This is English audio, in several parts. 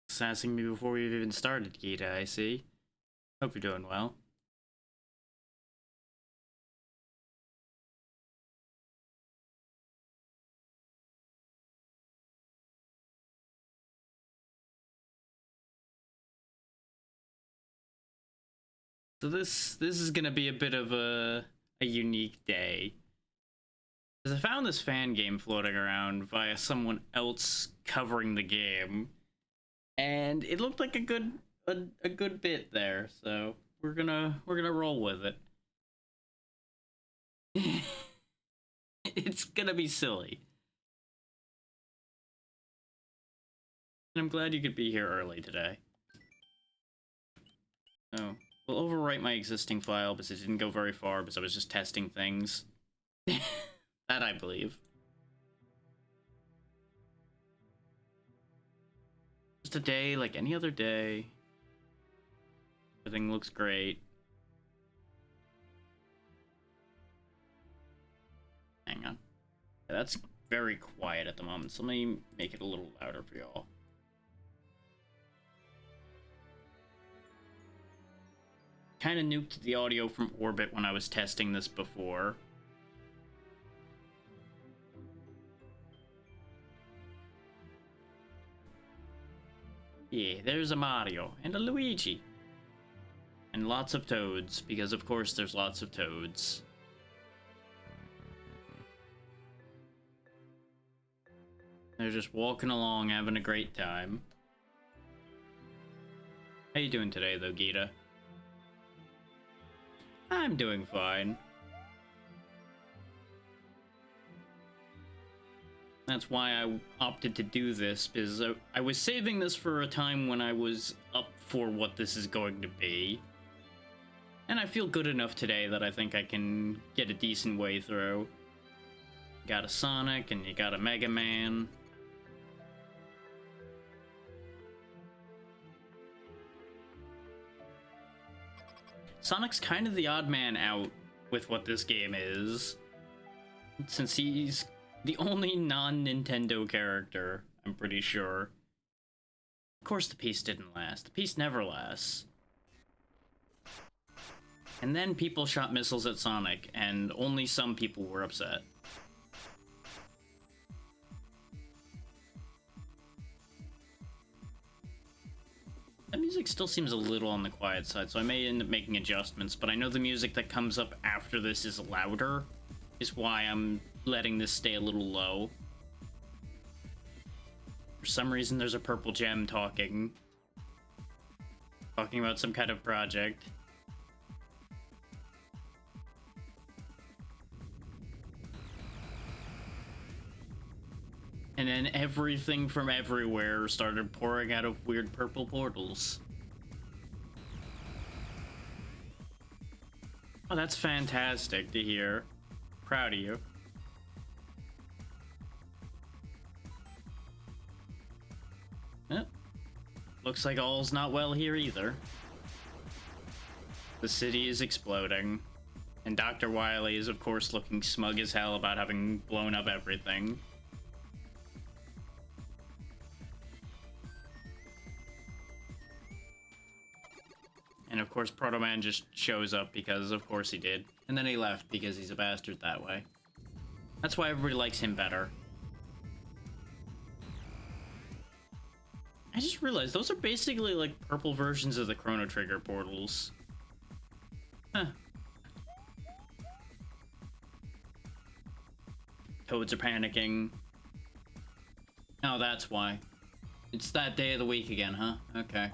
Sassing me before we've even started, Gita, I see. Hope you're doing well. So this is gonna be a bit of a unique day. Because I found this fan game floating around via someone else covering the game. And it looked like a good bit there, so we're gonna roll with it. It's gonna be silly. And I'm glad you could be here early today. So, we'll overwrite my existing file because it didn't go very far because I was just testing things. That I believe. Just a day like any other day. Everything looks great. Hang on. Yeah, that's very quiet at the moment, so let me make it a little louder for y'all. Kind of nuked the audio from orbit when I was testing this before. Yeah, there's a Mario and a Luigi. And lots of toads, because of course there's lots of toads. They're just walking along, having a great time. How you doing today, though, Gita? I'm doing fine. That's why I opted to do this, because I was saving this for a time when I was up for what this is going to be. And I feel good enough today that I think I can get a decent way through. Got a Sonic, and you got a Mega Man. Sonic's kind of the odd man out with what this game is, since he's the only non-Nintendo character, I'm pretty sure. Of course the piece didn't last. The piece never lasts. And then people shot missiles at Sonic, and only some people were upset. That music still seems a little on the quiet side, so I may end up making adjustments, but I know the music that comes up after this is louder, is why I'm letting this stay a little low. For some reason, there's a purple gem talking about some kind of project. And then everything from everywhere started pouring out of weird purple portals. Oh, that's fantastic to hear. Proud of you. Looks like all's not well here either. The city is exploding. And Dr. Wily is, of course, looking smug as hell about having blown up everything. And of course, Proto Man just shows up because, of course, he did. And then he left because he's a bastard that way. That's why everybody likes him better. I just realized those are basically like purple versions of the Chrono Trigger portals. Huh. Toads are panicking. Oh, that's why. It's that day of the week again, huh? Okay.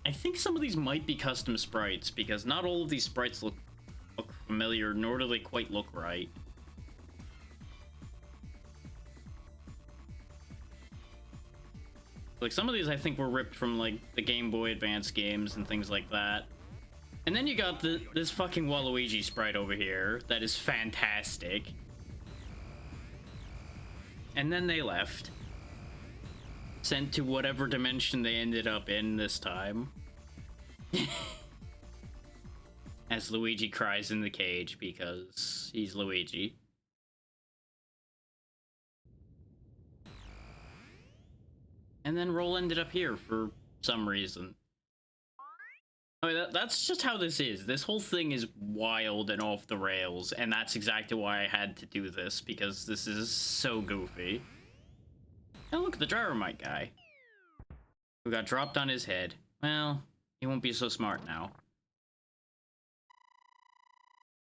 I think some of these might be custom sprites, because not all of these sprites look familiar, nor do they quite look right. Like, some of these I think were ripped from, like, the Game Boy Advance games and things like that. And then you got this fucking Waluigi sprite over here that is fantastic. And then they left. Sent to whatever dimension they ended up in this time. As Luigi cries in the cage because he's Luigi. And then Roll ended up here for some reason. I mean, that's just how this is. This whole thing is wild and off the rails, and that's exactly why I had to do this, because this is so goofy. And look at the Gyromite guy, who got dropped on his head. Well, he won't be so smart now.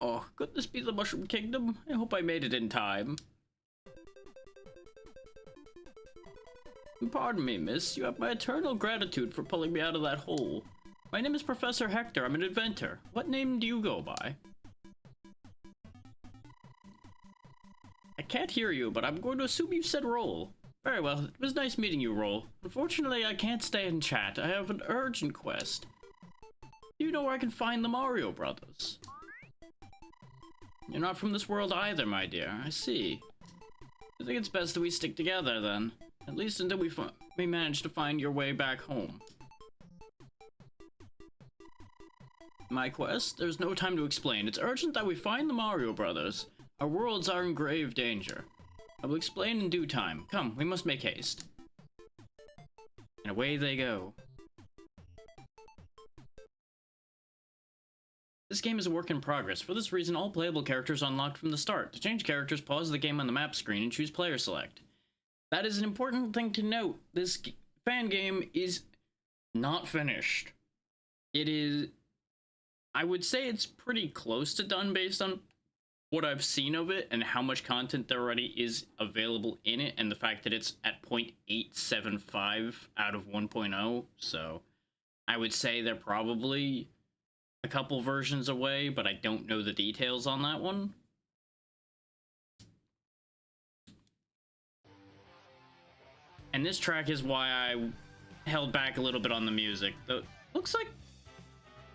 Oh, could this be the Mushroom Kingdom? I hope I made it in time. Pardon me, miss. You have my eternal gratitude for pulling me out of that hole. My name is Professor Hector. I'm an inventor. What name do you go by? I can't hear you, but I'm going to assume you said Roll. Very well. It was nice meeting you, Roll. Unfortunately, I can't stay and chat. I have an urgent quest. Do you know where I can find the Mario Brothers? You're not from this world either, my dear. I see. I think it's best that we stick together, then. At least until we manage to find your way back home. My quest? There's no time to explain. It's urgent that we find the Mario Brothers. Our worlds are in grave danger. I will explain in due time. Come, we must make haste. And away they go. This game is a work in progress. For this reason, all playable characters are unlocked from the start. To change characters, pause the game on the map screen and choose Player Select. That is an important thing to note. This fan game is not finished. It is... I would say it's pretty close to done based on what I've seen of it and how much content there already is available in it, and the fact that it's at 0.875 out of 1.0. So I would say they're probably a couple versions away, but I don't know the details on that one. And this track is why I held back a little bit on the music. Though looks like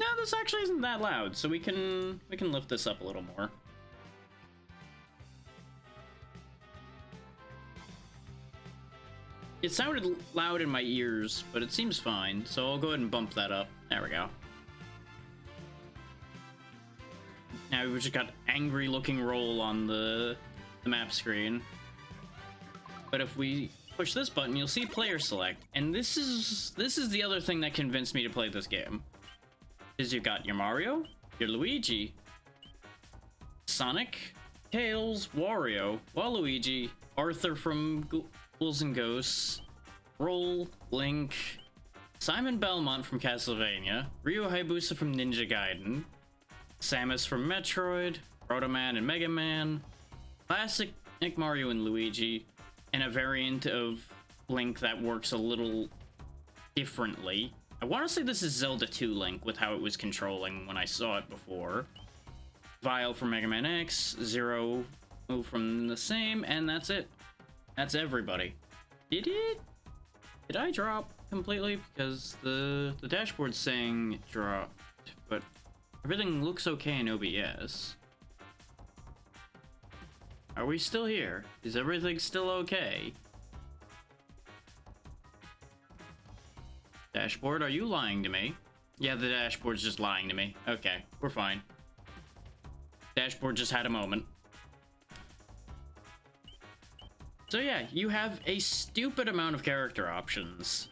no, this actually isn't that loud, so we can lift this up a little more. It sounded loud in my ears, but it seems fine, so I'll go ahead and bump that up. There we go. Now we've just got angry looking Roll on the map screen. But if we push this button, you'll see Player Select, and this is the other thing that convinced me to play this game. Is you've got your Mario, your Luigi, Sonic, Tails, Wario, Waluigi, Arthur from Ghouls and Ghosts, Roll, Link, Simon Belmont from Castlevania, Ryu Hayabusa from Ninja Gaiden, Samus from Metroid, Proto Man and Mega Man, classic Nick, Mario, and Luigi, and a variant of Link that works a little differently. I want to say this is Zelda 2 Link with how it was controlling when I saw it before. Vile from Mega Man X, Zero move from the same, and that's it. That's everybody. Did I drop completely? Because the dashboard's saying it dropped, but everything looks okay in OBS. Are we still here? Is everything still okay? Dashboard, are you lying to me? Yeah, the dashboard's just lying to me. Okay, we're fine. Dashboard just had a moment. So yeah, you have a stupid amount of character options.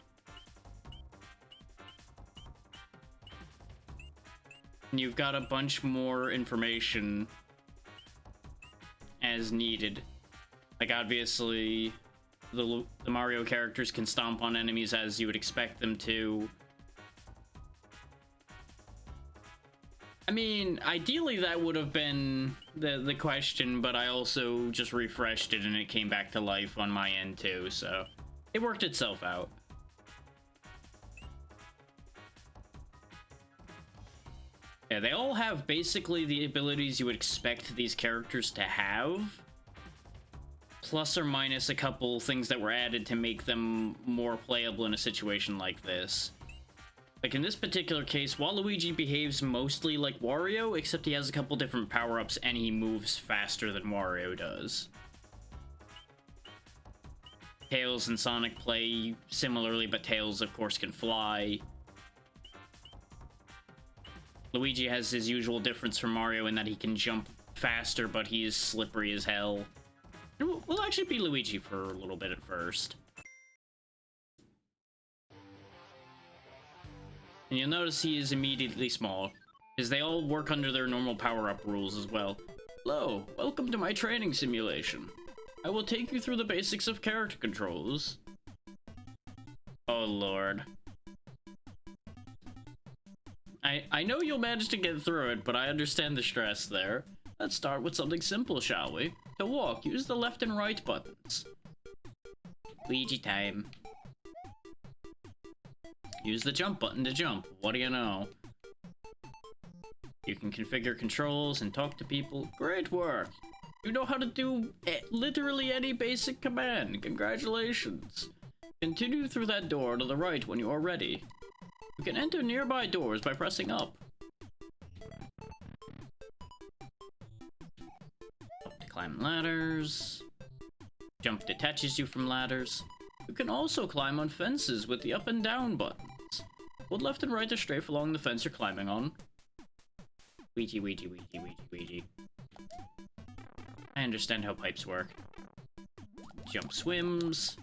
And you've got a bunch more information as needed. Like, obviously, the Mario characters can stomp on enemies as you would expect them to. I mean, ideally that would have been the question, but I also just refreshed it and it came back to life on my end too, so it worked itself out. Yeah, they all have basically the abilities you would expect these characters to have, plus or minus a couple things that were added to make them more playable in a situation like this. Like in this particular case, Waluigi behaves mostly like Wario, except he has a couple different power-ups and he moves faster than Wario does. Tails and Sonic play similarly, but Tails, of course, can fly. Luigi has his usual difference from Mario in that he can jump faster, but he is slippery as hell. We'll actually be Luigi for a little bit at first. And you'll notice he is immediately small, as they all work under their normal power-up rules as well. Hello, welcome to my training simulation. I will take you through the basics of character controls. Oh lord. I know you'll manage to get through it, but I understand the stress there. Let's start with something simple, shall we? To walk, use the left and right buttons. Luigi time. Use the jump button to jump. What do you know? You can configure controls and talk to people. Great work! You know how to do literally any basic command. Congratulations. Continue through that door to the right when you are ready. You can enter nearby doors by pressing up. Up to climb ladders. Jump detaches you from ladders. You can also climb on fences with the up and down buttons. Hold left and right to strafe along the fence you're climbing on. Ouija, Ouija, Ouija, Ouija, Ouija. I understand how pipes work. Jump swims.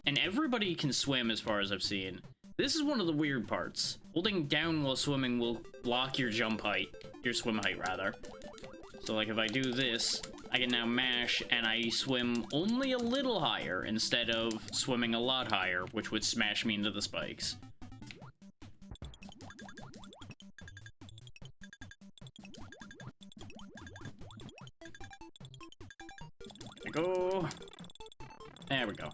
And everybody can swim as far as I've seen. This is one of the weird parts. Holding down while swimming will lock your jump height. Your swim height, rather. So, like, if I do this, I can now mash, and I swim only a little higher instead of swimming a lot higher, which would smash me into the spikes. There we go. There we go.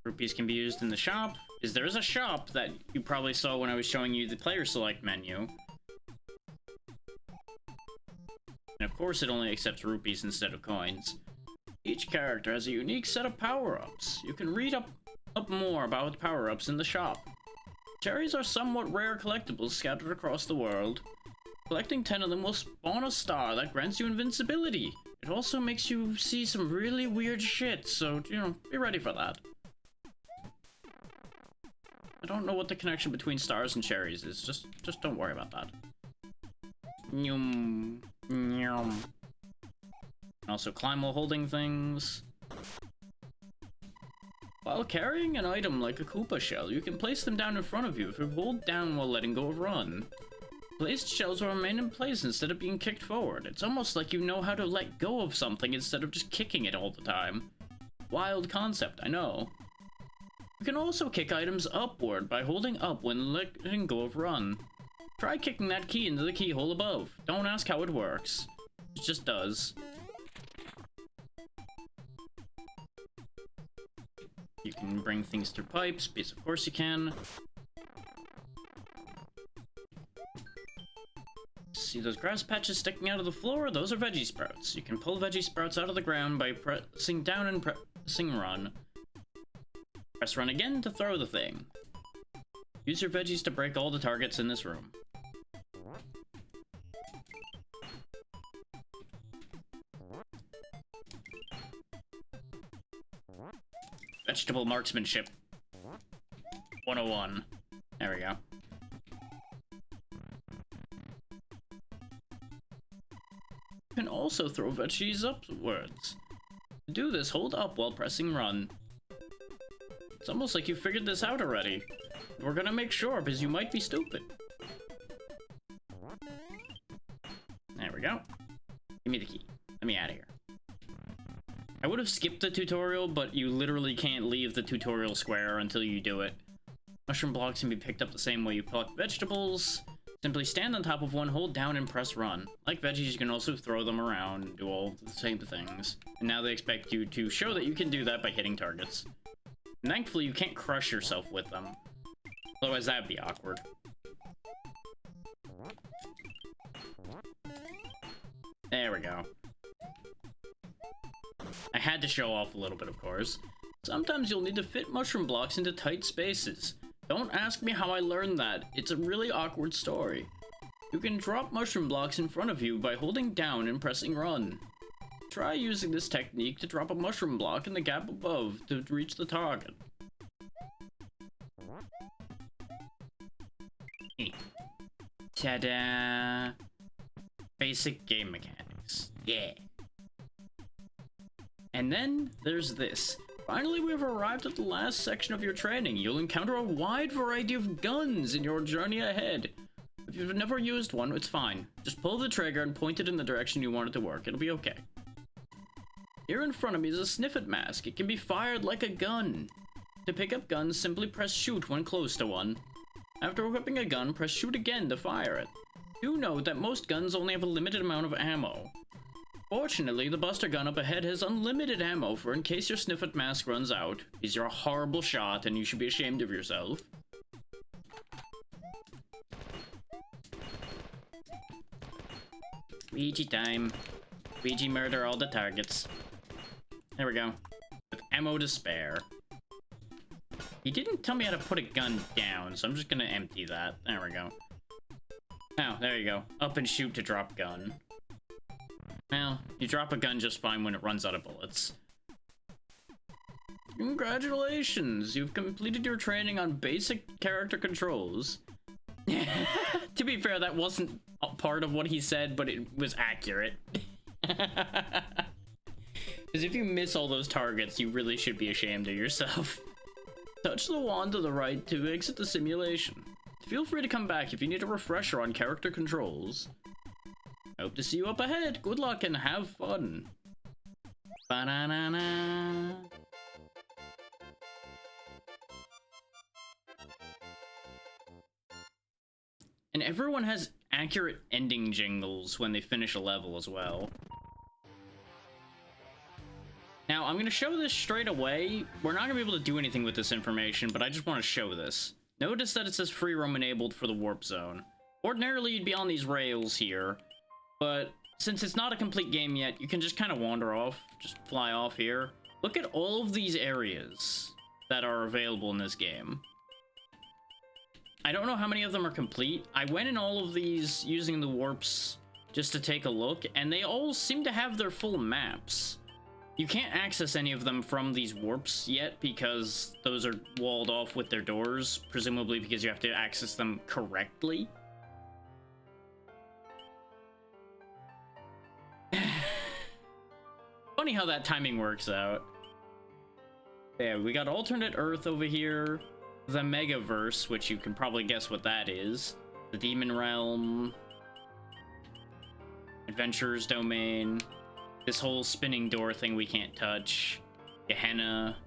Rupees can be used in the shop, because there is a shop that you probably saw when I was showing you the player select menu. And of course it only accepts rupees instead of coins. Each character has a unique set of power-ups. You can read up more about power-ups in the shop. Cherries are somewhat rare collectibles scattered across the world. Collecting 10 of them will spawn a star that grants you invincibility. It also makes you see some really weird shit, so, you know, be ready for that. I don't know what the connection between stars and cherries is. Just don't worry about that. Nyum. Nyum. Also climb while holding things. While carrying an item like a Koopa shell, you can place them down in front of you if you hold down while letting go of run. Placed shells will remain in place instead of being kicked forward. It's almost like you know how to let go of something instead of just kicking it all the time. Wild concept, I know. You can also kick items upward by holding up when letting go of run. Try kicking that key into the keyhole above. Don't ask how it works. It just does. You can bring things through pipes, because of course you can. See those grass patches sticking out of the floor? Those are veggie sprouts. You can pull veggie sprouts out of the ground by pressing down and pressing run. Press run again to throw the thing. Use your veggies to break all the targets in this room. Vegetable marksmanship 101. There we go. You can also throw veggies upwards. To do this, hold up while pressing run. It's almost like you figured this out already. We're gonna make sure, because you might be stupid. There we go. Give me the key. Let me out of here. I would have skipped the tutorial, but you literally can't leave the tutorial square until you do it. Mushroom blocks can be picked up the same way you pluck vegetables. Simply stand on top of one, hold down, and press run. Like veggies, you can also throw them around and do all the same things. And now they expect you to show that you can do that by hitting targets. And thankfully, you can't crush yourself with them. Otherwise, that'd be awkward. There we go. I had to show off a little bit, of course. Sometimes you'll need to fit mushroom blocks into tight spaces. Don't ask me how I learned that. It's a really awkward story. You can drop mushroom blocks in front of you by holding down and pressing run. Try using this technique to drop a mushroom block in the gap above to reach the target. Ta-da! Basic game mechanics. Yeah. And then there's this. Finally, we have arrived at the last section of your training. You'll encounter a wide variety of guns in your journey ahead. If you've never used one, it's fine. Just pull the trigger and point it in the direction you want it to work. It'll be okay. Here in front of me is a sniffet mask. It can be fired like a gun. To pick up guns, simply press shoot when close to one. After equipping a gun, press shoot again to fire it. Do note that most guns only have a limited amount of ammo. Fortunately, the Buster gun up ahead has unlimited ammo for in case your sniffet mask runs out, because you're a horrible shot and you should be ashamed of yourself. Ouija time. Ouija murder all the targets. There we go. With ammo to spare. He didn't tell me how to put a gun down, so I'm just gonna empty that. There we go. Oh, there you go. Up and shoot to drop gun. Well, you drop a gun just fine when it runs out of bullets. Congratulations! You've completed your training on basic character controls. To be fair, that wasn't part of what he said, but it was accurate. Because if you miss all those targets, you really should be ashamed of yourself. Touch the wand to the right to exit the simulation. Feel free to come back if you need a refresher on character controls. Hope to see you up ahead. Good luck and have fun. Ba-na-na-na. And everyone has accurate ending jingles when they finish a level as well. Now, I'm going to show this straight away. We're not going to be able to do anything with this information, but I just want to show this. Notice that it says free roam enabled for the warp zone. Ordinarily, you'd be on these rails here, but since it's not a complete game yet, you can just kind of wander off, just fly off here. Look at all of these areas that are available in this game. I don't know how many of them are complete. I went in all of these using the warps just to take a look, and they all seem to have their full maps. You can't access any of them from these warps yet because those are walled off with their doors, presumably because you have to access them correctly. Funny how that timing works out. Yeah, we got alternate Earth over here, the Megaverse, which you can probably guess what that is, the Demon Realm, Adventurer's Domain, this whole spinning door thing we can't touch, Gehenna,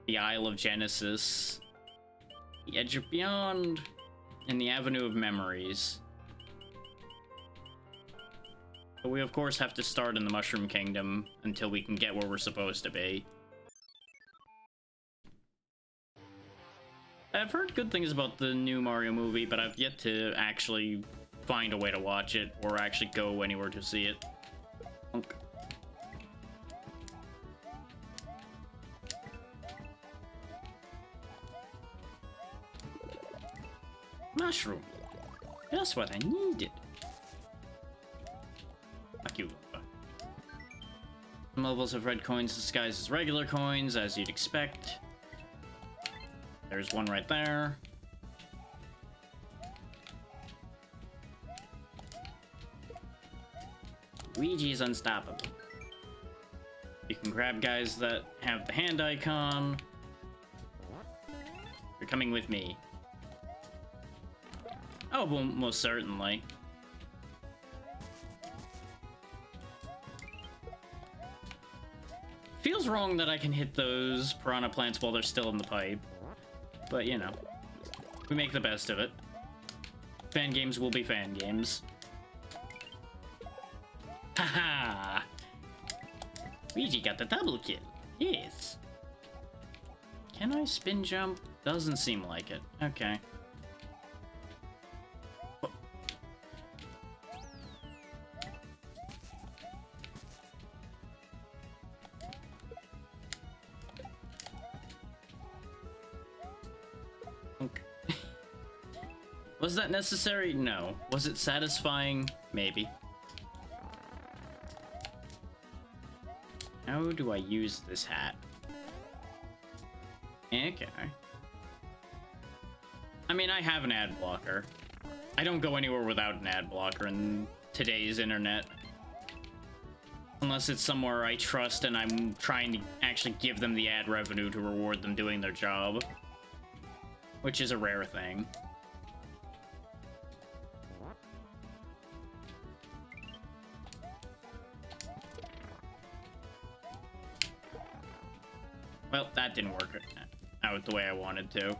the Isle of Genesis, the Edge of Beyond, and the Avenue of Memories. But we of course have to start in the Mushroom Kingdom until we can get where we're supposed to be. I've heard good things about the new Mario movie, but I've yet to actually find a way to watch it or actually go anywhere to see it. Okay. Mushroom. Just what I needed. Fuck you. Some levels of red coins disguised as regular coins, as you'd expect. There's one right there. Ouija's unstoppable. You can grab guys that have the hand icon. You're coming with me. Oh, well, most certainly. Feels wrong that I can hit those piranha plants while they're still in the pipe. But, you know, we make the best of it. Fan games will be fan games. Haha! Ouija got the double kill. Yes. Can I spin jump? Doesn't seem like it. Okay. Was that necessary? No. Was it satisfying? Maybe. How do I use this hat? Okay. I mean, I have an ad blocker. I don't go anywhere without an ad blocker in today's internet. Unless it's somewhere I trust and I'm trying to actually give them the ad revenue to reward them doing their job. Which is a rare thing. Well, that didn't work out the way I wanted to.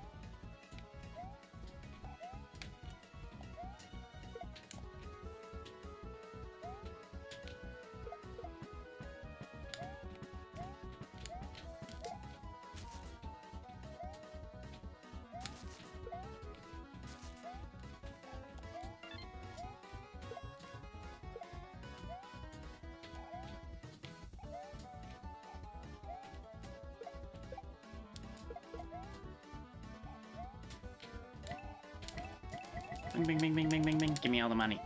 Bing, bing, bing, bing, bing, bing. Give me all the money.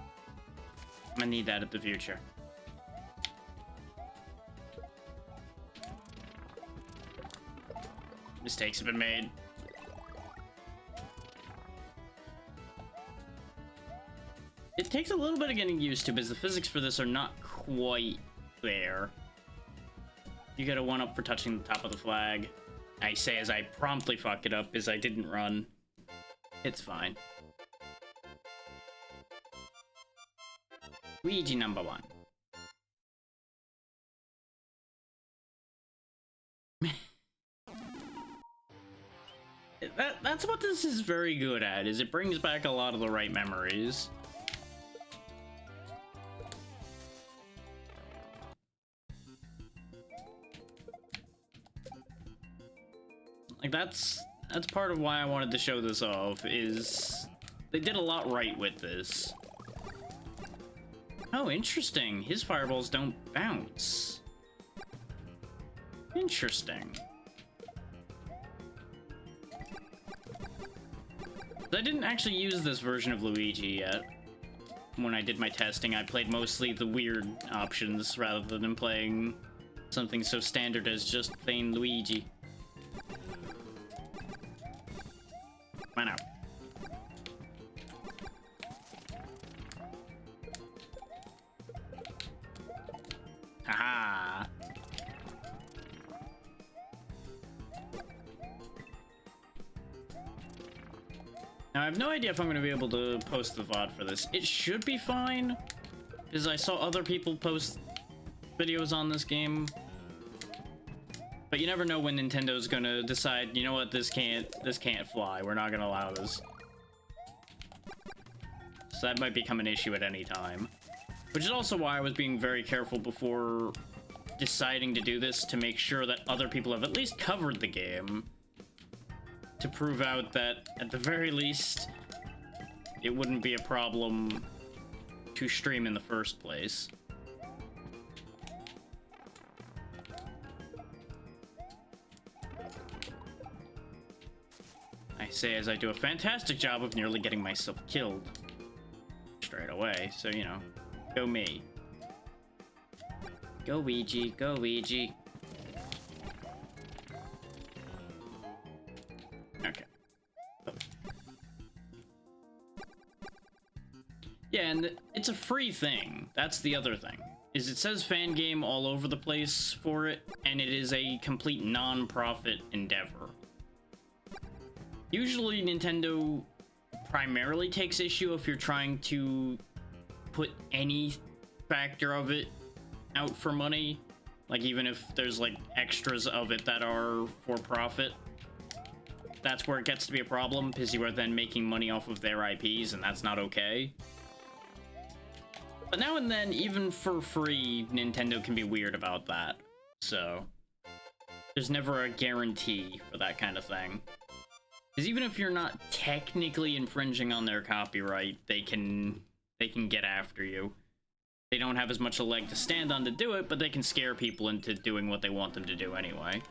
I'm gonna need that in the future. Mistakes have been made. It takes a little bit of getting used to because the physics for this are not quite there. You get a 1-up for touching the top of the flag. I say as I promptly fuck it up as I didn't run. It's fine. Luigi number 1. That's what this is very good at, is it brings back a lot of the right memories. Like, that's part of why I wanted to show this off, is they did a lot right with this. Oh, interesting. His fireballs don't bounce. Interesting. I didn't actually use this version of Luigi yet. When I did my testing, I played mostly the weird options rather than playing something so standard as just plain Luigi. Come on out. Haha. Now, I have no idea if I'm going to be able to post the VOD for this. It should be fine, because I saw other people post videos on this game. But you never know when Nintendo's going to decide, you know what, this can't fly. We're not going to allow this. So that might become an issue at any time. Which is also why I was being very careful before deciding to do this, to make sure that other people have at least covered the game. To prove out that, at the very least, it wouldn't be a problem to stream in the first place. I say as I do a fantastic job of nearly getting myself killed straight away, so, you know, go me. Go Ouija, go Ouija. Okay. Yeah, and it's a free thing. That's the other thing. Is it says fangame all over the place for it, and it is a complete non-profit endeavor. Usually Nintendo primarily takes issue if you're trying to put any factor of it out for money. Like, even if there's, like, extras of it that are for profit. That's where it gets to be a problem, because you are then making money off of their IPs, and that's not okay. But now and then, even for free, Nintendo can be weird about that. So, there's never a guarantee for that kind of thing. Because even if you're not technically infringing on their copyright, they can get after you. They don't have as much a leg to stand on to do it, but they can scare people into doing what they want them to do anyway.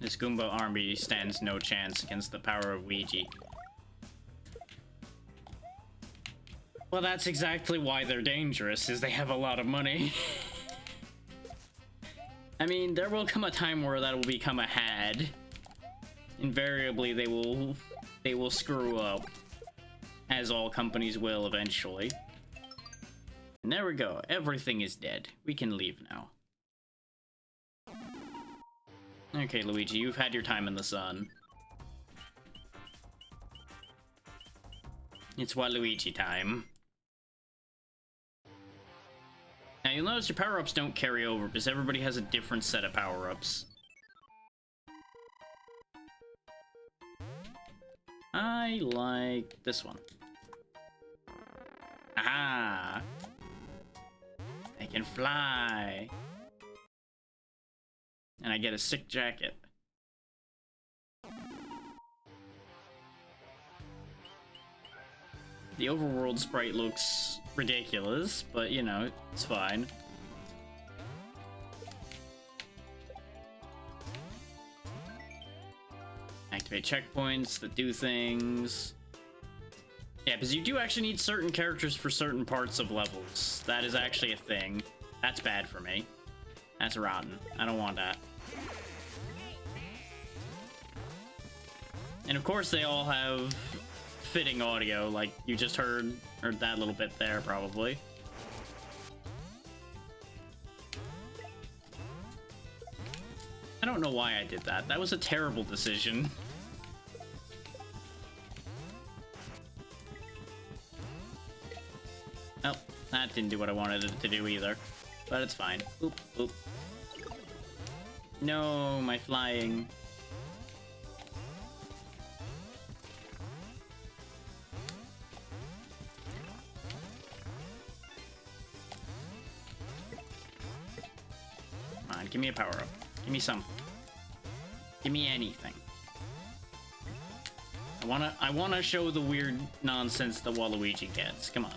This Goomba army stands no chance against the power of Ouija. Well, that's exactly why they're dangerous, is they have a lot of money. I mean, there will come a time where that will become a had. invariably they will screw up, as all companies will eventually. And there we go. Everything is dead. We can leave now. Okay, Luigi, you've had your time in the sun. It's Waluigi time. Now you'll notice your power-ups don't carry over because everybody has a different set of power-ups. I like this one. Aha! I can fly. And I get a sick jacket. The overworld sprite looks ridiculous, but you know, it's fine. Activate checkpoints that do things. Yeah, because you do actually need certain characters for certain parts of levels. That is actually a thing. That's bad for me. That's rotten. I don't want that. And of course they all have fitting audio, like you just heard that little bit there, probably. I don't know why I did that. That was a terrible decision. Oh, that didn't do what I wanted it to do either. But it's fine. Oop, oop. No, my flying. Come on, give me a power-up. Give me something. Give me anything. I wanna show the weird nonsense that Waluigi gets. Come on.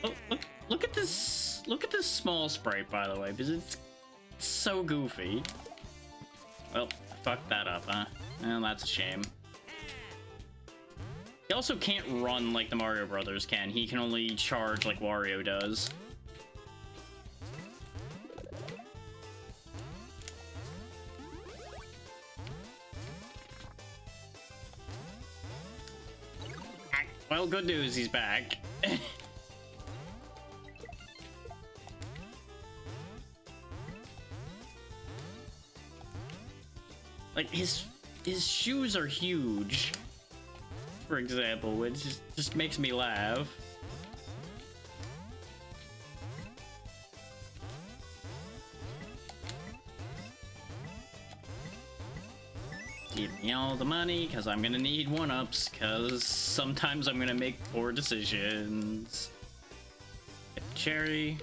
Oh, look at this. Look at this small sprite, by the way, because it's so goofy. Well, I fucked that up, huh? Well, that's a shame. He also can't run like the Mario Brothers can. He can only charge like Wario does. Well, good news, he's back. Like, his shoes are huge, for example, which just makes me laugh. Give me all the money, because I'm gonna need one-ups, because sometimes I'm gonna make poor decisions. Get the cherry.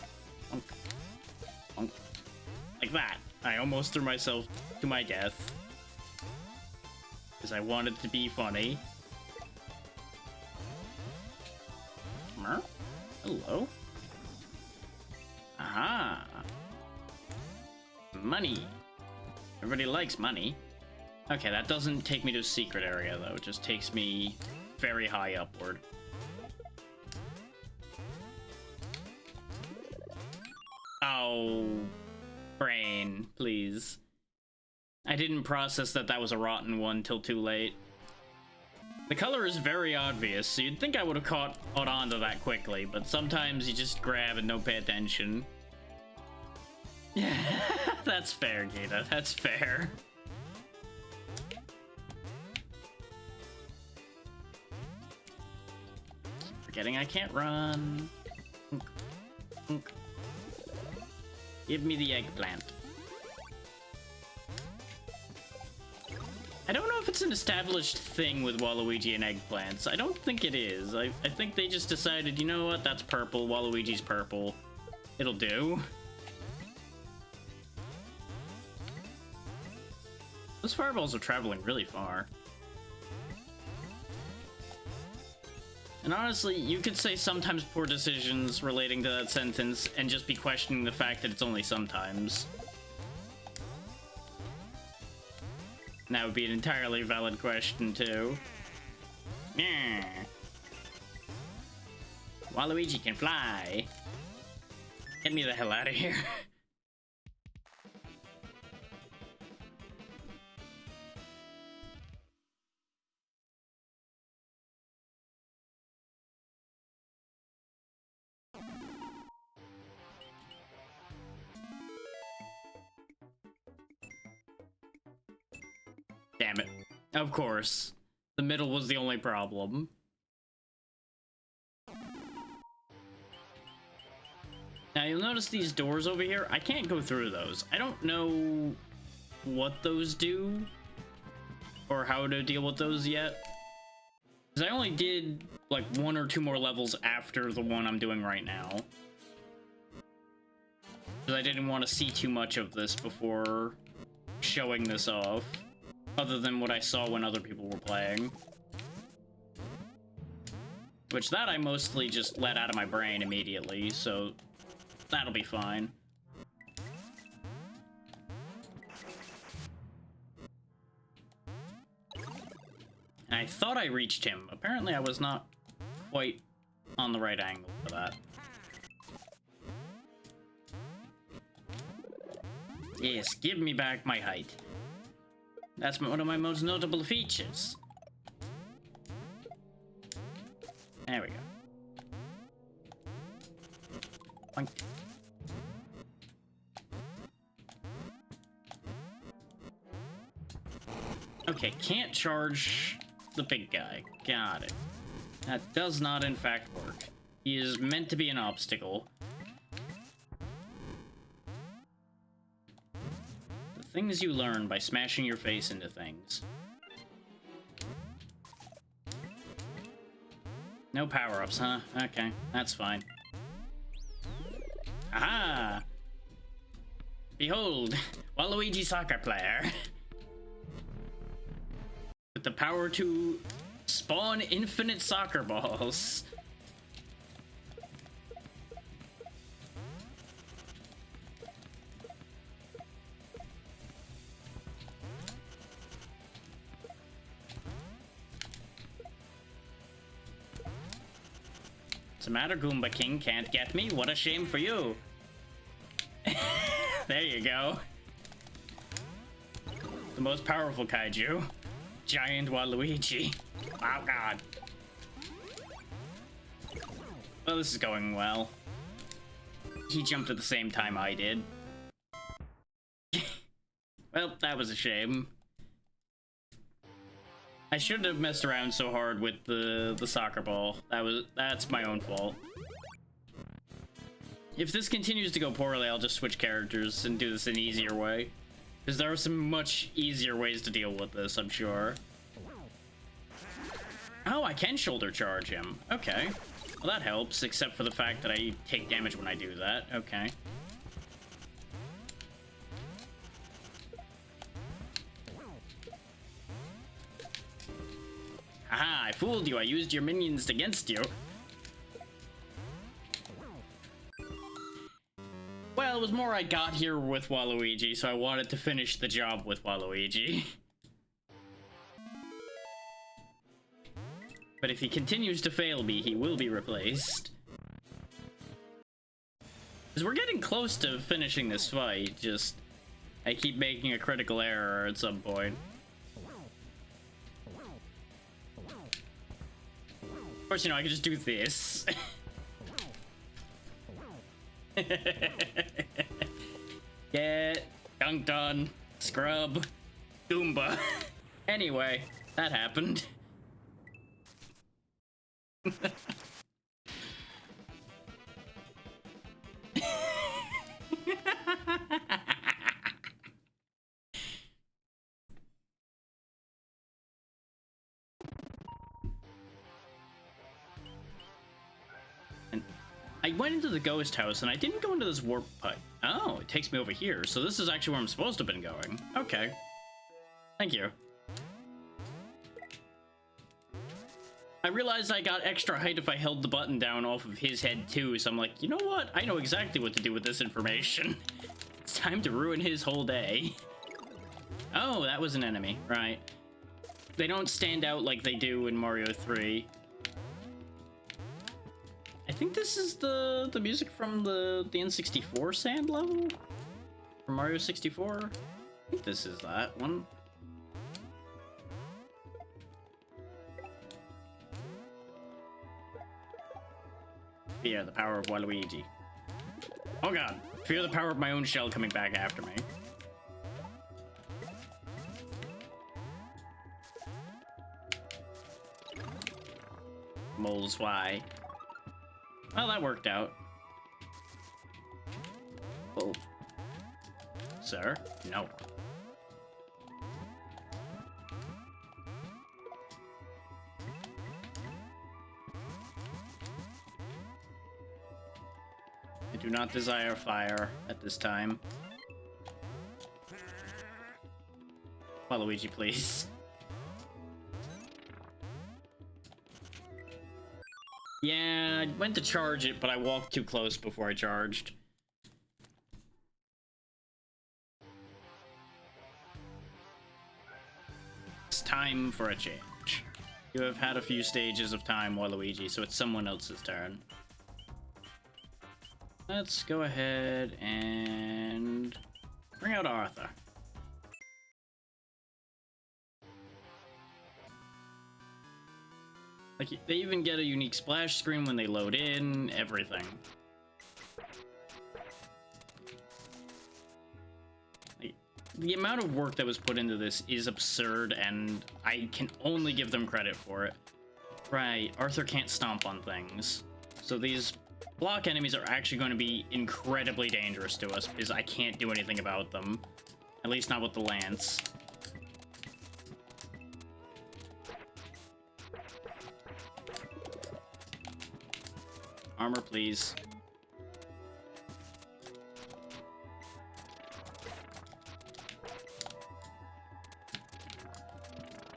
Bonk. Bonk. Like that. I almost threw myself to my death. Because I wanted to be funny. Hello. Aha. Money. Everybody likes money. Okay, that doesn't take me to a secret area, though. It just takes me very high upward. Oh, brain, please. I didn't process that that was a rotten one till too late. The color is very obvious, so you'd think I would have caught on to that quickly, but sometimes you just grab and don't pay attention. Yeah, that's fair, Gita. That's fair. Forgetting I can't run. Give me the eggplant. I don't know if it's an established thing with Waluigi and eggplants. I don't think it is. I think they just decided, you know what, that's purple. Waluigi's purple. It'll do. Those fireballs are traveling really far. And honestly, you could say sometimes poor decisions relating to that sentence and just be questioning the fact that it's only sometimes. And that would be an entirely valid question, too. Yeah. Waluigi can fly. Get me the hell out of here. Damn it. Of course. The middle was the only problem. Now you'll notice these doors over here, I can't go through those. I don't know what those do or how to deal with those yet. Because I only did like 1 or 2 more levels after the one I'm doing right now. Because I didn't want to see too much of this before showing this off, other than what I saw when other people were playing. Which that I mostly just let out of my brain immediately, so that'll be fine. And I thought I reached him. Apparently I was not quite on the right angle for that. Yes, give me back my height. That's one of my most notable features. There we go. Boink. Okay, can't charge the big guy. Got it. That does not, in fact, work. He is meant to be an obstacle. The things you learn by smashing your face into things. No power-ups, huh? Okay, that's fine. Aha! Behold, Waluigi soccer player. With the power to spawn infinite soccer balls. What's the matter, Goomba King? Can't get me? What a shame for you. There you go. The most powerful kaiju. Giant Waluigi. Oh god. Well, this is going well. He jumped at the same time I did. Well, that was a shame. I shouldn't have messed around so hard with the soccer ball. That's my own fault. If this continues to go poorly, I'll just switch characters and do this an easier way. Because there are some much easier ways to deal with this, I'm sure. Oh, I can shoulder charge him. Okay. Well, that helps, except for the fact that I take damage when I do that. Okay. Haha, I fooled you. I used your minions against you. Well, it was more I got here with Waluigi, so I wanted to finish the job with Waluigi. But if he continues to fail me, he will be replaced. Because we're getting close to finishing this fight, just I keep making a critical error at some point. Of course, you know, I can just do this. Get dunked on, scrub, Goomba. Anyway, that happened. And I went into the ghost house and I didn't go into this warp pipe. Oh, it takes me over here. So this is actually where I'm supposed to have been going. Okay. Thank you. I realized I got extra height if I held the button down off of his head too, so I'm like, you know what? I know exactly what to do with this information. It's time to ruin his whole day. Oh, that was an enemy, right. They don't stand out like they do in Mario 3. I think this is the music from the N64 sand level? From Mario 64? I think this is that one. Fear the power of Waluigi. Oh god. Fear the power of my own shell coming back after me. moles, why? Well, that worked out. Oh. Sir? No. I do not desire fire at this time. Waluigi, please. Yeah, I went to charge it, but I walked too close before I charged. It's time for a change. You have had a few stages of time, Waluigi, so it's someone else's turn. Let's go ahead and bring out Arthur. Like, they even get a unique splash screen when they load in, everything. Like, the amount of work that was put into this is absurd, and I can only give them credit for it. Right, Arthur can't stomp on things. So these block enemies are actually going to be incredibly dangerous to us, because I can't do anything about them. At least not with the lance. Armor, please.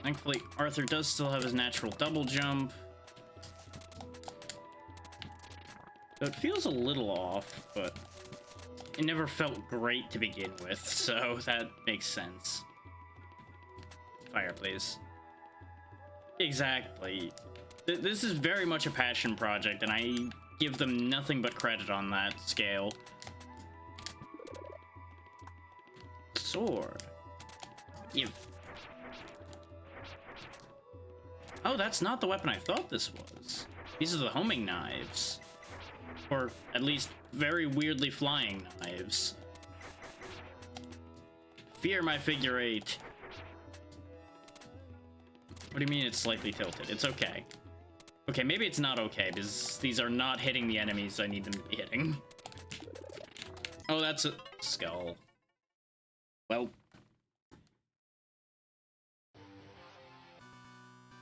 Thankfully, Arthur does still have his natural double jump. So it feels a little off, but it never felt great to begin with, so that makes sense. Fire, please. Exactly. This is very much a passion project, and I give them nothing but credit on that scale. Sword. Give. Oh, that's not the weapon I thought this was. These are the homing knives. Or at least very weirdly flying knives. Fear my figure eight. What do you mean it's slightly tilted? It's okay. Okay, maybe it's not okay, because these are not hitting the enemies I need them to be hitting. Oh, that's a skull. Well.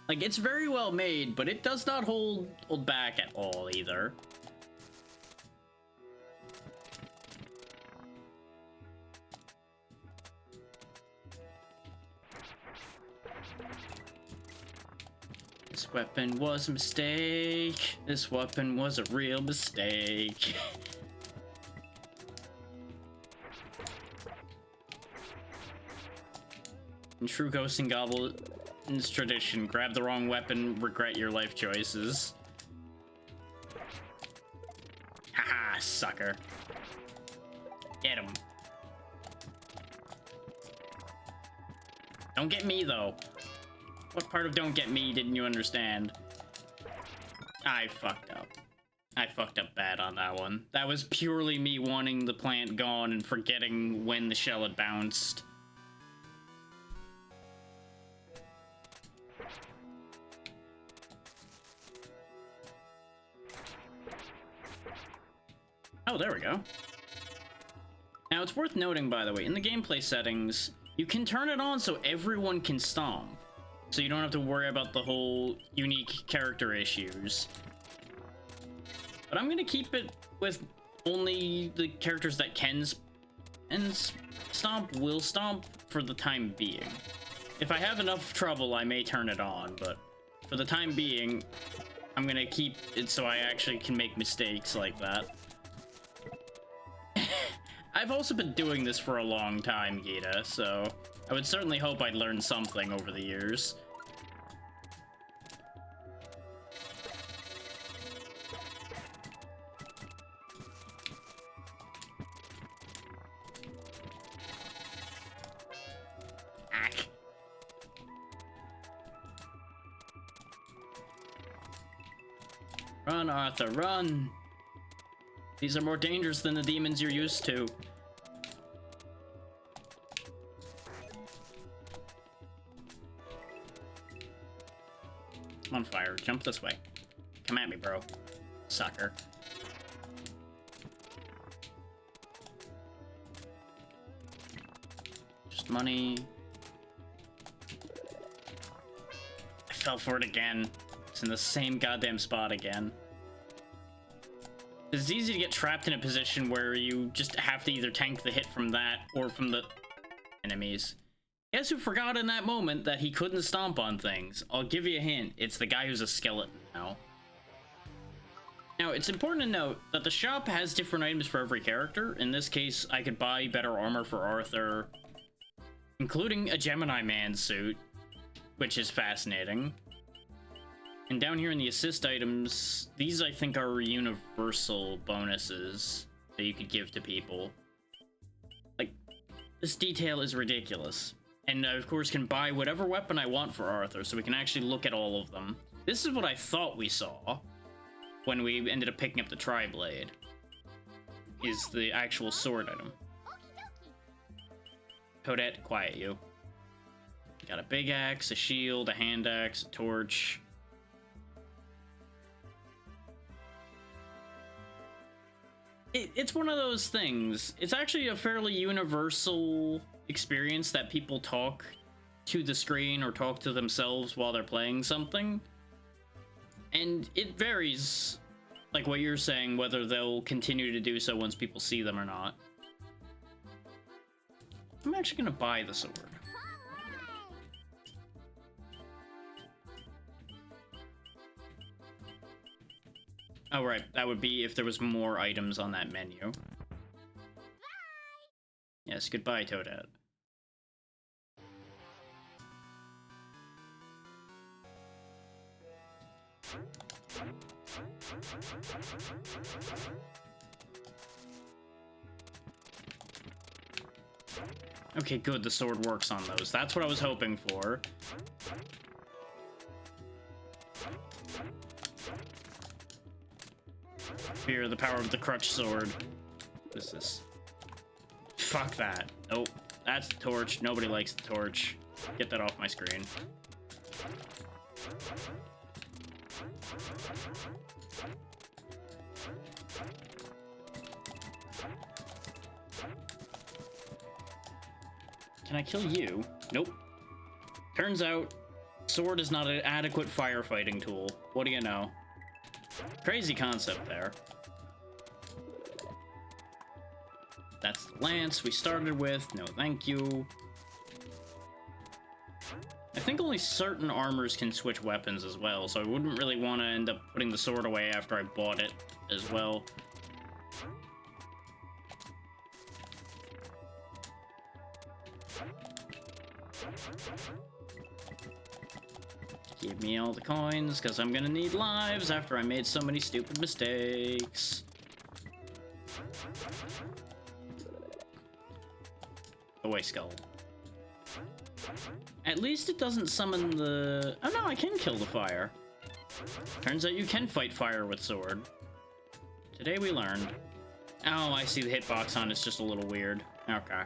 Like, it's very well made, but it does not hold back at all, either. This weapon was a mistake. This weapon was a real mistake. In true Ghosts and Goblins tradition, grab the wrong weapon, regret your life choices. Haha, sucker. Get him. Don't get me, though. What part of don't get me didn't you understand? I fucked up. I fucked up bad on that one. That was purely me wanting the plant gone and forgetting when the shell had bounced. Oh, there we go. Now, it's worth noting, by the way, in the gameplay settings, you can turn it on so everyone can stomp. So you don't have to worry about the whole unique character issues. But I'm gonna keep it with only the characters that can and stomp will stomp for the time being. If I have enough trouble, I may turn it on, but for the time being, I'm gonna keep it so I actually can make mistakes like that. I've also been doing this for a long time, Gita, so I would certainly hope I'd learn something over the years. Ack. Run, Arthur, run! These are more dangerous than the demons you're used to. I'm on fire. Jump this way. Come at me, bro. Sucker. Just money. I fell for it again. It's in the same goddamn spot again. It's easy to get trapped in a position where you just have to either tank the hit from that or from the enemies. Guess who forgot in that moment that he couldn't stomp on things? I'll give you a hint. It's the guy who's a skeleton now. Now, it's important to note that the shop has different items for every character. In this case, I could buy better armor for Arthur, including a Gemini Man suit, which is fascinating. And down here in the assist items, these I think are universal bonuses that you could give to people. Like, this detail is ridiculous. And I, of course, can buy whatever weapon I want for Arthur, so we can actually look at all of them. This is what I thought we saw when we ended up picking up the Tri-Blade, is the actual sword item. Toadette, quiet you. Got a big axe, a shield, a hand axe, a torch. It's one of those things. It's actually a fairly universal experience that people talk to the screen or talk to themselves while they're playing something. And it varies, like what you're saying, whether they'll continue to do so once people see them or not. I'm actually gonna buy the sword. Oh, right. That would be if there was more items on that menu. Yes, goodbye, Toadette. Okay, good. The sword works on those. That's what I was hoping for. Fear the power of the crutch sword. What is this? Fuck that. Nope. That's the torch. Nobody likes the torch. Get that off my screen. Can I kill you? Nope. Turns out, sword is not an adequate firefighting tool. What do you know? Crazy concept there. That's the lance we started with. No, thank you. I think only certain armors can switch weapons as well, so I wouldn't really want to end up putting the sword away after I bought it as well. Give me all the coins, because I'm gonna need lives after I made so many stupid mistakes. Away, skull. At least it doesn't summon the... Oh no, I can kill the fire. Turns out you can fight fire with sword. Today we learned. Oh, I see the hitbox on it's just a little weird. Okay.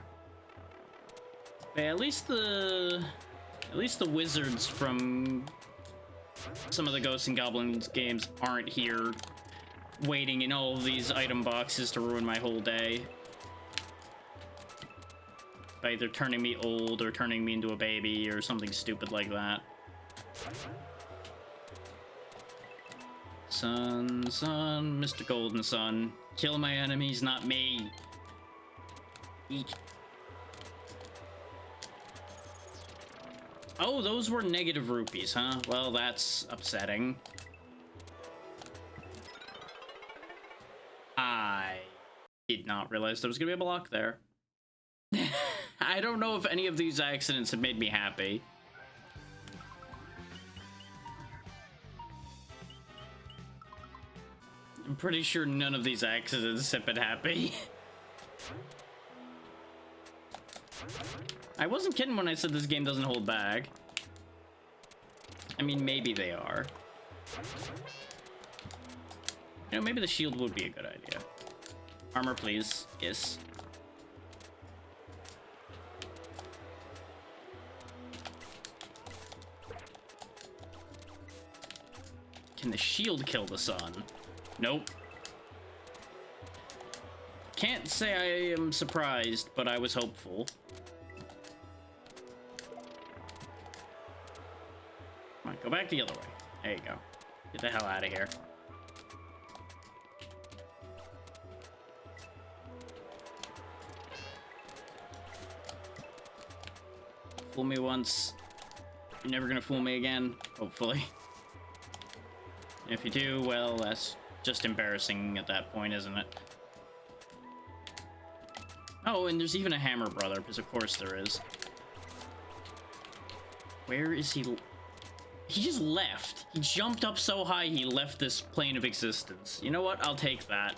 But at least the wizards from some of the Ghosts and Goblins games aren't here waiting in all of these item boxes to ruin my whole day. By either turning me old or turning me into a baby or something stupid like that. Sun, sun, Mr. Golden Sun. Kill my enemies, not me. Eek. Oh, those were negative rupees, huh? Well, that's upsetting. I did not realize there was gonna be a block there. I don't know if any of these accidents have made me happy. I'm pretty sure none of these accidents have been happy. I wasn't kidding when I said this game doesn't hold back. I mean, maybe they are. You know, maybe the shield would be a good idea. Armor, please. Yes. Can the shield kill the sun? Nope. Can't say I am surprised, but I was hopeful. Come on, go back the other way. There you go. Get the hell out of here. Fool me once. You're never gonna fool me again, hopefully. If you do, well, that's just embarrassing at that point, isn't it? Oh, and there's even a hammer brother, because of course there is. Where is he? He just left. He jumped up so high he left this plane of existence. You know what? I'll take that.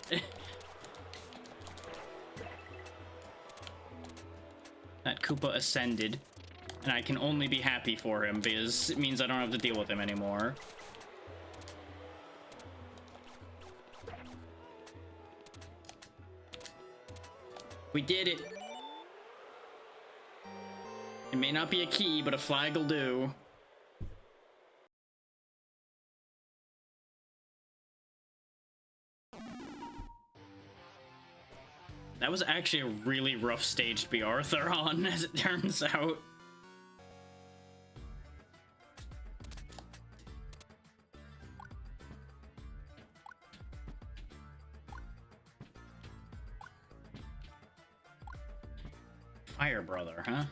That Koopa ascended. And I can only be happy for him, because it means I don't have to deal with him anymore. We did it. It may not be a key, but a flag will do. That was actually a really rough stage to be Arthur on, as it turns out. Fire brother, huh?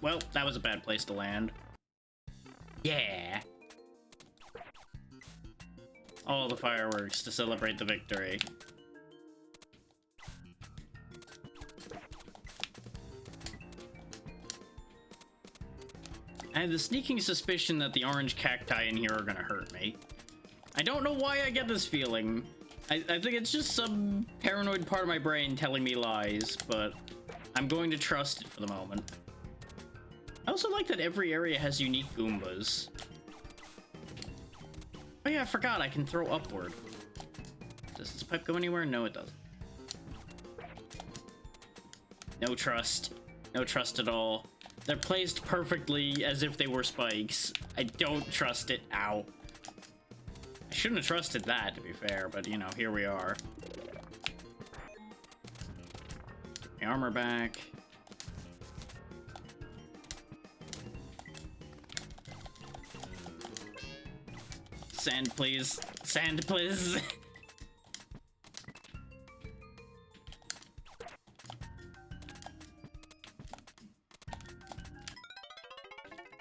Well, that was a bad place to land. Yeah. All the fireworks to celebrate the victory. I have the sneaking suspicion that the orange cacti in here are gonna hurt me. I don't know why I get this feeling. I think it's just some paranoid part of my brain telling me lies, but I'm going to trust it for the moment. I also like that every area has unique Goombas. Oh yeah, I forgot I can throw upward. Does this pipe go anywhere? No, it doesn't. No trust. No trust at all. They're placed perfectly as if they were spikes. I don't trust it. Ow. I shouldn't have trusted that, to be fair, but, you know, here we are. Get my armor back. Sand, please. Sand, please.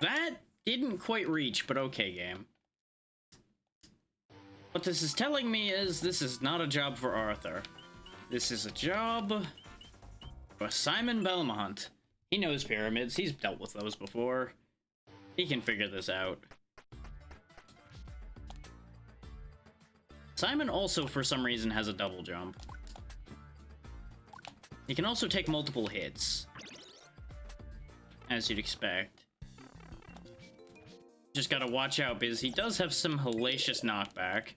That didn't quite reach, but okay, game. What this is telling me is this is not a job for Arthur. This is a job for Simon Belmont. He knows pyramids. He's dealt with those before. He can figure this out. Simon also, for some reason, has a double jump. He can also take multiple hits, as you'd expect. Just gotta watch out, because he does have some hellacious knockback.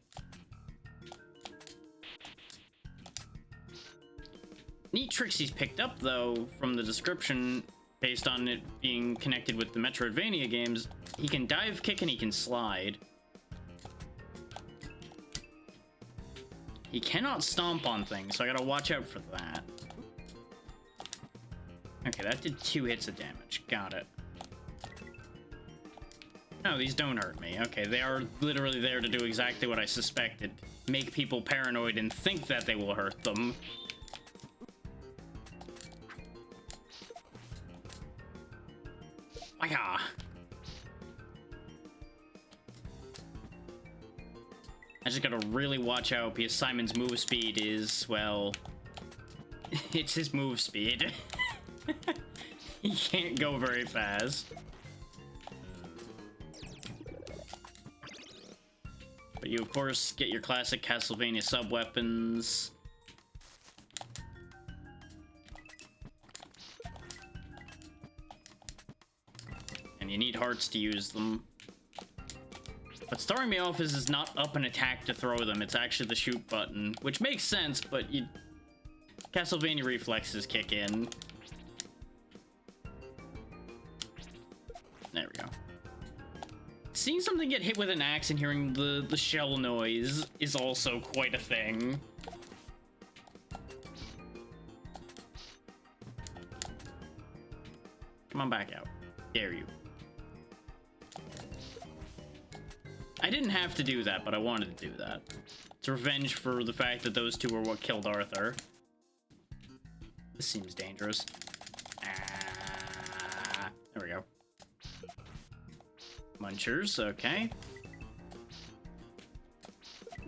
Neat tricks he's picked up, though, from the description, based on it being connected with the Metroidvania games. He can dive kick and he can slide. He cannot stomp on things, so I gotta watch out for that. Okay, that did 2 hits of damage. Got it. No, these don't hurt me. Okay, they are literally there to do exactly what I suspected. Make people paranoid and think that they will hurt them. Wah-ya! I just gotta really watch out because Simon's move speed is, well... it's his move speed. He can't go very fast. But you, of course, get your classic Castlevania sub-weapons. And you need hearts to use them. What's throwing me off is it's not up an attack to throw them, it's actually the shoot button. Which makes sense, but you... Castlevania reflexes kick in. There we go. seeing something get hit with an axe and hearing the shell noise is also quite a thing. Come on back out. Dare you. I didn't have to do that, but I wanted to do that. It's revenge for the fact that those two were what killed Arthur. This seems dangerous. Ah, there we go. Munchers, okay.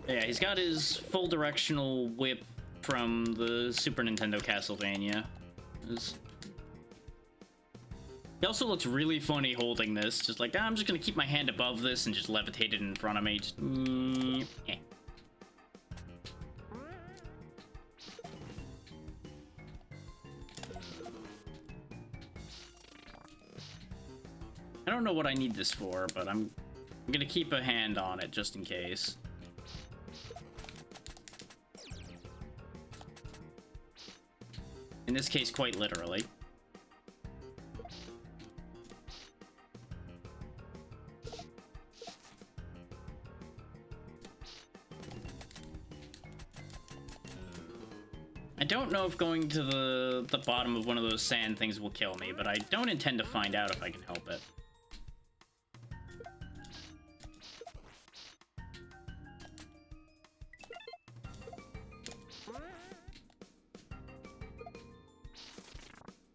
Yeah, he's got his full directional whip from the Super Nintendo Castlevania. He also looks really funny holding this. Just like, I'm just gonna keep my hand above this and just levitate it in front of me. Just, eh. I don't know what I need this for, but I'm gonna keep a hand on it just in case. In this case, quite literally. I don't know if going to the bottom of one of those sand things will kill me, but I don't intend to find out if I can help it.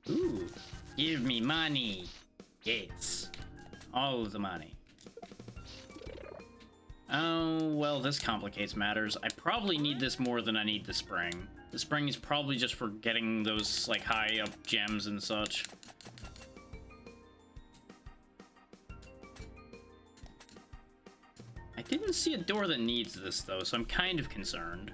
Ooh, give me money. Yes, all of the money. Oh, well, this complicates matters. I probably need this more than I need the spring. The spring is probably just for getting those, like, high-up gems and such. I didn't see a door that needs this, though, so I'm kind of concerned.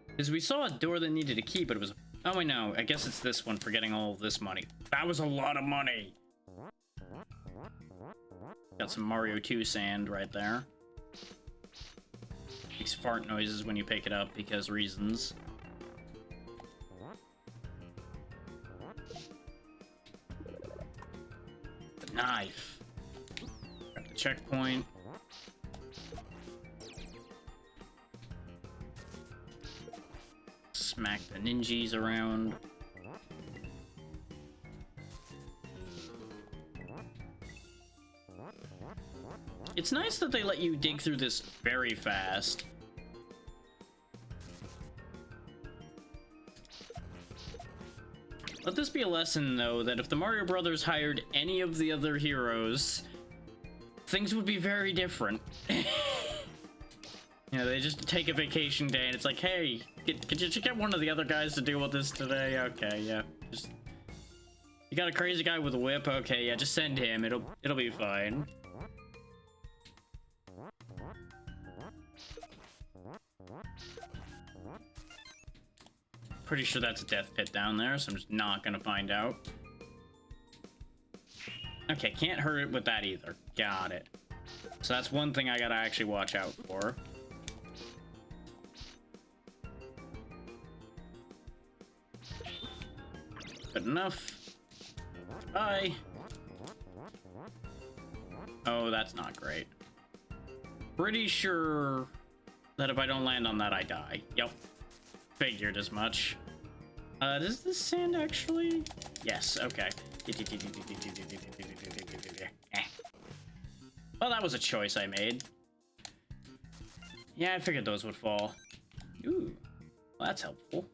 Because we saw a door that needed a key, but it was... Oh, wait, no. I guess it's this one for getting all of this money. That was a lot of money! Got some Mario 2 sand right there. Makes fart noises when you pick it up because reasons. The knife. Got the checkpoint. Smack the ninjas around. It's nice that they let you dig through this very fast. Let this be a lesson, though, that if the Mario Brothers hired any of the other heroes, things would be very different. You know, they just take a vacation day and it's like, hey, could you get one of the other guys to deal with this today? Okay, yeah. Just... You got a crazy guy with a whip? Okay, yeah, just send him. It'll be fine. Pretty sure that's a death pit down there, so I'm just not gonna find out. Okay, can't hurt it with that either. Got it. So that's one thing I gotta actually watch out for. Good enough. Bye. Oh, that's not great. Pretty sure that if I don't land on that, I die. Yep. Figured as much. Does this sand actually? Yes, okay. Well, that was a choice I made. Yeah, I figured those would fall. Ooh, well, that's helpful.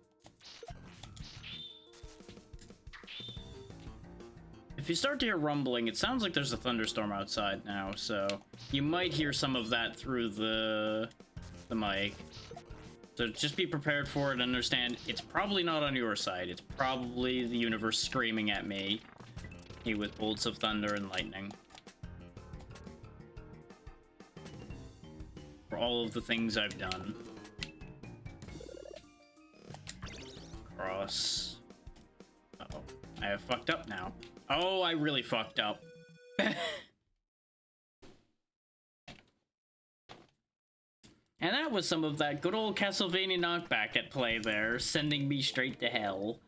If you start to hear rumbling, it sounds like there's a thunderstorm outside now, so you might hear some of that through the mic. So just be prepared for it and understand it's probably not on your side. It's probably the universe screaming at me with bolts of thunder and lightning. For all of the things I've done. Cross. Uh-oh. I have fucked up now. Oh, I really fucked up. And that was some of that good old Castlevania knockback at play there, sending me straight to hell.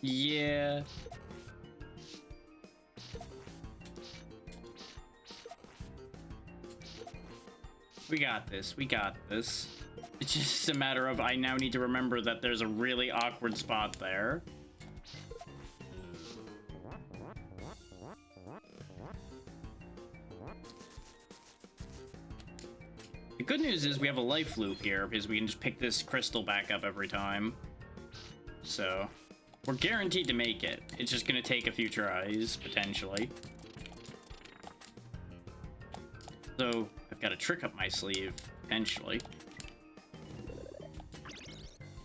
Yeah. We got this. We got this. It's just a matter of I now need to remember that there's a really awkward spot there. The good news is we have a life loop here because we can just pick this crystal back up every time. So we're guaranteed to make it. It's just gonna take a few tries, potentially. So I've got a trick up my sleeve, potentially.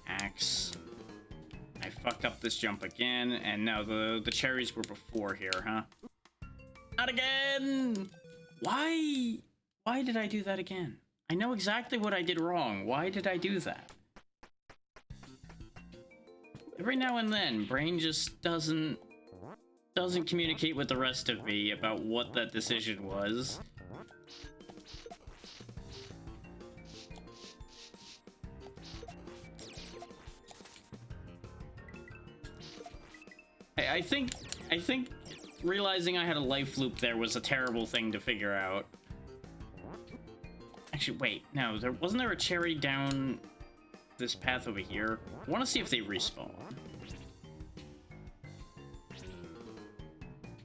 Axe. I fucked up this jump again, and now the cherries were before here, huh? Not again! Why? Why did I do that again? I know exactly what I did wrong. Why did I do that? Every now and then, brain just doesn't communicate with the rest of me about what that decision was. I think realizing I had a life loop there was a terrible thing to figure out. Actually, wait, no, wasn't there a cherry down this path over here? I want to see if they respawn.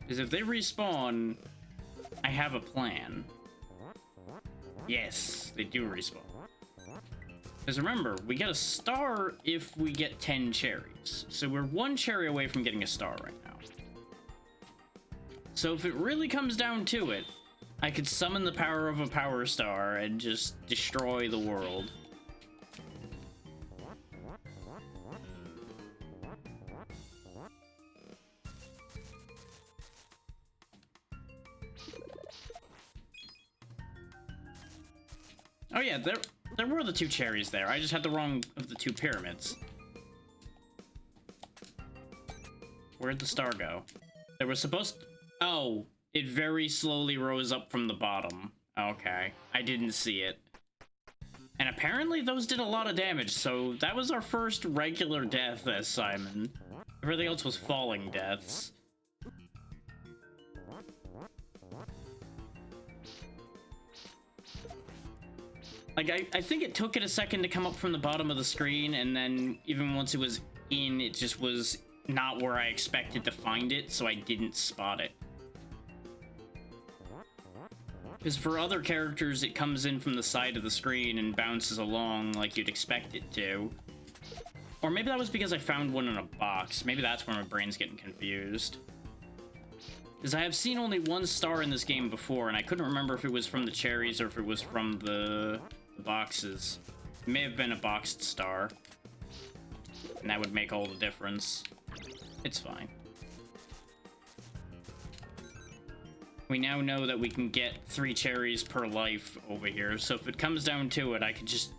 Because if they respawn, I have a plan. Yes, they do respawn. Because remember, we get a star if we get 10 cherries. So we're 1 cherry away from getting a star right now. So if it really comes down to it, I could summon the power of a power star and just destroy the world. Oh yeah, there were the 2 cherries there. I just had the wrong of the 2 pyramids. Where'd the star go? There was supposed to... Oh, it very slowly rose up from the bottom. Okay, I didn't see it. And apparently those did a lot of damage, so that was our first regular death as Simon. Everything else was falling deaths. Like, I think it took it a second to come up from the bottom of the screen, and then even once it was in, it just was not where I expected to find it, so I didn't spot it. Because for other characters, it comes in from the side of the screen and bounces along like you'd expect it to. Or maybe that was because I found one in a box. Maybe that's where my brain's getting confused. Because I have seen only 1 star in this game before, and I couldn't remember if it was from the cherries or if it was from the boxes. It may have been a boxed star. And that would make all the difference. It's fine. We now know that we can get 3 cherries per life over here, so if it comes down to it, I could just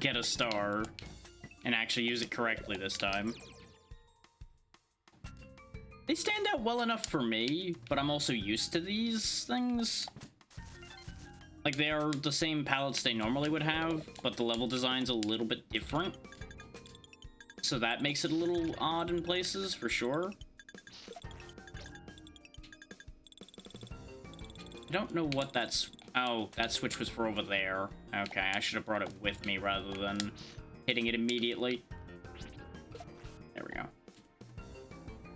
get a star and actually use it correctly this time. They stand out well enough for me, but I'm also used to these things. Like, they are the same palettes they normally would have, but the level design's a little bit different. So that makes it a little odd in places, for sure. I don't know what that's... Oh, that switch was for over there. Okay, I should have brought it with me rather than hitting it immediately. There we go.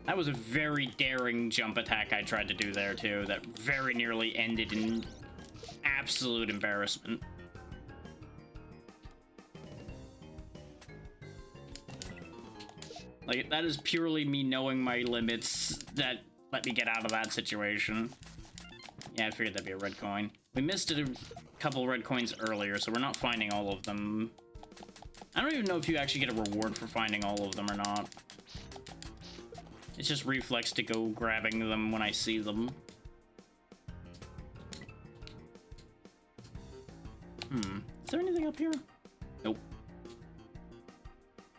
That was a very daring jump attack I tried to do there, too. That very nearly ended in absolute embarrassment. Like, that is purely me knowing my limits that let me get out of that situation. Yeah, I figured that'd be a red coin. We missed a couple red coins earlier, so we're not finding all of them. I don't even know if you actually get a reward for finding all of them or not. It's just reflex to go grabbing them when I see them. Is there anything up here? Nope.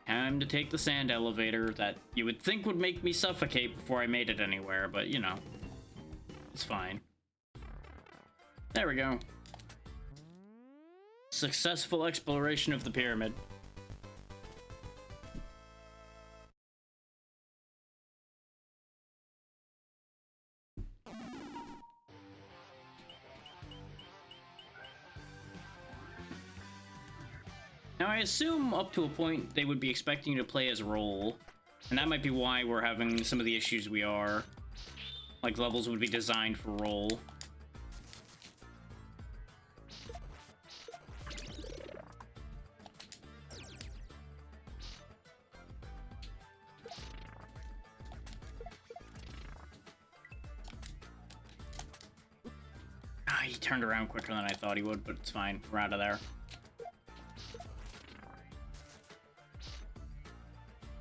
Time to take the sand elevator that you would think would make me suffocate before I made it anywhere, but you know, it's fine. There we go. Successful exploration of the pyramid. Now, I assume up to a point they would be expecting you to play as Roll, and that might be why we're having some of the issues we are. Like, levels would be designed for Roll. Ah, he turned around quicker than I thought he would, but it's fine. We're out of there.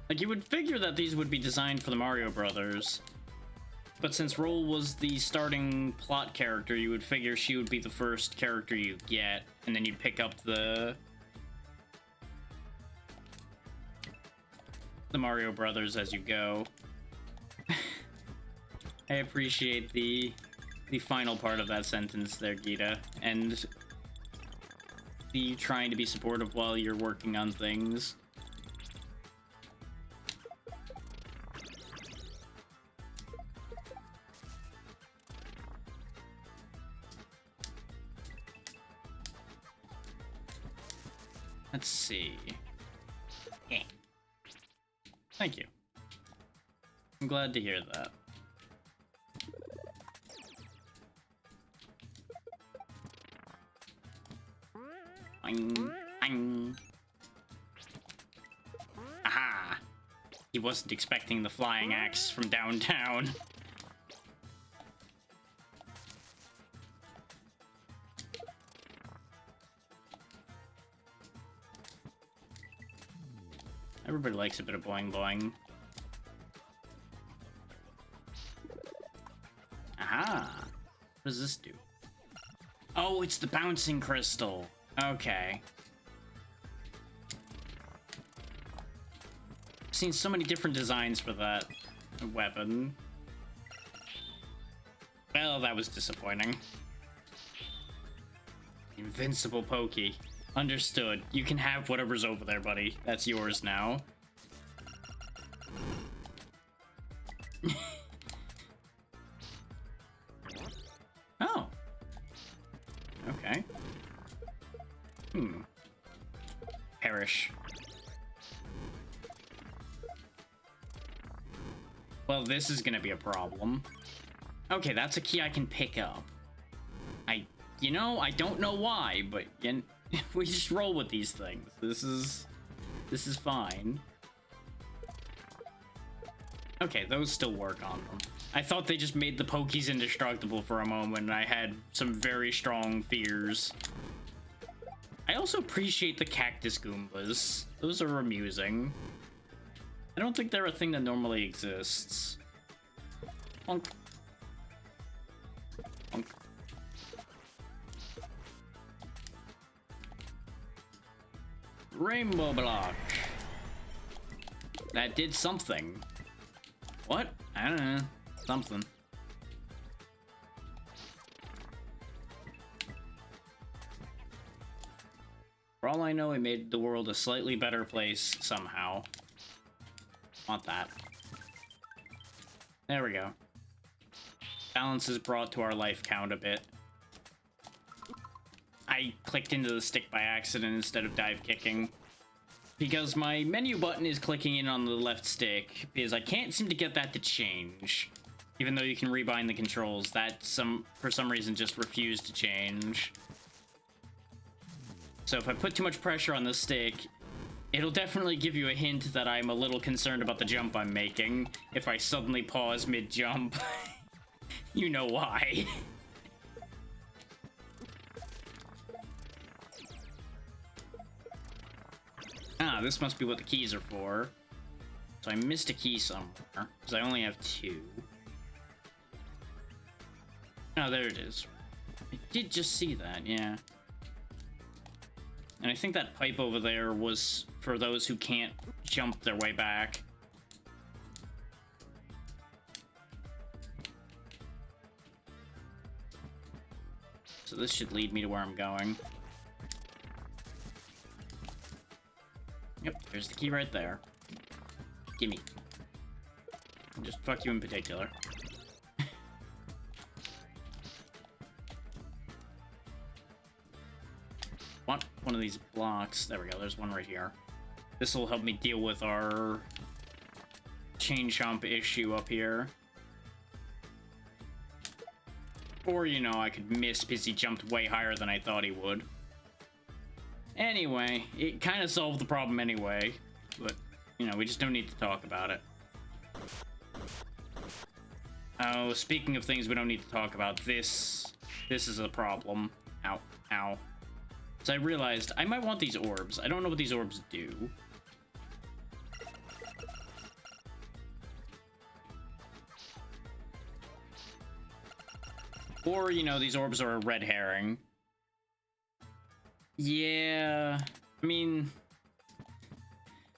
Like, you would figure that these would be designed for the Mario Brothers, but since Roll was the starting plot character, you would figure she would be the first character you get, and then you'd pick up the Mario Brothers as you go. I appreciate the final part of that sentence there, Gita, and the trying to be supportive while you're working on things. Let's see. Eh. Thank you. I'm glad to hear that. Bang, bang. Aha! He wasn't expecting the flying axe from downtown. Everybody likes a bit of boing boing. Aha! What does this do? Oh, it's the bouncing crystal. Okay. I've seen so many different designs for that weapon. Well, that was disappointing. Invincible Pokey. Understood. You can have whatever's over there, buddy. That's yours now. Oh. Okay. Perish. Well, this is gonna be a problem. Okay, that's a key I can pick up. You know, I don't know why, but we just roll with these things. This is fine. Okay, those still work on them. I thought they just made the Pokies indestructible for a moment, and I had some very strong fears. I also appreciate the cactus Goombas. Those are amusing. I don't think they're a thing that normally exists. Bonk. Bonk. Rainbow block. That did something. What? I don't know. Something. For all I know, it made the world a slightly better place somehow. Want that. There we go. Balance is brought to our life count a bit. I clicked into the stick by accident instead of dive kicking. Because my menu button is clicking in on the left stick, because I can't seem to get that to change. Even though you can rebind the controls, that for some reason just refused to change. So if I put too much pressure on the stick, it'll definitely give you a hint that I'm a little concerned about the jump I'm making. If I suddenly pause mid-jump, you know why. Ah, this must be what the keys are for. So I missed a key somewhere, because I only have 2. Oh, there it is. I did just see that, yeah. And I think that pipe over there was for those who can't jump their way back. So this should lead me to where I'm going. Yep, there's the key right there. Gimme. Just fuck you in particular. Want one of these blocks. There we go, there's one right here. This will help me deal with our chain chomp issue up here. Or, you know, I could miss because he jumped way higher than I thought he would. Anyway, it kind of solved the problem anyway. But, you know, we just don't need to talk about it. Oh, speaking of things we don't need to talk about, this is a problem. Ow, ow. So I realized I might want these orbs. I don't know what these orbs do. Or, you know, these orbs are a red herring. Yeah, I mean,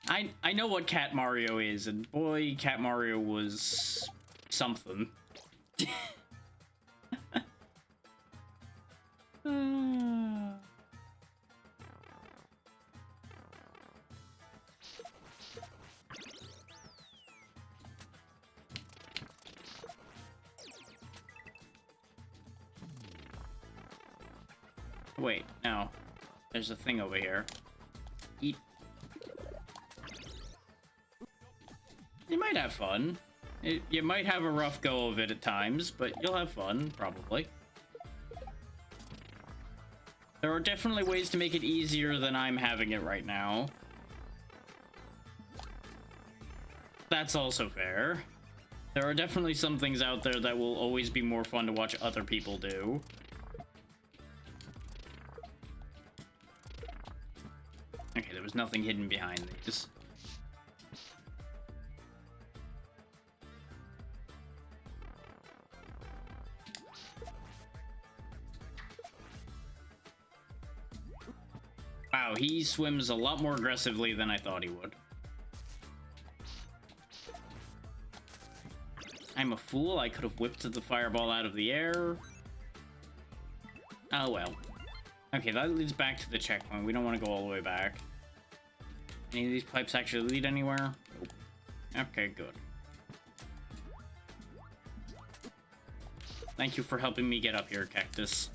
I know what Cat Mario is, and boy, Cat Mario was something. Wait, no. There's a thing over here. Eat. You might have fun. You might have a rough go of it at times, but you'll have fun, probably. There are definitely ways to make it easier than I'm having it right now. That's also fair. There are definitely some things out there that will always be more fun to watch other people do. Okay, there was nothing hidden behind these. Wow, he swims a lot more aggressively than I thought he would. I'm a fool. I could have whipped the fireball out of the air. Oh well. Okay, that leads back to the checkpoint. We don't want to go all the way back. Any of these pipes actually lead anywhere? Nope. Okay, good. Thank you for helping me get up here, Cactus.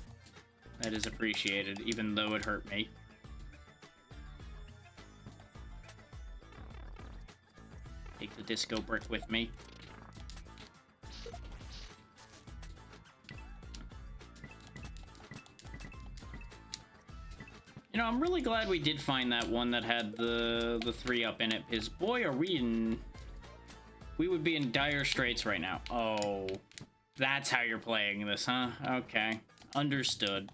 That is appreciated, even though it hurt me. Take the disco brick with me. You know, I'm really glad we did find that one that had the 3-up in it, because boy, are we in... We would be in dire straits right now. Oh, that's how you're playing this, huh? Okay, understood.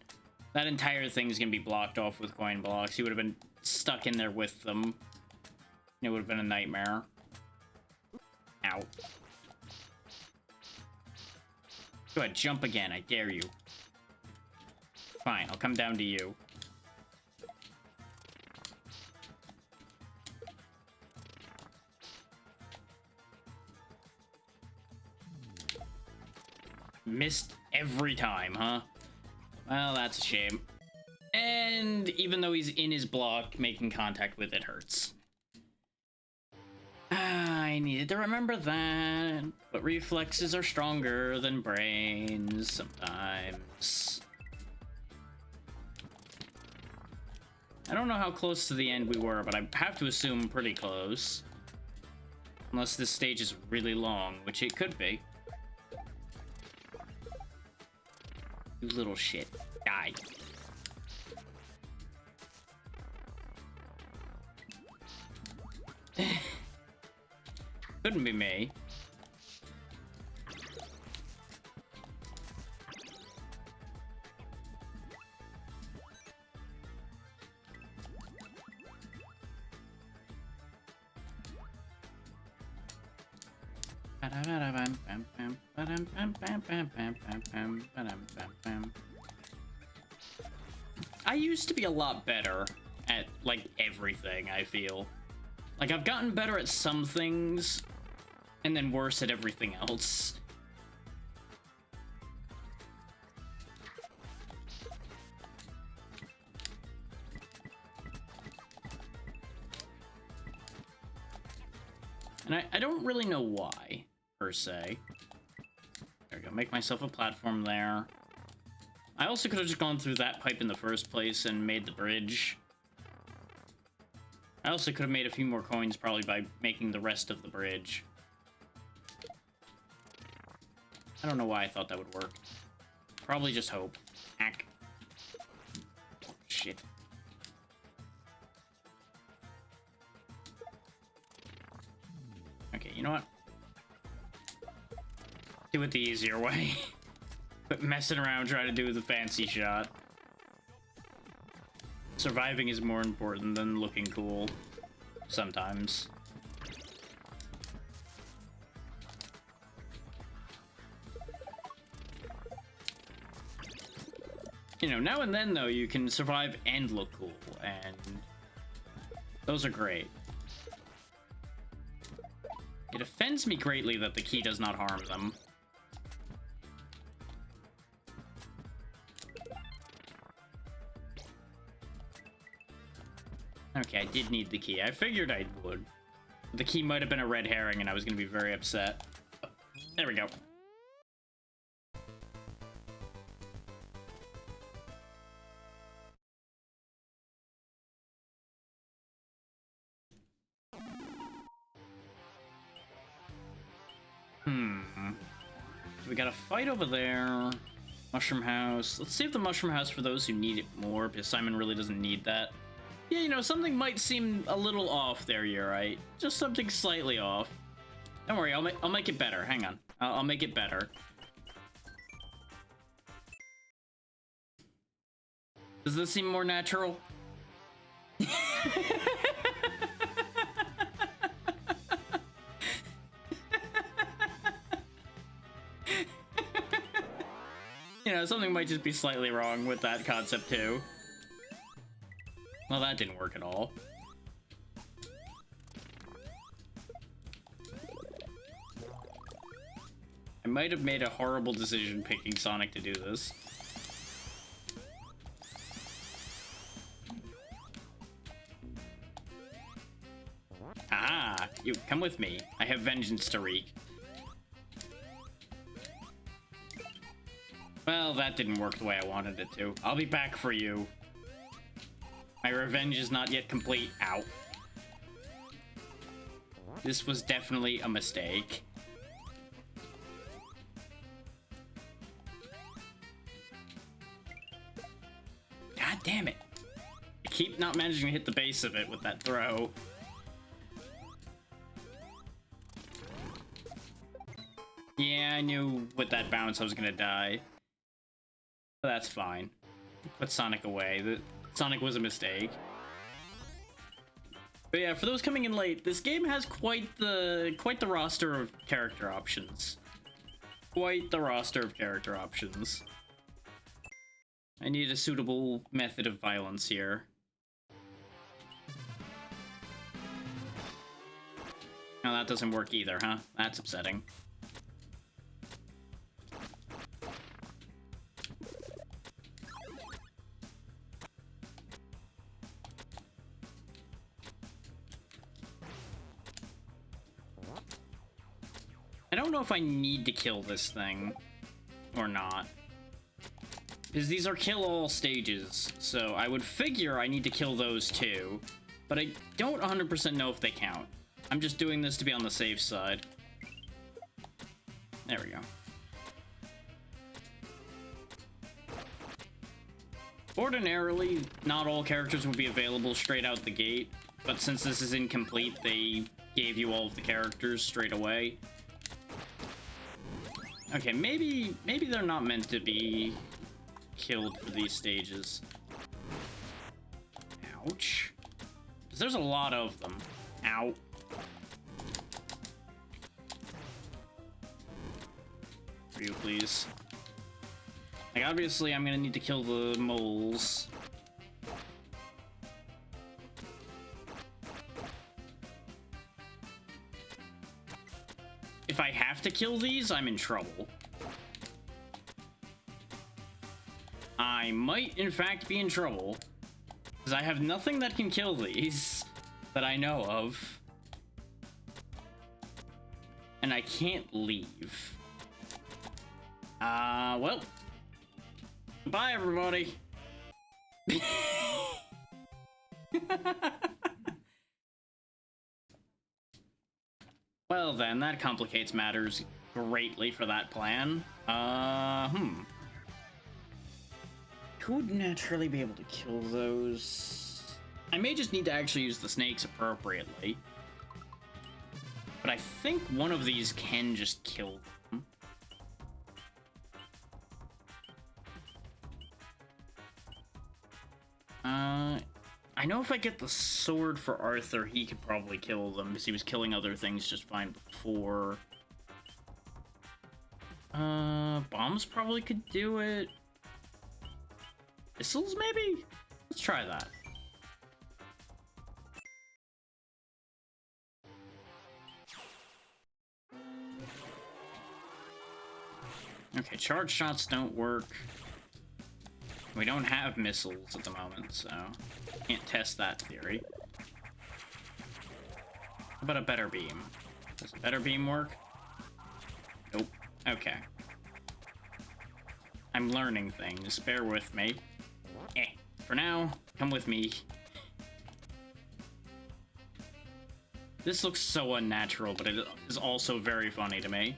That entire thing's gonna be blocked off with coin blocks. You would have been stuck in there with them. It would have been a nightmare. Ow. Go ahead, jump again, I dare you. Fine, I'll come down to you. Missed every time, huh? Well, that's a shame. And even though he's in his block, making contact with it hurts. I needed to remember that. But reflexes are stronger than brains sometimes. I don't know how close to the end we were, but I have to assume pretty close. Unless this stage is really long, which it could be. You little shit. Die. Couldn't be me. I used to be a lot better at, like, everything, I feel. Like, I've gotten better at some things, and then worse at everything else. And I don't really know why, per se. There we go, make myself a platform there. I also could have just gone through that pipe in the first place and made the bridge. I also could have made a few more coins probably by making the rest of the bridge. I don't know why I thought that would work. Probably just hope. Hack. Shit. Okay, you know what? Do it the easier way. Quit messing around trying to do the fancy shot. Surviving is more important than looking cool. Sometimes. You know, now and then, though, you can survive and look cool, and those are great. It offends me greatly that the key does not harm them. Okay, I did need the key. I figured I would. The key might have been a red herring, and I was going to be very upset. Oh, there we go. So we got a fight over there. Mushroom House. Let's save the Mushroom House for those who need it more, because Simon really doesn't need that. Yeah, you know, something might seem a little off there, you're right. Just something slightly off. Don't worry, I'll make it better. Hang on. I'll make it better. Does this seem more natural? You know, something might just be slightly wrong with that concept, too. Well, that didn't work at all. I might have made a horrible decision picking Sonic to do this. Ah, you come with me. I have vengeance to wreak. Well, that didn't work the way I wanted it to. I'll be back for you. My revenge is not yet complete. Ow. This was definitely a mistake. God damn it. I keep not managing to hit the base of it with that throw. Yeah, I knew with that bounce I was gonna die. But that's fine. Put Sonic away. Sonic was a mistake. But yeah, for those coming in late, this game has quite the roster of character options. Quite the roster of character options. I need a suitable method of violence here. No, that doesn't work either, huh? That's upsetting. I don't know if I need to kill this thing or not, because these are kill all stages, so I would figure I need to kill those too, but I don't 100% know if they count. I'm just doing this to be on the safe side. There we go. Ordinarily, not all characters would be available straight out the gate, but since this is incomplete, they gave you all of the characters straight away. Okay, maybe they're not meant to be killed for these stages. Ouch. 'Cause there's a lot of them. Ow. For you, please. Like, obviously, I'm gonna need to kill the moles. If I have to kill these, I'm in trouble. I might, in fact, be in trouble. Because I have nothing that can kill these that I know of. and I can't leave. Well. Bye, everybody. Well then, that complicates matters greatly for that plan. Who would naturally be able to kill those? I may just need to actually use the snakes appropriately. But I think one of these can just kill them. I know if I get the sword for Arthur, he could probably kill them, because he was killing other things just fine before. Bombs probably could do it. Missiles, maybe? Let's try that. Okay, charge shots don't work. We don't have missiles at the moment, so can't test that theory. How about a better beam? Does a better beam work? Nope. Okay. I'm learning things. Bear with me. For now, come with me. This looks so unnatural, but it is also very funny to me.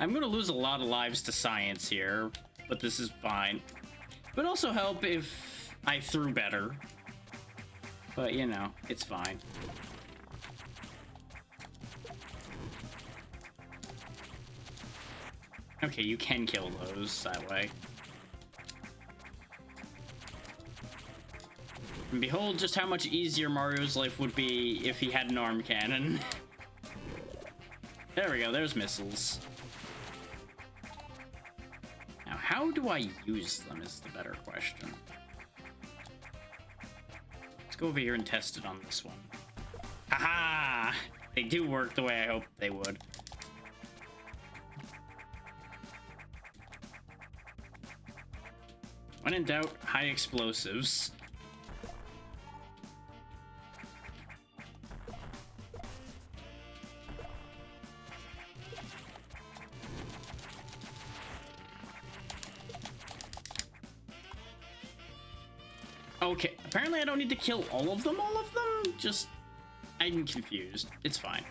I'm gonna lose a lot of lives to science here, but this is fine. It would also help if I threw better. But, you know, it's fine. Okay, you can kill those that way. And behold just how much easier Mario's life would be if he had an arm cannon. There we go, there's missiles. Now, how do I use them is the better question. Let's go over here and test it on this one. Haha! They do work the way I hoped they would. When in doubt, high explosives. Okay, apparently I don't need to kill all of them, just... I'm confused. It's fine.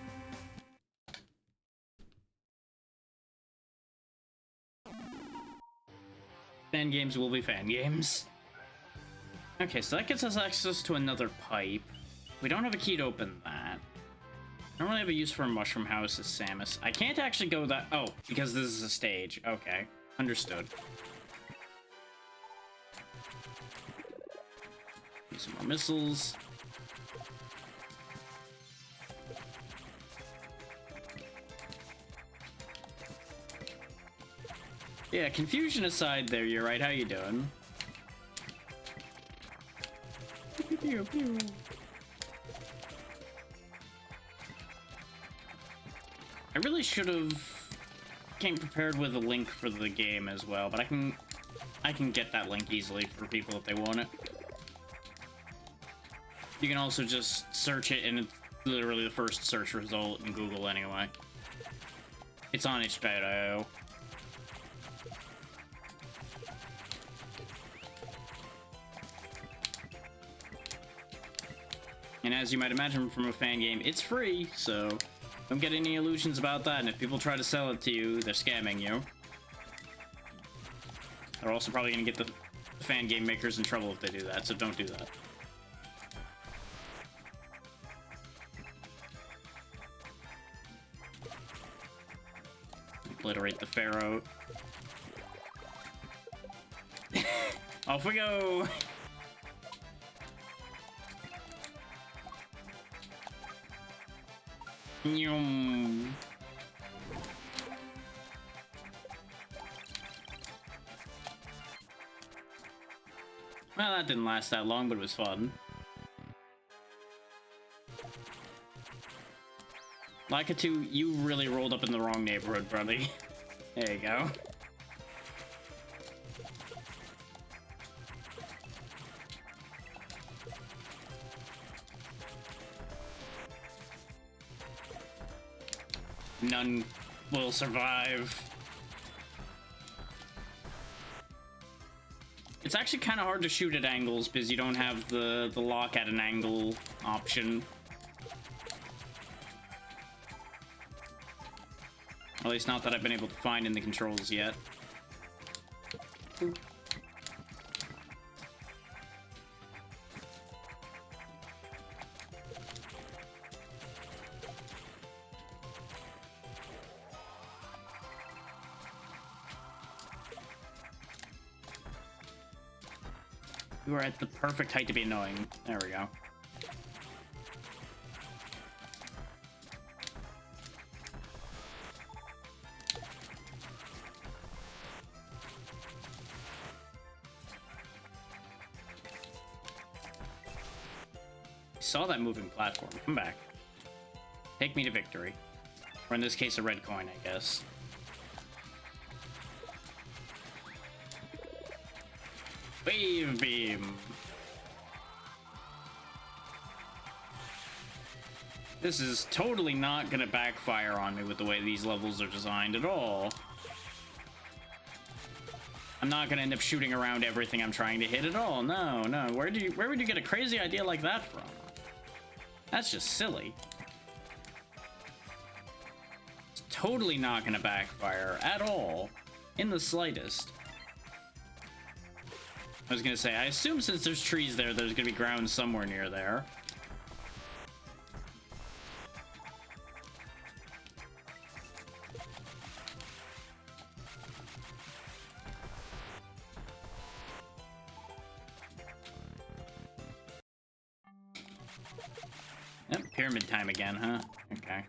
Fan games will be fan games. Okay, so that gets us access to another pipe. We don't have a key to open that. I don't really have a use for a mushroom house as Samus. I can't actually go that... Oh, because this is a stage. Okay, understood. Use some more missiles. Yeah, confusion aside there, you're right. How you doing? Pew, pew, pew. I really should have came prepared with a link for the game as well, but I can get that link easily for people if they want it. You can also just search it, and it's literally the first search result in Google anyway. It's on itch.io. And as you might imagine from a fan game, it's free, so don't get any illusions about that. And if people try to sell it to you, they're scamming you. They're also probably going to get the fan game makers in trouble if they do that, so don't do that. Obliterate the Pharaoh. Off we go! Well, that didn't last that long, but it was fun. Lakitu, you really rolled up in the wrong neighborhood, brother. There you go. None will survive. It's actually kind of hard to shoot at angles because you don't have the lock at an angle option. At least not that I've been able to find in the controls yet. You are at the perfect height to be annoying. There we go. Saw that moving platform. Come back. Take me to victory. Or in this case, a red coin, I guess. Wave beam. This is totally not gonna backfire on me with the way these levels are designed at all. I'm not gonna end up shooting around everything I'm trying to hit at all. No, no. Where would you get a crazy idea like that from? That's just silly. It's totally not gonna backfire at all. In the slightest. I was gonna say, I assume since there's trees there, there's gonna be ground somewhere near there. Yep, pyramid time again, huh? Okay.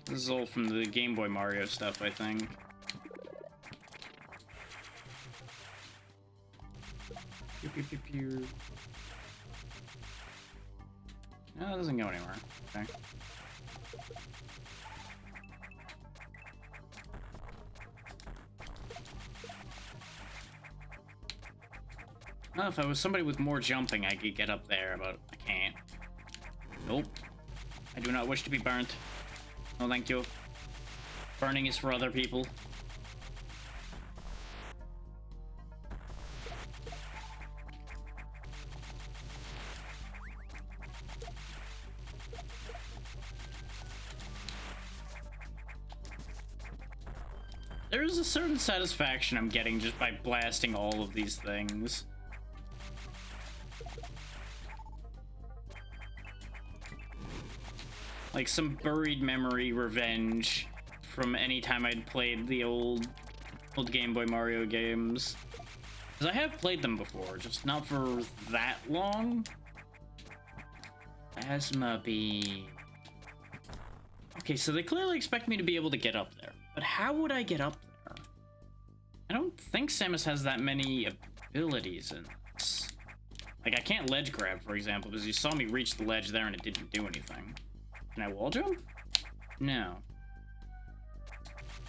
This is all from the Game Boy Mario stuff, I think. Pew, pew, pew, pew. No, it doesn't go anywhere. Okay. Well, if I was somebody with more jumping, I could get up there, but I can't. Nope. I do not wish to be burnt. No, thank you. Burning is for other people. There is a certain satisfaction I'm getting just by blasting all of these things. Like some buried memory revenge from any time I'd played the old Game Boy Mario games. Because I have played them before, just not for that long. Plasma beam. Okay, so they clearly expect me to be able to get up there. But how would I get up there? I don't think Samus has that many abilities in this. Like, I can't ledge grab, for example, because you saw me reach the ledge there and it didn't do anything. Can I wall jump? No.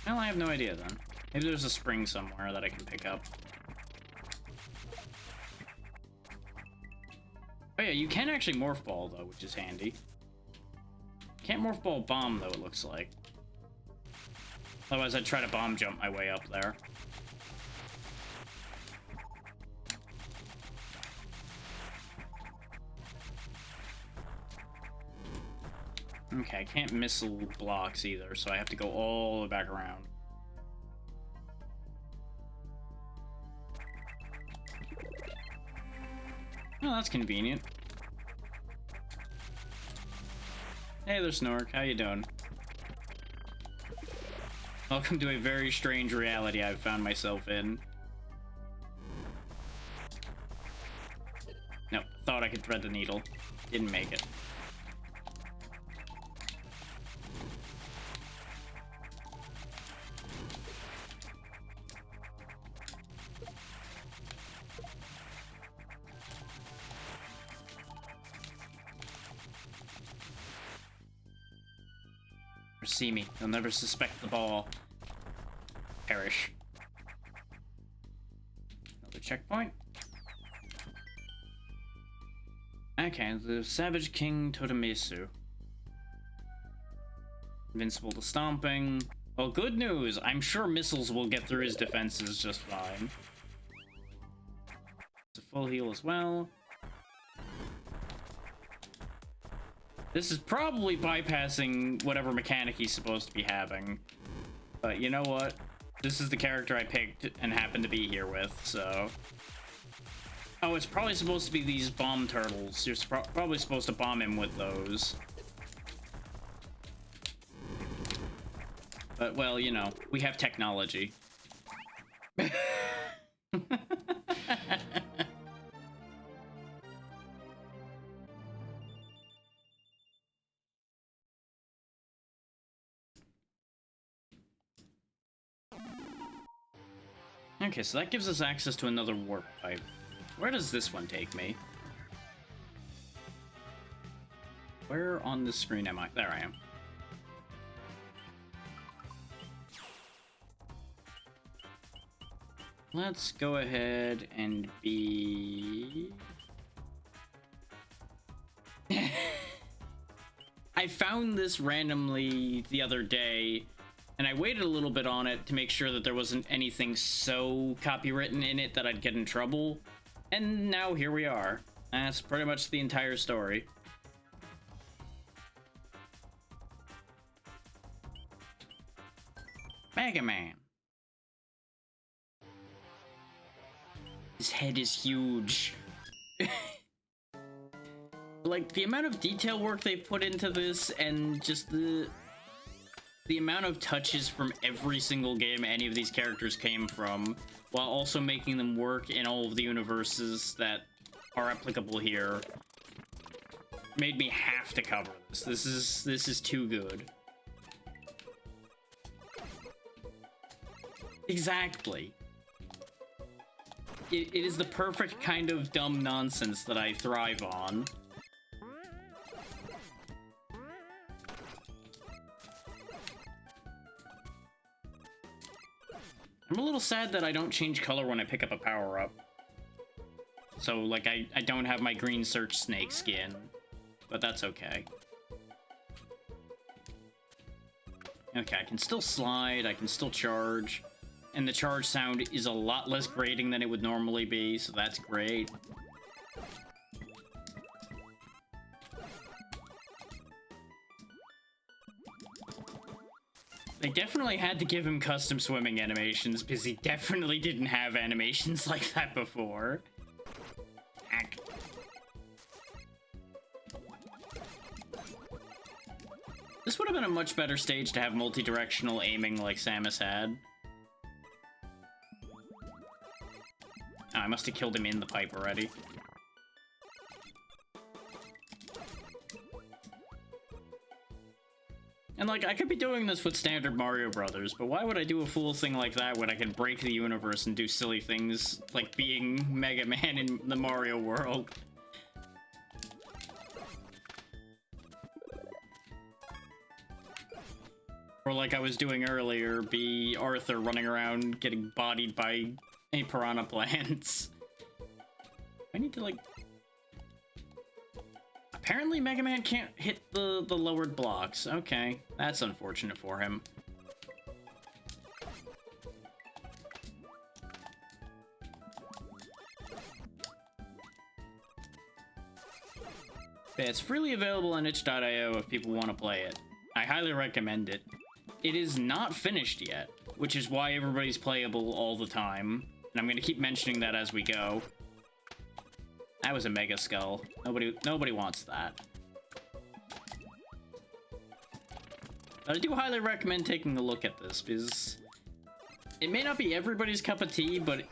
Well, I have no idea then. Maybe there's a spring somewhere that I can pick up. Oh yeah, you can actually morph ball though, which is handy. Can't morph ball bomb though, it looks like. Otherwise I'd try to bomb jump my way up there. Okay, I can't missile blocks either, so I have to go all the way back around. Oh, that's convenient. Hey there, Snork. How you doing? Welcome to a very strange reality I've found myself in. Nope, thought I could thread the needle. Didn't make it. See me. They'll never suspect the ball. Perish. Another checkpoint. Okay, the Savage King Totemitsu. Invincible to stomping. Well, good news. I'm sure missiles will get through his defenses just fine. It's a full heal as well. This is probably bypassing whatever mechanic he's supposed to be having. But you know what? This is the character I picked and happened to be here with, so... Oh, it's probably supposed to be these bomb turtles. You're probably supposed to bomb him with those. But, well, you know, we have technology. Okay, so that gives us access to another warp pipe. Where does this one take me? Where on the screen am I? There I am. Let's go ahead and be... I found this randomly the other day, and I waited a little bit on it to make sure that there wasn't anything so copywritten in it that I'd get in trouble. And now here we are. That's pretty much the entire story. Mega Man. His head is huge. Like, the amount of detail work they've put into this, and just the amount of touches from every single game any of these characters came from, while also making them work in all of the universes that are applicable here, made me have to cover this. This is too good. Exactly. It is the perfect kind of dumb nonsense that I thrive on. I'm a little sad that I don't change color when I pick up a power-up. So, like, I don't have my green search snake skin, but that's okay. Okay, I can still slide, I can still charge, and the charge sound is a lot less grating than it would normally be, so that's great. They definitely had to give him custom swimming animations, because he definitely didn't have animations like that before. Ack. This would have been a much better stage to have multi-directional aiming like Samus had. Oh, I must have killed him in the pipe already. And, like, I could be doing this with standard Mario Brothers, but why would I do a fool thing like that when I can break the universe and do silly things like being Mega Man in the Mario world? Or like I was doing earlier, be Arthur running around getting bodied by a piranha plants. I need to, like... Apparently Mega Man can't hit the lowered blocks. Okay, that's unfortunate for him. Yeah, it's freely available on itch.io if people want to play it. I highly recommend it. It is not finished yet, which is why everybody's playable all the time. And I'm going to keep mentioning that as we go. That was a Mega Skull. Nobody wants that. But I do highly recommend taking a look at this, because it may not be everybody's cup of tea, but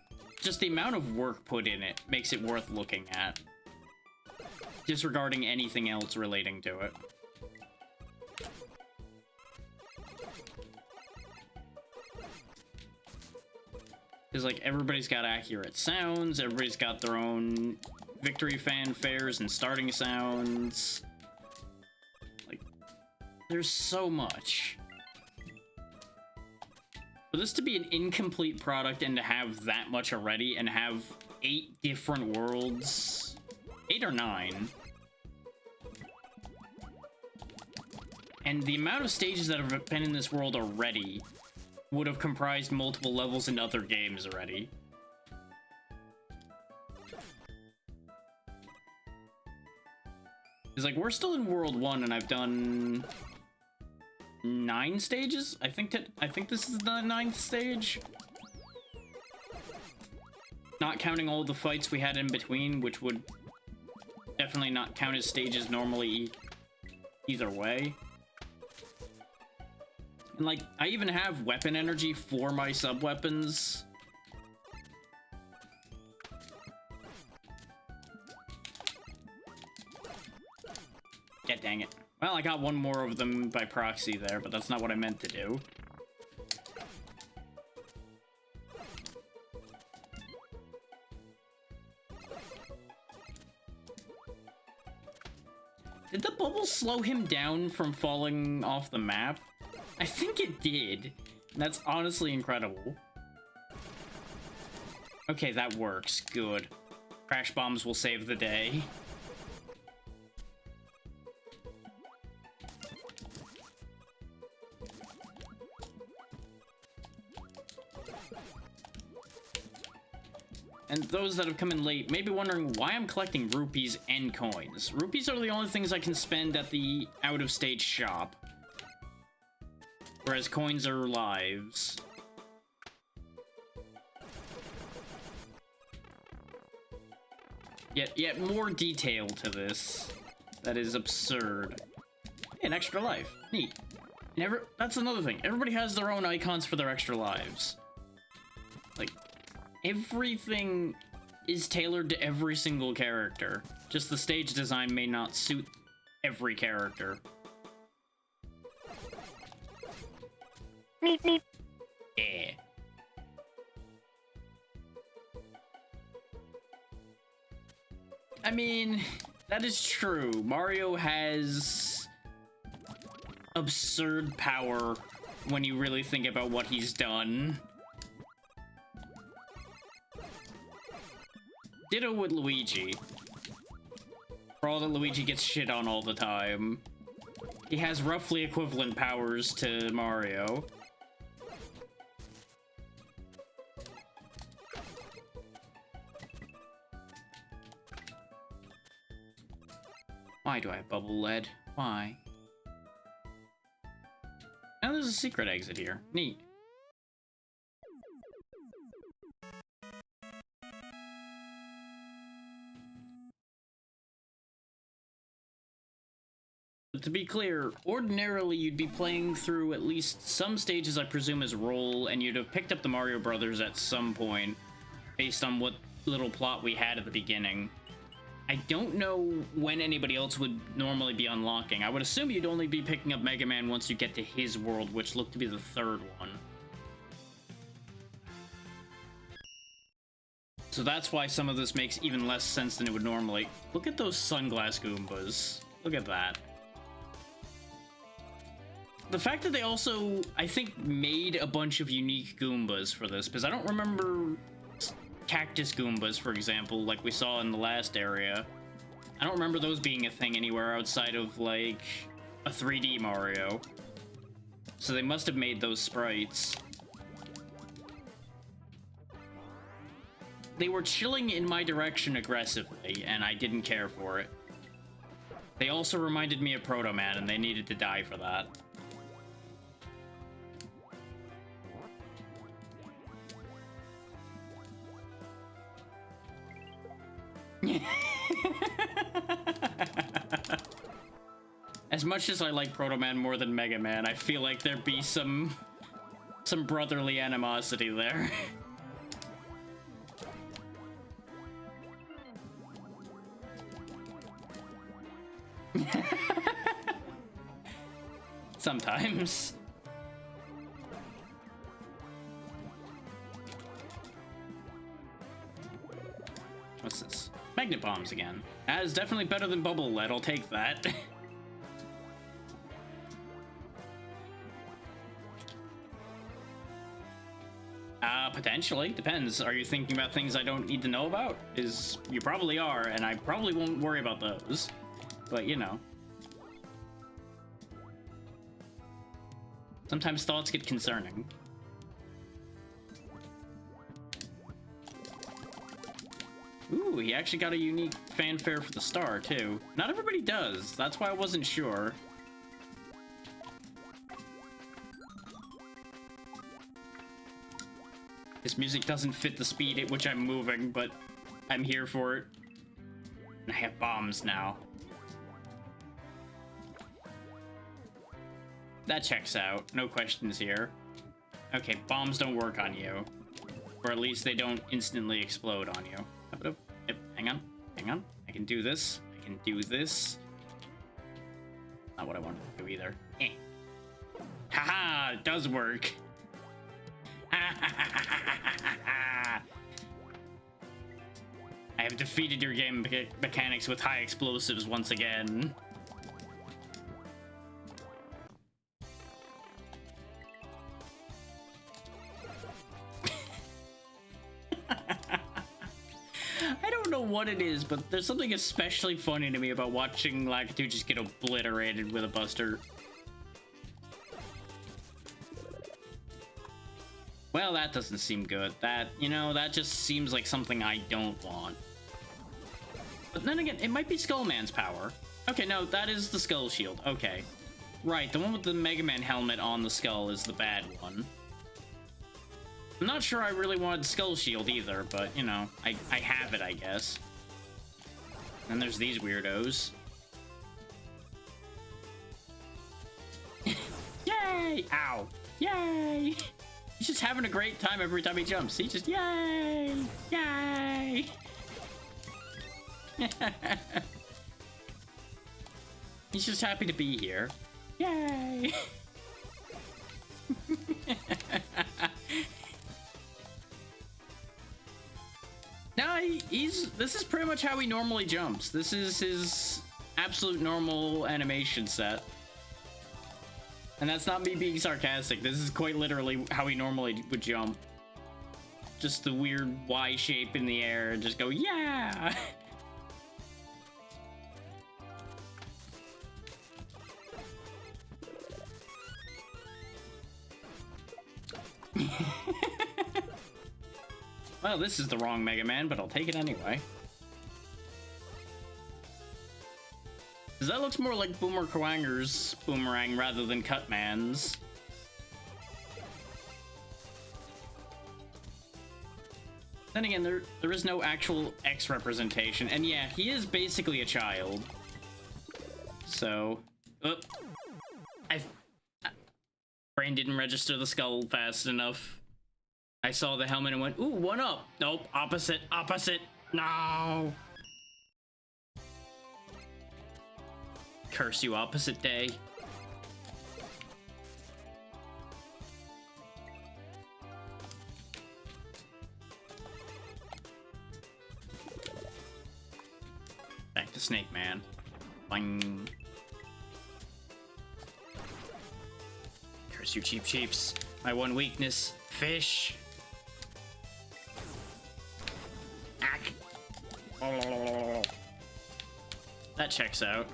just the amount of work put in it makes it worth looking at. Disregarding anything else relating to it. Because, like, everybody's got accurate sounds, everybody's got their own victory fanfares and starting sounds. Like, there's so much. For this to be an incomplete product and to have that much already and have 8 different worlds, 8 or 9, And the amount of stages that have been in this world already would have comprised multiple levels in other games already. It's like, we're still in World 1 and I've done 9 stages? I think this is the 9th stage. Not counting all the fights we had in between, which would definitely not count as stages normally either way. And like, I even have weapon energy for my sub-weapons. Yeah, dang it. Well, I got one more of them by proxy there, but that's not what I meant to do. Did the bubble slow him down from falling off the map? I think it did. That's honestly incredible. Okay, that works. Good. Crash bombs will save the day. And those that have come in late may be wondering why I'm collecting rupees and coins. Rupees are the only things I can spend at the out-of-stage shop, whereas coins are lives. Yet more detail to this. That is absurd. Hey, an extra life. Neat. That's another thing. Everybody has their own icons for their extra lives. Like, everything is tailored to every single character. Just the stage design may not suit every character. Meep, meep. Yeah. I mean, that is true. Mario has absurd power when you really think about what he's done. Ditto with Luigi. For all that Luigi gets shit on all the time. He has roughly equivalent powers to Mario. Why do I have bubble lead? Why? Now there's a secret exit here. Neat. But to be clear, ordinarily you'd be playing through at least some stages, I presume, as roll, and you'd have picked up the Mario Brothers at some point, based on what little plot we had at the beginning. I don't know when anybody else would normally be unlocking. I would assume you'd only be picking up Mega Man once you get to his world, which looked to be the third one. So that's why some of this makes even less sense than it would normally. Look at those sunglass Goombas. Look at that. The fact that they also, I think, made a bunch of unique Goombas for this, because I don't remember cactus Goombas, for example, like we saw in the last area. I don't remember those being a thing anywhere outside of, like, a 3D Mario. So they must have made those sprites. They were chilling in my direction aggressively, and I didn't care for it. They also reminded me of Proto Man, and they needed to die for that. As much as I like Proto Man more than Mega Man, I feel like there'd be some brotherly animosity there. Sometimes. What's this? Magnet bombs again. That is definitely better than bubble lead, I'll take that. Potentially. Depends. Are you thinking about things I don't need to know about? You probably are, and I probably won't worry about those. But, you know. Sometimes thoughts get concerning. Ooh, he actually got a unique fanfare for the star, too. Not everybody does. That's why I wasn't sure. This music doesn't fit the speed at which I'm moving, but I'm here for it. And I have bombs now. That checks out. No questions here. Okay, bombs don't work on you. Or at least they don't instantly explode on you. Yep, hang on. Hang on. I can do this. I can do this. Not what I wanted to do either. Eh. Haha, it does work. I have defeated your game mechanics with high explosives once again. I don't know what it is, but there's something especially funny to me about watching Lakitu just get obliterated with a buster. Well, that doesn't seem good. That, you know, that just seems like something I don't want. But then again, it might be Skullman's power. Okay, no, that is the Skull Shield. Okay. Right, the one with the Mega Man helmet on the skull is the bad one. I'm not sure I really wanted Skull Shield either, but, you know, I have it, I guess. And there's these weirdos. Yay! Ow! Yay! He's just having a great time every time he jumps. He just, yay! Yay! He's just happy to be here. Yay! No, this is pretty much how he normally jumps. This is his absolute normal animation set. And that's not me being sarcastic. This is quite literally how he normally would jump. Just the weird Y shape in the air and just go, yeah! Well, this is the wrong Mega Man, but I'll take it anyway. Because that looks more like Boomer Kawanger's boomerang rather than Cutman's. Then again, there is no actual X representation, and yeah, he is basically a child. So, brain didn't register the skull fast enough. I saw the helmet and went, ooh, one up. Nope, opposite, opposite. No. Curse you, opposite day. Back to Snake Man. Boing. Curse you, cheap cheeps. My one weakness, fish. Ack. That checks out.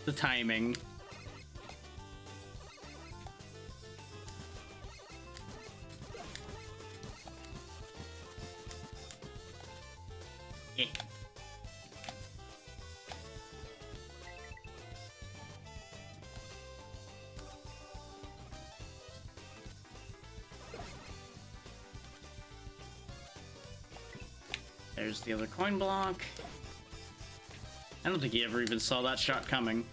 The timing. Eh. There's the other coin block. I don't think he ever even saw that shot coming.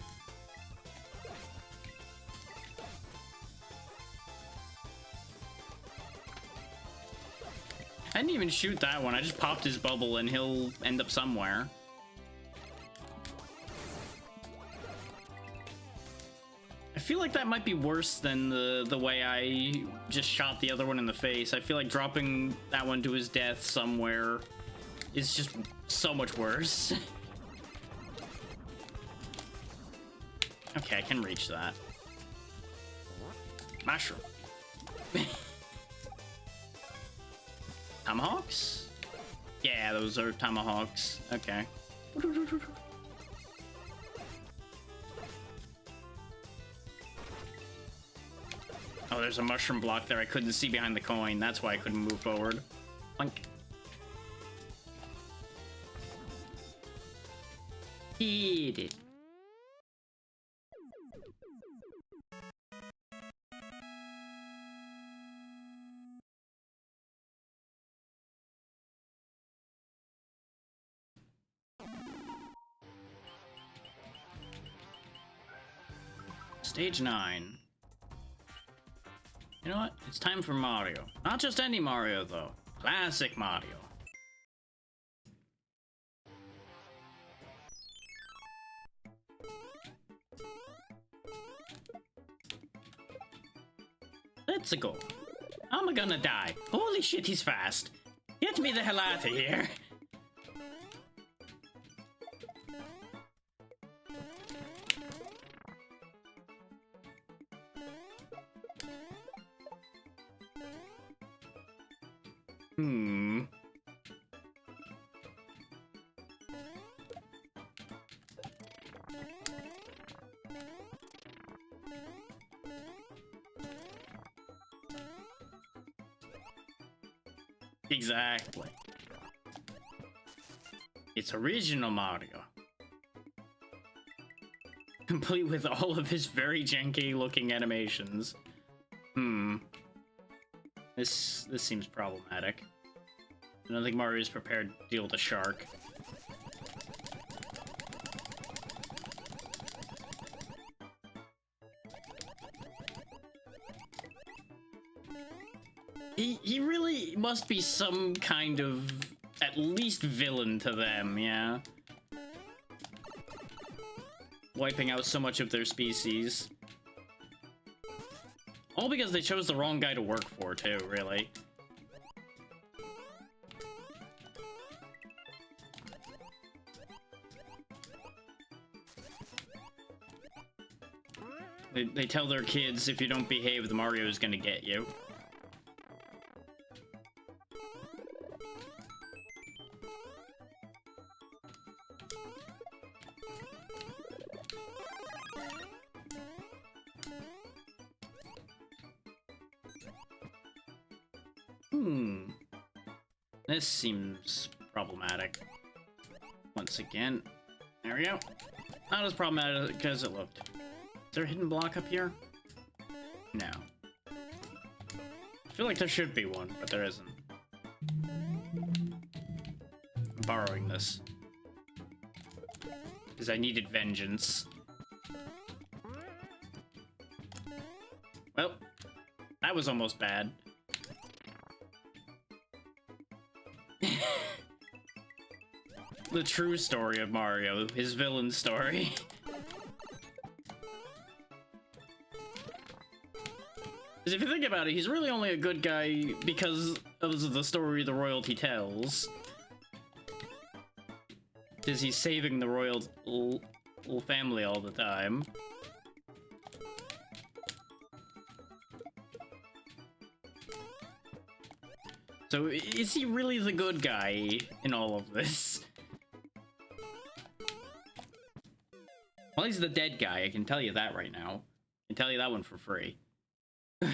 I didn't even shoot that one. I just popped his bubble and he'll end up somewhere. I feel like that might be worse than the way I just shot the other one in the face. I feel like dropping that one to his death somewhere is just so much worse. Okay, I can reach that. Mushroom. Tomahawks? Yeah, those are tomahawks. Okay. Oh, there's a mushroom block there I couldn't see behind the coin. That's why I couldn't move forward. Link. Hit it. Stage 9. You know what? It's time for Mario. Not just any Mario, though. Classic Mario. Let's go. I'm gonna die. Holy shit, he's fast. Get me the hell out of here. Exactly. It's original Mario. Complete with all of his very janky looking animations. This seems problematic. I don't think Mario is prepared to deal with a shark. He really must be some kind of, at least villain to them, yeah? Wiping out so much of their species. All because they chose the wrong guy to work for, too, really. They tell their kids, if you don't behave, the Mario is gonna get you. This seems problematic. Once again. There we go. Not as problematic as it looked. Is there a hidden block up here? No. I feel like there should be one, but there isn't. I'm borrowing this. Because I needed vengeance. Well, that was almost bad. The true story of Mario, his villain story. Because if you think about it, he's really only a good guy because of the story the royalty tells. Because he's saving the royal family all the time. So is he really the good guy in all of this? Well, he's the dead guy, I can tell you that right now. I can tell you that one for free. I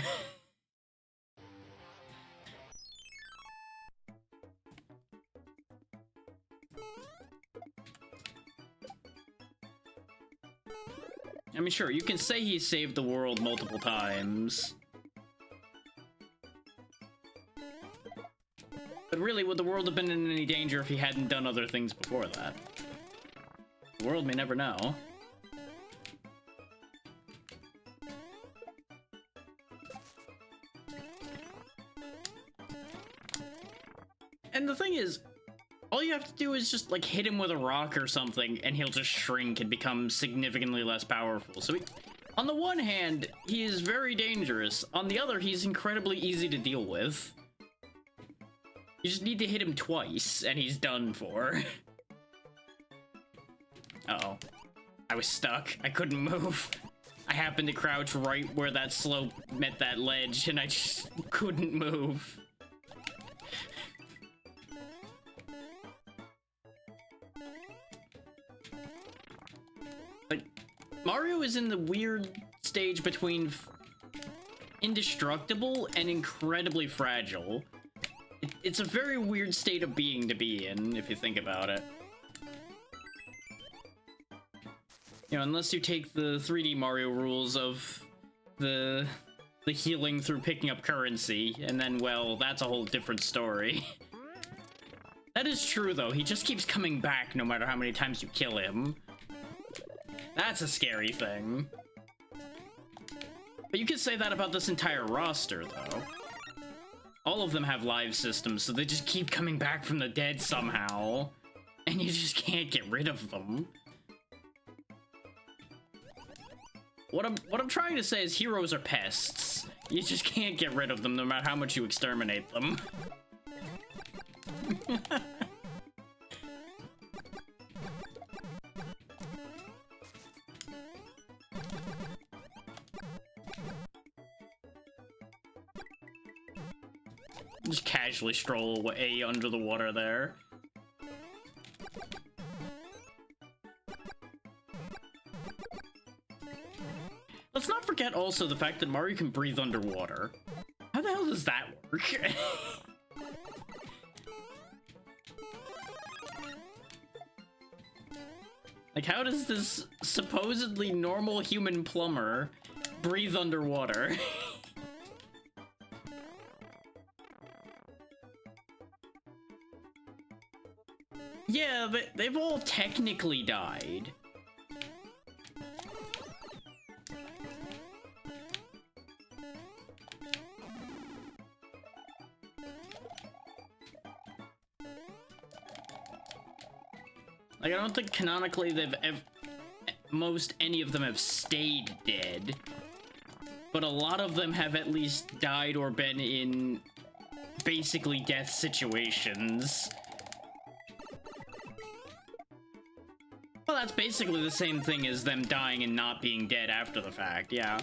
mean, sure, you can say he saved the world multiple times. But really, would the world have been in any danger if he hadn't done other things before that? The world may never know. And the thing is, all you have to do is just, like, hit him with a rock or something, and he'll just shrink and become significantly less powerful. So, on the one hand, he is very dangerous. On the other, he's incredibly easy to deal with. You just need to hit him twice, and he's done for. Uh-oh. I was stuck. I couldn't move. I happened to crouch right where that slope met that ledge, and I just couldn't move. Like, Mario is in the weird stage between indestructible and incredibly fragile. It's a very weird state of being to be in, if you think about it. You know, unless you take the 3D Mario rules of the healing through picking up currency, and then, well, that's a whole different story. That is true, though. He just keeps coming back no matter how many times you kill him. That's a scary thing. But you could say that about this entire roster, though. All of them have live systems, so they just keep coming back from the dead somehow. And you just can't get rid of them. What I'm trying to say is heroes are pests. You just can't get rid of them no matter how much you exterminate them. Just casually stroll away under the water there. Let's not forget also the fact that Mario can breathe underwater. How the hell does that work? Like, how does this supposedly normal human plumber breathe underwater? Yeah, they've all technically died. Like, I don't think canonically they've any of them have stayed dead. But a lot of them have at least died or been in basically death situations. Well, that's basically the same thing as them dying and not being dead after the fact, yeah.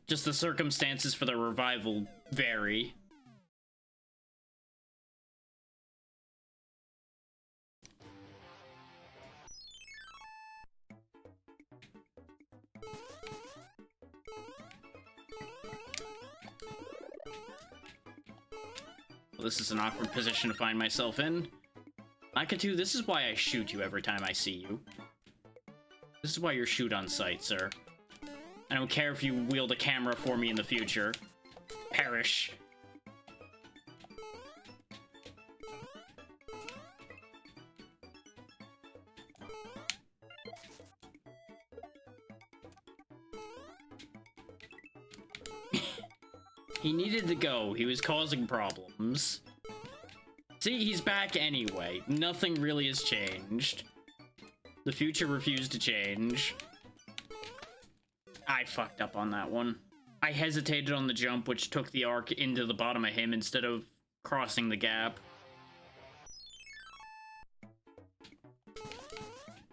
Just the circumstances for their revival vary. Well, this is an awkward position to find myself in. Akatu, this is why I shoot you every time I see you. This is why you're shoot on sight, sir. I don't care if you wield a camera for me in the future. Perish. He needed to go. He was causing problems. See, he's back anyway. Nothing really has changed. The future refused to change. I fucked up on that one. I hesitated on the jump, which took the arc into the bottom of him instead of crossing the gap.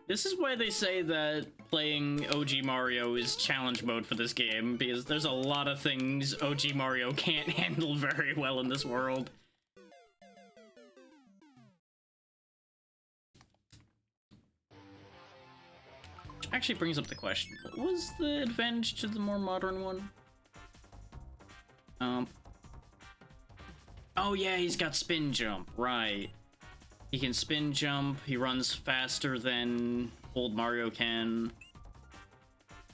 This is why they say that playing OG Mario is challenge mode for this game, because there's a lot of things OG Mario can't handle very well in this world. Which actually brings up the question, what was the advantage to the more modern one? Oh yeah, he's got spin jump, right. He can spin jump, he runs faster than old Mario can.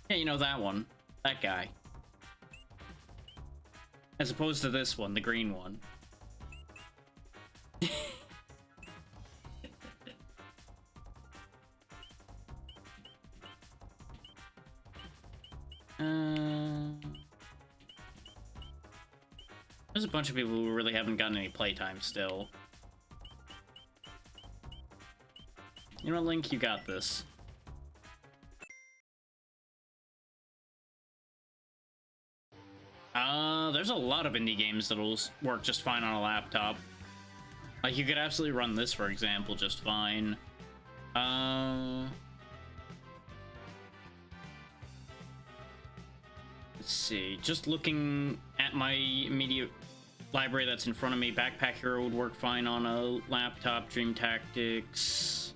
Yeah, you know that one. That guy. As opposed to this one, the green one. There's a bunch of people who really haven't gotten any playtime still. You know what, Link? You got this. There's a lot of indie games that'll work just fine on a laptop. Like, you could absolutely run this, for example, just fine. Let's see. Just looking at my immediate library that's in front of me, Backpack Hero would work fine on a laptop. Dream Tactics.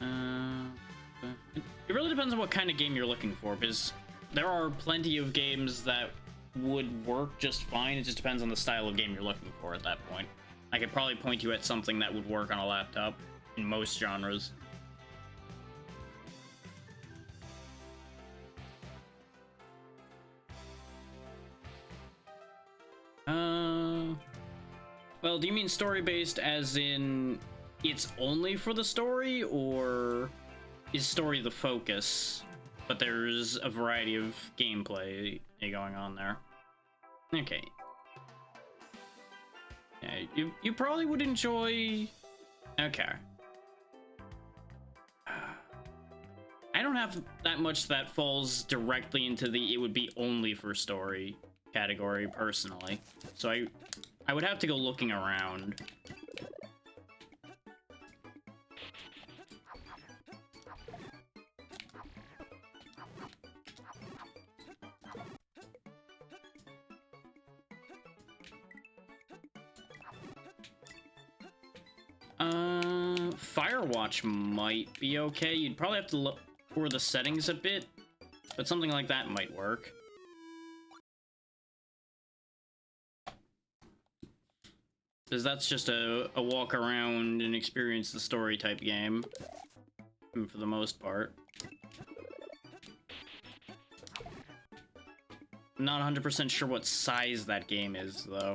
It really depends on what kind of game you're looking for, because there are plenty of games that would work just fine. It just depends on the style of game you're looking for at that point. I could probably point you at something that would work on a laptop in most genres. Well, do you mean story-based as in it's only for the story, or is story the focus, but there's a variety of gameplay going on there? Okay. Yeah, you probably would enjoy... Okay. I don't have that much that falls directly into the it would be only for story category, personally. So I would have to go looking around. Firewatch might be okay. You'd probably have to look for the settings a bit, but something like that might work. Because that's just a walk around and experience the story type game, for the most part. I'm not 100% sure what size that game is, though.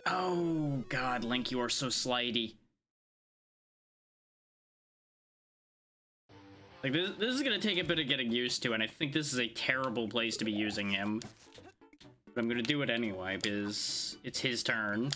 Oh, God, Link, you are so slidey. Like, this is gonna take a bit of getting used to, and I think this is a terrible place to be using him. But I'm gonna do it anyway, because it's his turn.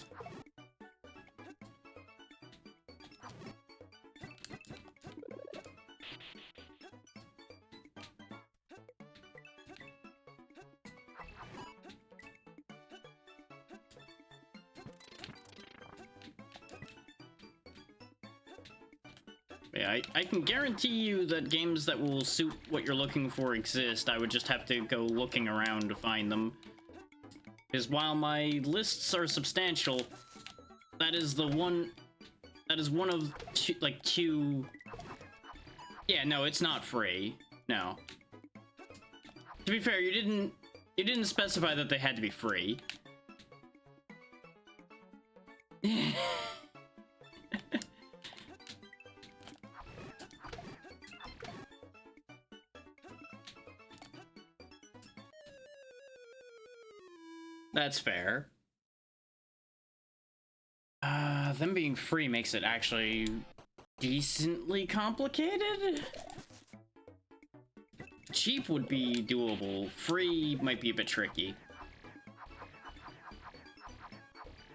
Yeah, I can guarantee you that games that will suit what you're looking for exist. I would just have to go looking around to find them. Because while my lists are substantial, that is one of two, like two... Yeah, no, it's not free. No. To be fair, you didn't specify that they had to be free. That's fair. Them being free makes it actually decently complicated. Cheap would be doable. Free might be a bit tricky.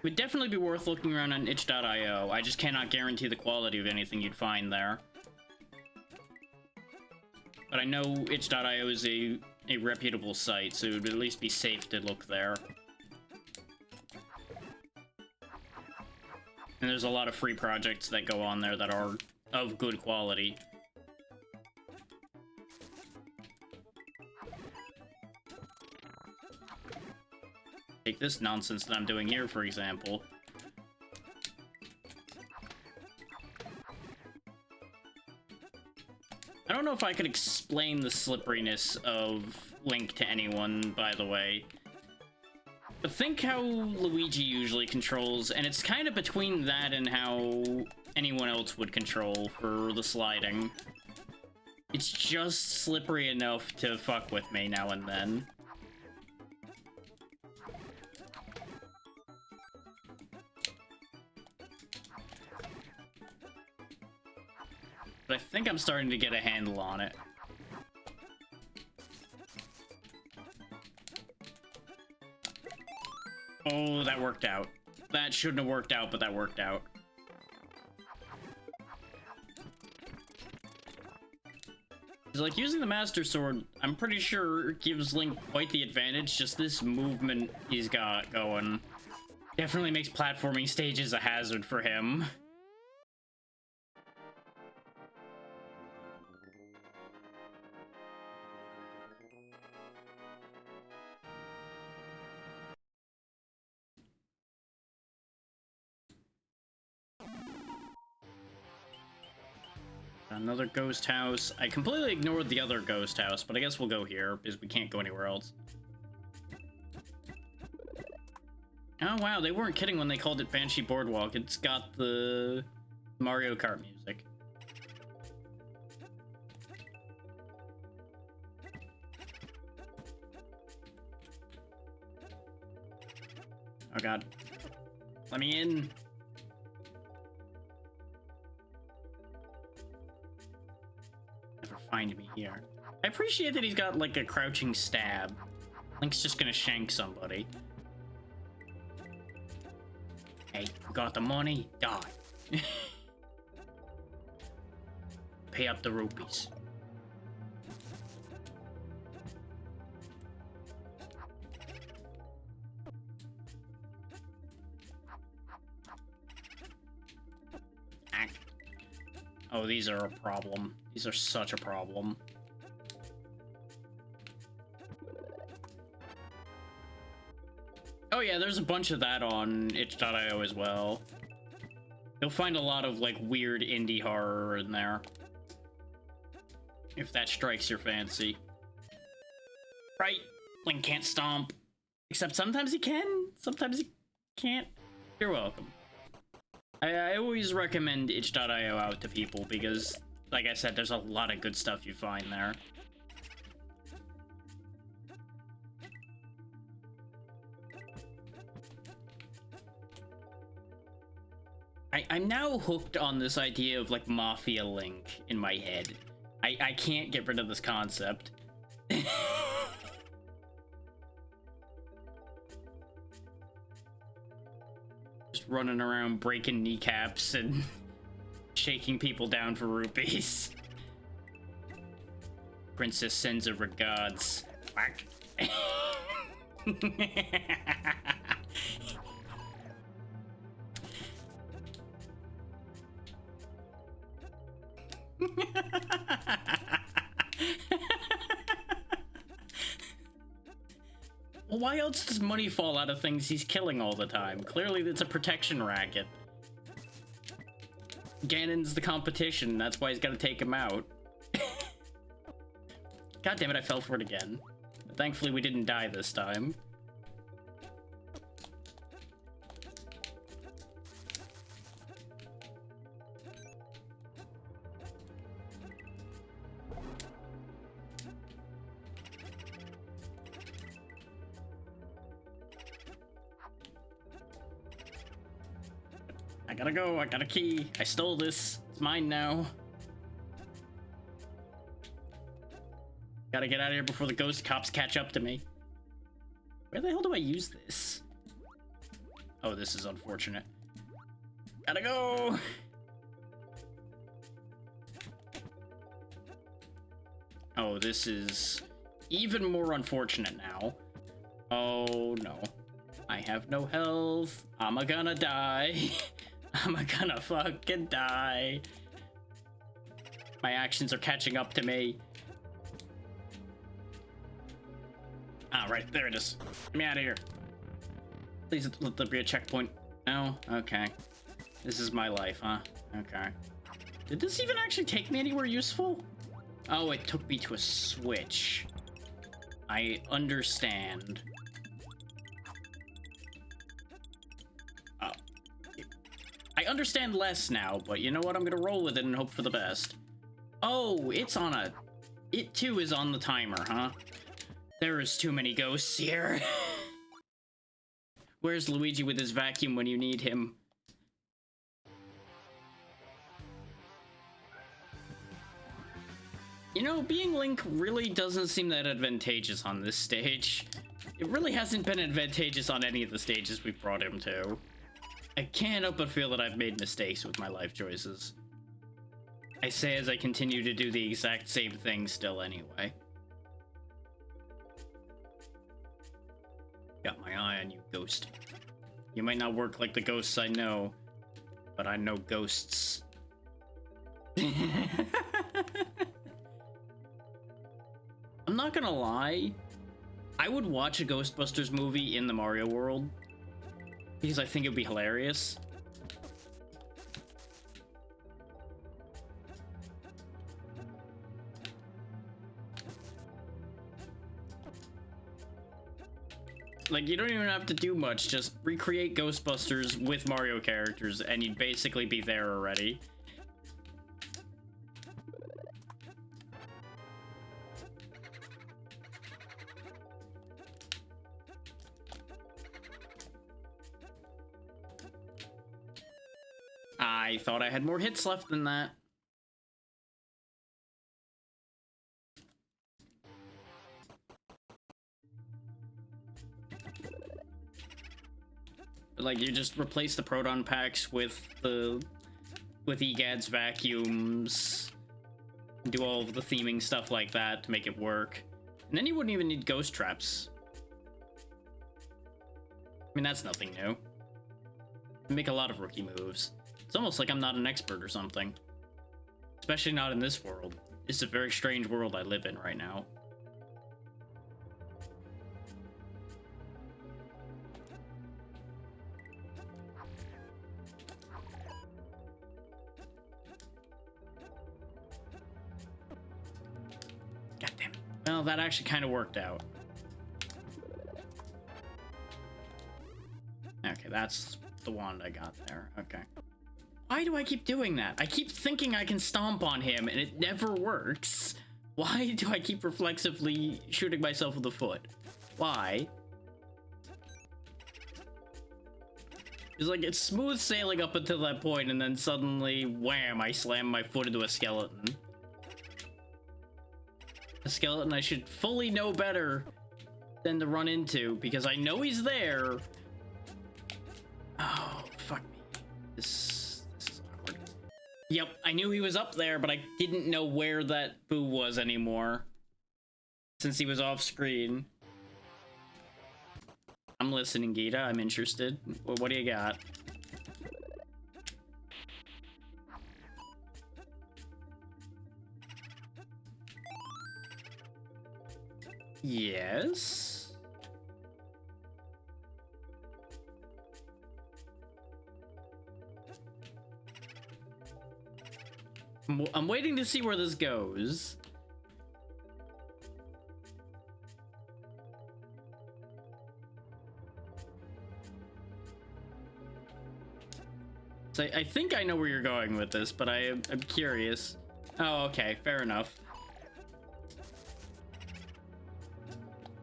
Would definitely be worth looking around on itch.io. I just cannot guarantee the quality of anything you'd find there. But I know itch.io is a reputable site, so it would at least be safe to look there. And there's a lot of free projects that go on there that are of good quality. Take this nonsense that I'm doing here, for example. I don't know if I could explain the slipperiness of Link to anyone, by the way. But think how Luigi usually controls, and it's kind of between that and how anyone else would control for the sliding. It's just slippery enough to fuck with me now and then. But I think I'm starting to get a handle on it. Oh, that worked out. That shouldn't have worked out, but that worked out. It's like using the Master Sword, I'm pretty sure gives Link quite the advantage, just this movement he's got going. Definitely makes platforming stages a hazard for him. Another ghost house. I completely ignored the other ghost house, but I guess we'll go here because we can't go anywhere else. Oh wow, they weren't kidding when they called it Banshee Boardwalk. It's got the Mario Kart music. Oh god. Let me in. Never find me here. I appreciate that he's got like a crouching stab. Link's just gonna shank somebody. Hey, got the money? Die. Pay up the rupees. Oh, these are a problem. These are such a problem. Oh yeah, there's a bunch of that on itch.io as well. You'll find a lot of like weird indie horror in there. If that strikes your fancy. Right, Link can't stomp. Except sometimes he can, sometimes he can't. You're welcome. I always recommend itch.io out to people because, like I said, there's a lot of good stuff you find there. I'm now hooked on this idea of, like, Mafia Link in my head. I can't get rid of this concept. Just running around breaking kneecaps and shaking people down for rupees. Princess sends her regards. Whack. Well, why else does money fall out of things he's killing all the time? Clearly it's a protection racket. Ganon's the competition, that's why he's gotta take him out. God damn it, I fell for it again. But thankfully we didn't die this time. I gotta go, I got a key. I stole this. It's mine now. Gotta get out of here before the ghost cops catch up to me. Where the hell do I use this? Oh, this is unfortunate. Gotta go! Oh, this is even more unfortunate now. Oh, no. I have no health. I'm gonna die. I'm gonna fucking die. My actions are catching up to me. Ah, right, there it is. Get me out of here. Please let there be a checkpoint. No? Okay. This is my life, huh? Okay. Did this even actually take me anywhere useful? Oh, it took me to a switch. I understand. I understand less now, but you know what? I'm gonna roll with it and hope for the best. Oh, it's on a... It too is on the timer, huh? There is too many ghosts here. Where's Luigi with his vacuum when you need him? You know, being Link really doesn't seem that advantageous on this stage. It really hasn't been advantageous on any of the stages we've brought him to. I can't help but feel that I've made mistakes with my life choices. I say as I continue to do the exact same thing still anyway. Got my eye on you, ghost. You might not work like the ghosts I know, but I know ghosts. I'm not gonna lie, I would watch a Ghostbusters movie in the Mario world because I think it'd be hilarious. Like, you don't even have to do much. Just recreate Ghostbusters with Mario characters, and you'd basically be there already. I thought I had more hits left than that. Like, you just replace the proton packs with EGAD's vacuums, do all of the theming stuff like that to make it work, and then you wouldn't even need ghost traps. I mean, that's nothing new. You make a lot of rookie moves. It's almost like I'm not an expert or something, especially not in this world. It's a very strange world I live in right now. Well, that actually kind of worked out. Okay, that's the wand I got there. Okay. Why do I keep doing that? I keep thinking I can stomp on him, and it never works. Why do I keep reflexively shooting myself with the foot? Why? It's like, it's smooth sailing up until that point, and then suddenly, wham, I slam my foot into a skeleton. A skeleton I should fully know better than to run into, because I know he's there. Oh, fuck me. This is awkward. Yep, I knew he was up there, but I didn't know where that boo was anymore, since he was off screen. I'm listening, Gita. I'm interested. What do you got? Yes. I'm waiting to see where this goes. So I think I know where you're going with this, but I'm curious. Oh, okay, fair enough.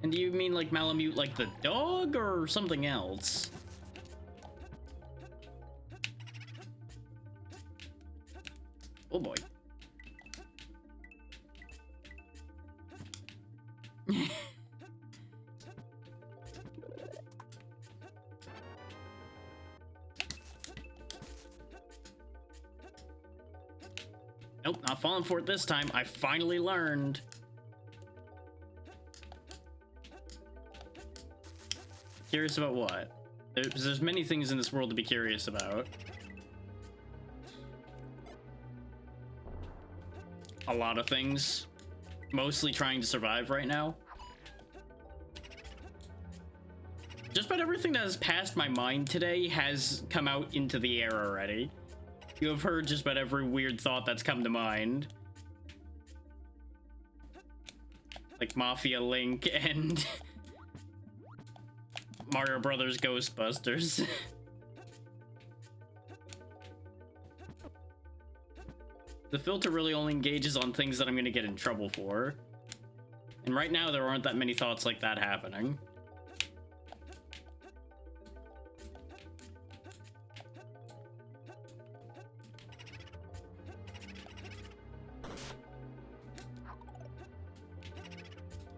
And do you mean like Malamute like the dog or something else? Oh boy. Nope, not falling for it this time. I finally learned. Curious about what? There's many things in this world to be curious about. A lot of things. Mostly trying to survive right now. Just about everything that has passed my mind today has come out into the air already. You have heard just about every weird thought that's come to mind. Like Mafia Link and Mario Brothers Ghostbusters. The filter really only engages on things that I'm gonna get in trouble for. And right now there aren't that many thoughts like that happening.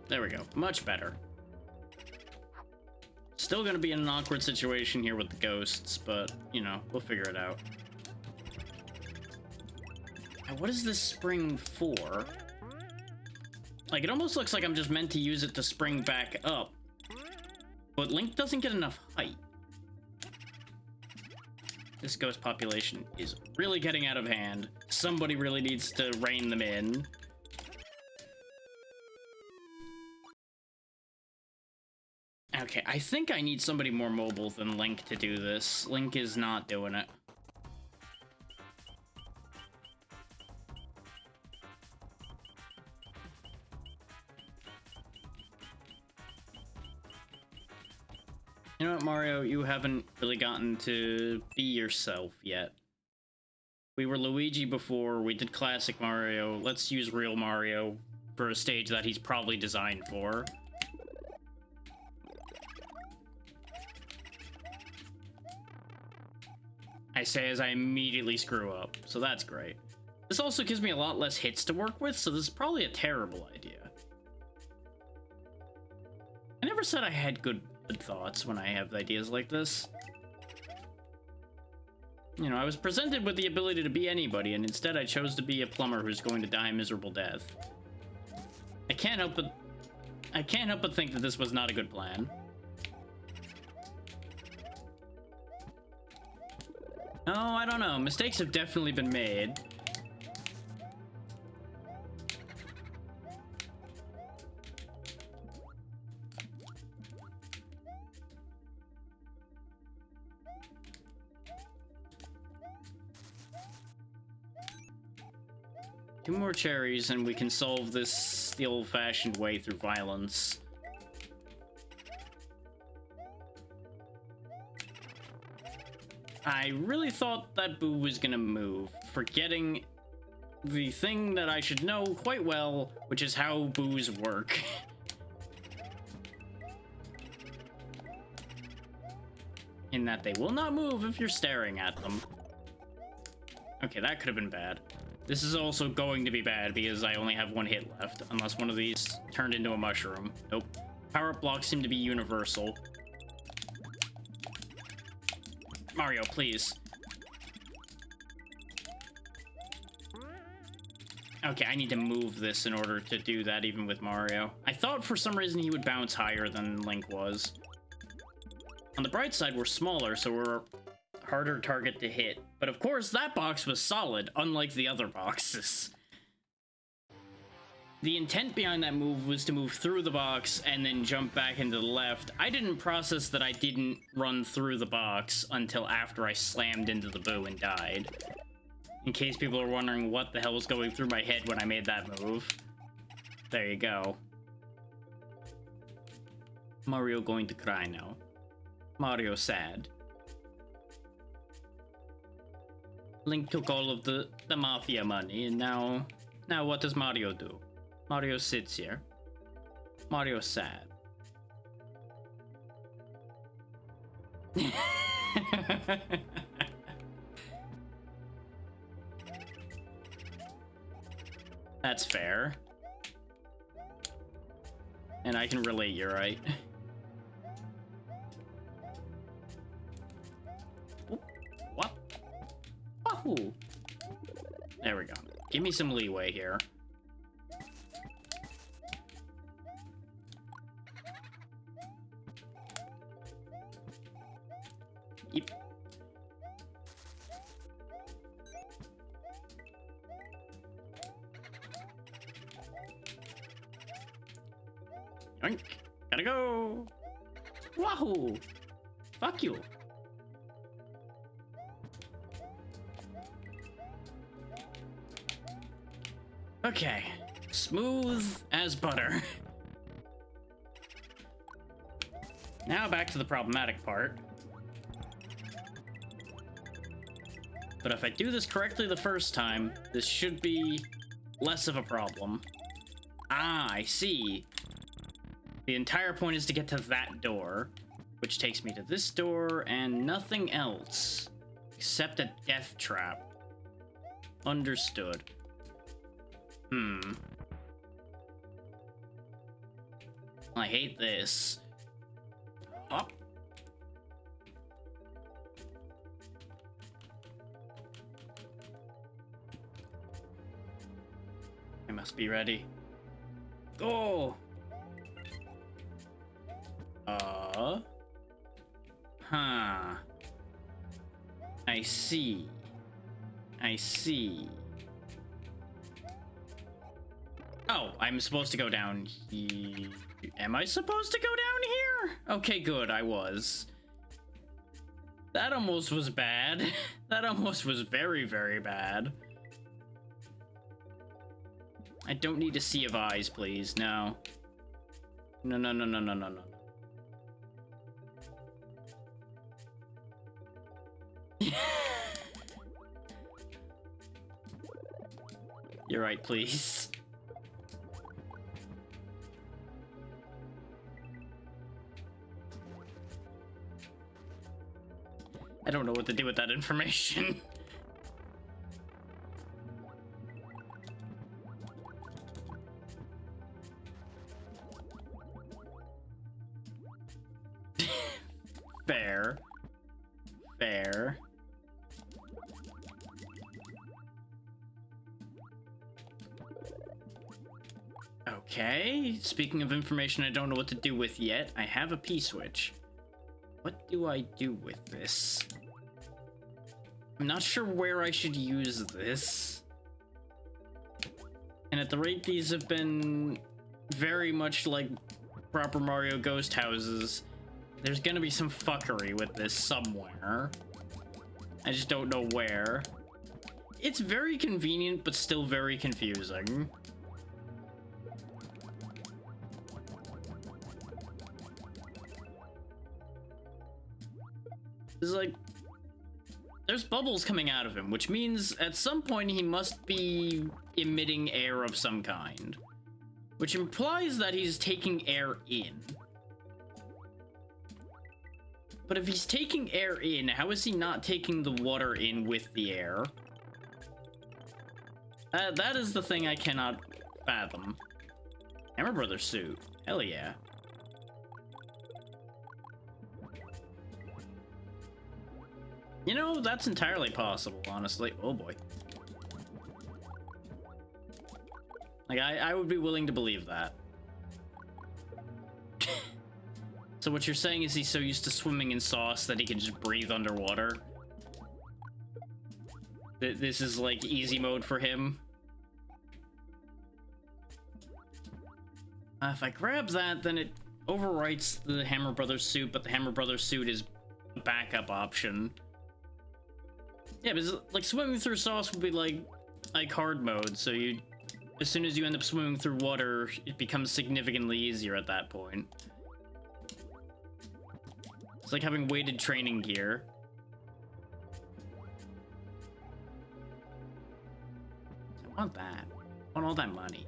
There we go. Much better. Still gonna be in an awkward situation here with the ghosts, but, you know, we'll figure it out. Now, what is this spring for? Like, it almost looks like I'm just meant to use it to spring back up. But Link doesn't get enough height. This ghost population is really getting out of hand. Somebody really needs to rein them in. Okay, I think I need somebody more mobile than Link to do this. Link is not doing it. You know what, Mario? You haven't really gotten to be yourself yet. We were Luigi before, we did classic Mario. Let's use real Mario for a stage that he's probably designed for. I say as I immediately screw up, so that's great. This also gives me a lot less hits to work with, so this is probably a terrible idea. I never said I had good thoughts when I have ideas like this. You know, I was presented with the ability to be anybody, and instead I chose to be a plumber who's going to die a miserable death. I can't help but think that this was not a good plan. No, I don't know. Mistakes have definitely been made. Two more cherries and we can solve this the old-fashioned way through violence. I really thought that Boo was gonna move, forgetting the thing that I should know quite well, which is how Boos work. In that they will not move if you're staring at them. Okay, that could have been bad. This is also going to be bad because I only have one hit left, unless one of these turned into a mushroom. Nope. Power-up blocks seem to be universal. Mario, please. Okay, I need to move this in order to do that even with Mario. I thought for some reason he would bounce higher than Link was. On the bright side, we're smaller, so we're harder target to hit. But of course, that box was solid, unlike the other boxes. The intent behind that move was to move through the box and then jump back into the left. I didn't process that I didn't run through the box until after I slammed into the Boo and died. In case people are wondering what the hell was going through my head when I made that move. There you go. Mario going to cry now. Mario sad. Link took all of the mafia money, and now what does Mario do? Mario sits here. Mario's sad. That's fair. And I can relate, you're right. What? Wahoo! There we go. Give me some leeway here. Yep. Yoink. Gotta go. Wahoo! Fuck you. Okay. Smooth as butter. Now back to the problematic part. But if I do this correctly the first time, this should be less of a problem. Ah, I see. The entire point is to get to that door, which takes me to this door and nothing else except a death trap. Understood. I hate this. Oh. I must be ready. Go! Huh. I see. I see. Oh, I'm supposed to go down here. Am I supposed to go down here? Okay, good, I was. That almost was bad. That almost was very, very bad. I don't need a sea of eyes, please. No. No, no, no, no, no, no, no. You're right, please. I don't know what to do with that information. Fair. Fair. Okay, speaking of information I don't know what to do with yet, I have a P-switch. What do I do with this? I'm not sure where I should use this. And at the rate these have been very much like proper Mario Ghost houses, there's gonna be some fuckery with this somewhere. I just don't know where. It's very convenient, but still very confusing. It's like, there's bubbles coming out of him, which means at some point he must be emitting air of some kind. Which implies that he's taking air in. But if he's taking air in, how is he not taking the water in with the air? That is the thing I cannot fathom. Hammer Brothers suit. Hell yeah. You know, that's entirely possible, honestly. Oh boy. Like, I would be willing to believe that. So what you're saying is he's so used to swimming in sauce that he can just breathe underwater? This is like easy mode for him? If I grab that, then it overwrites the Hammer Brothers suit, but the Hammer Brothers suit is a backup option. Yeah, because like swimming through sauce would be like hard mode, so you, as soon as you end up swimming through water, it becomes significantly easier at that point. It's like having weighted training gear. I want that. I want all that money.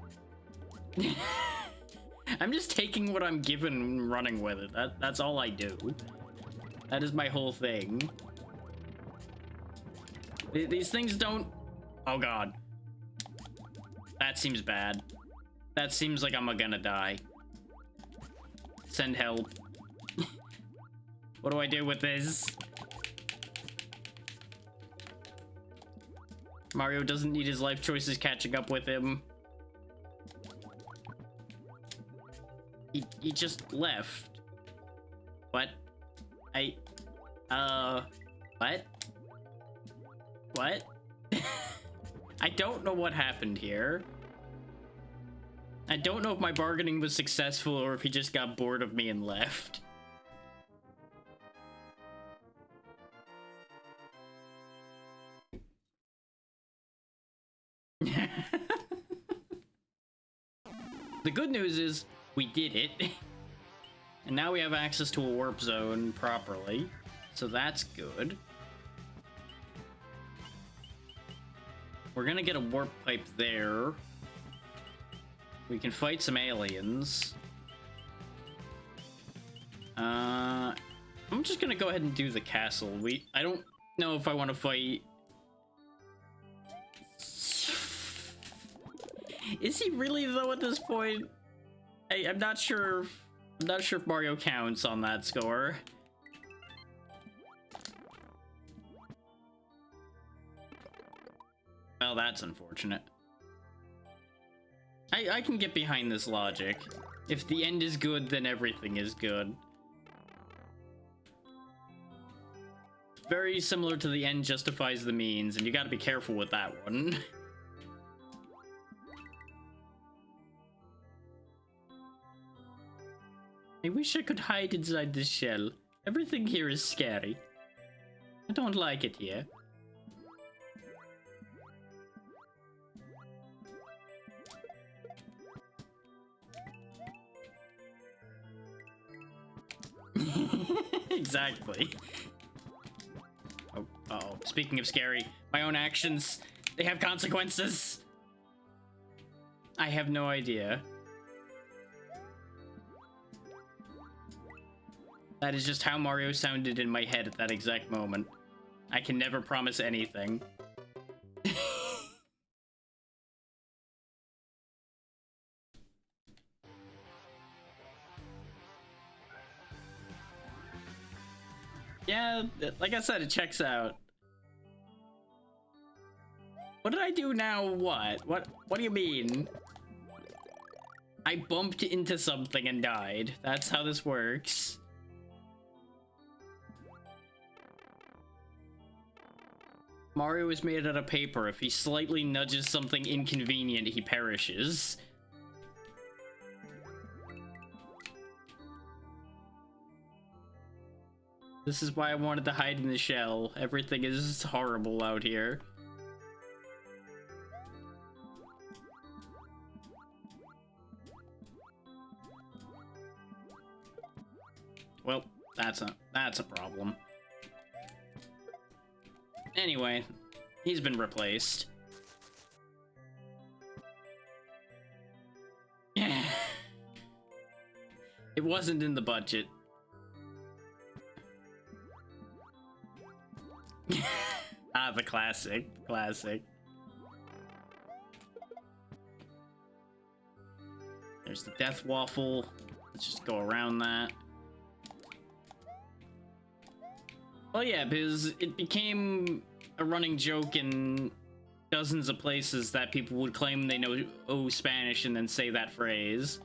I'm just taking what I'm given and running with it. That's all I do. That is my whole thing. These things don't... Oh god. That seems bad. That seems like I'm gonna die. Send help. What do I do with this? Mario doesn't need his life choices catching up with him. He just left. What? What? What? I don't know what happened here. I don't know if my bargaining was successful or if he just got bored of me and left. The good news is we did it. And now we have access to a warp zone properly. So that's good. We're gonna get a warp pipe there. We can fight some aliens. I'm just gonna go ahead and do the castle. I don't know if I want to fight. Is he really though at this point? I'm not sure. I'm not sure if Mario counts on that score. Well, that's unfortunate. I can get behind this logic. If the end is good, then everything is good. Very similar to the end justifies the means, and you gotta be careful with that one. I wish I could hide inside this shell. Everything here is scary. I don't like it here. Exactly. Oh, uh-oh. Speaking of scary, my own actions, they have consequences. I have no idea. That is just how Mario sounded in my head at that exact moment. I can never promise anything. Yeah, like I said, it checks out. What did I do now? What? What do you mean? I bumped into something and died. That's how this works. Mario is made out of paper. If he slightly nudges something inconvenient, he perishes. This is why I wanted to hide in the shell. Everything is horrible out here. Well, that's a problem. Anyway, he's been replaced. Yeah. It wasn't in the budget. Ah, the classic. There's the death waffle. Let's just go around that. Well, yeah, because it became a running joke in dozens of places that people would claim they know Spanish and then say that phrase.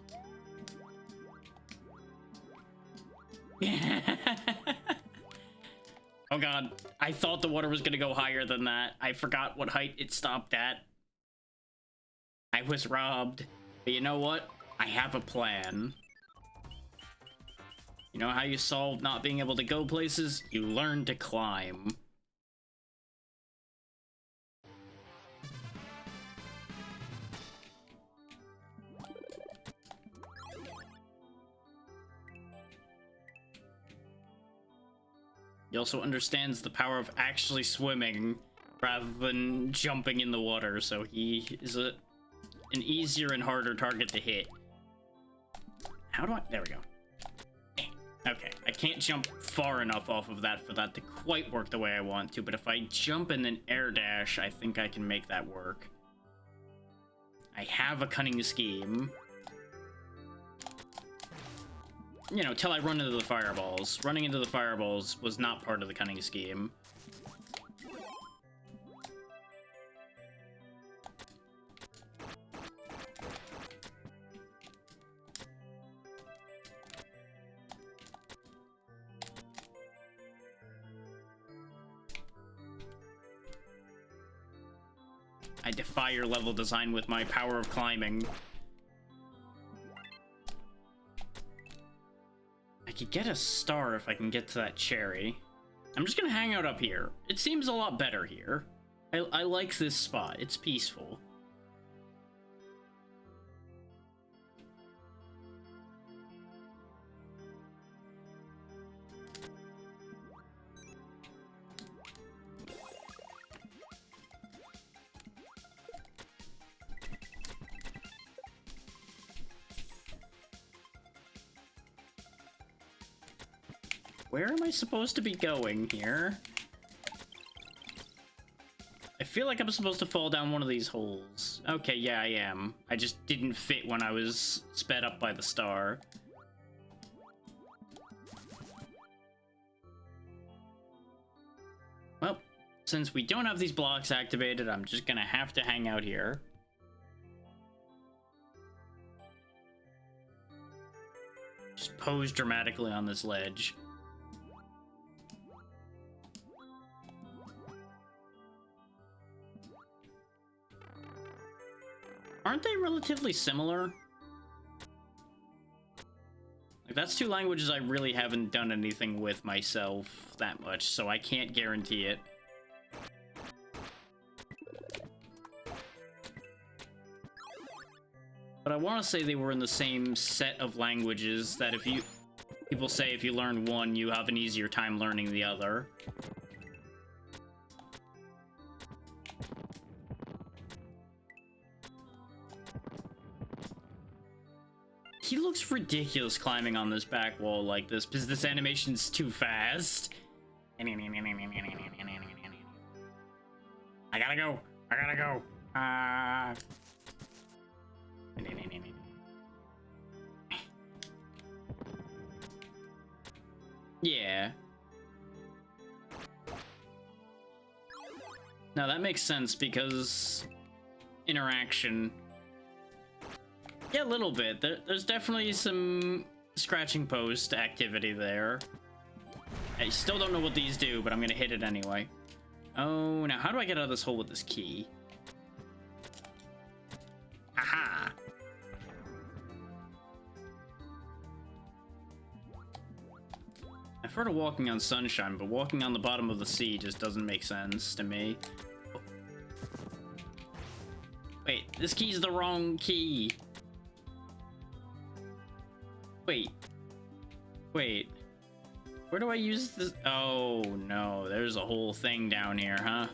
Oh god, I thought the water was gonna go higher than that. I forgot what height it stopped at. I was robbed. But you know what? I have a plan. You know how you solve not being able to go places? You learn to climb. He also understands the power of actually swimming rather than jumping in the water, so he is an easier and harder target to hit. How do I... There we go. Okay, I can't jump far enough off of that for that to quite work the way I want to, but if I jump and then air dash, I think I can make that work. I have a cunning scheme. You know, till I run into the fireballs. Running into the fireballs was not part of the cunning scheme. I defy your level design with my power of climbing. I could get a star if I can get to that cherry. I'm just gonna hang out up here. It seems a lot better here. I like this spot. It's peaceful. Where am I supposed to be going here? I feel like I'm supposed to fall down one of these holes. Okay, yeah, I am. I just didn't fit when I was sped up by the star. Well, since we don't have these blocks activated, I'm just gonna have to hang out here. Just pose dramatically on this ledge. Aren't they relatively similar? Like, that's two languages I really haven't done anything with myself that much, so I can't guarantee it. But I want to say they were in the same set of languages that people say if you learn one, you have an easier time learning the other. he looks ridiculous climbing on this back wall like this because this animation's too fast. I gotta go. I gotta go. Yeah. Now that makes sense because interaction. Yeah, a little bit. There's definitely some scratching post activity there. I still don't know what these do, but I'm gonna hit it anyway. Oh, now how do I get out of this hole with this key? Aha! I've heard of walking on sunshine, but walking on the bottom of the sea just doesn't make sense to me. Wait, this key's the wrong key. Wait. Wait. Where do I use this? Oh, no. There's a whole thing down here, huh?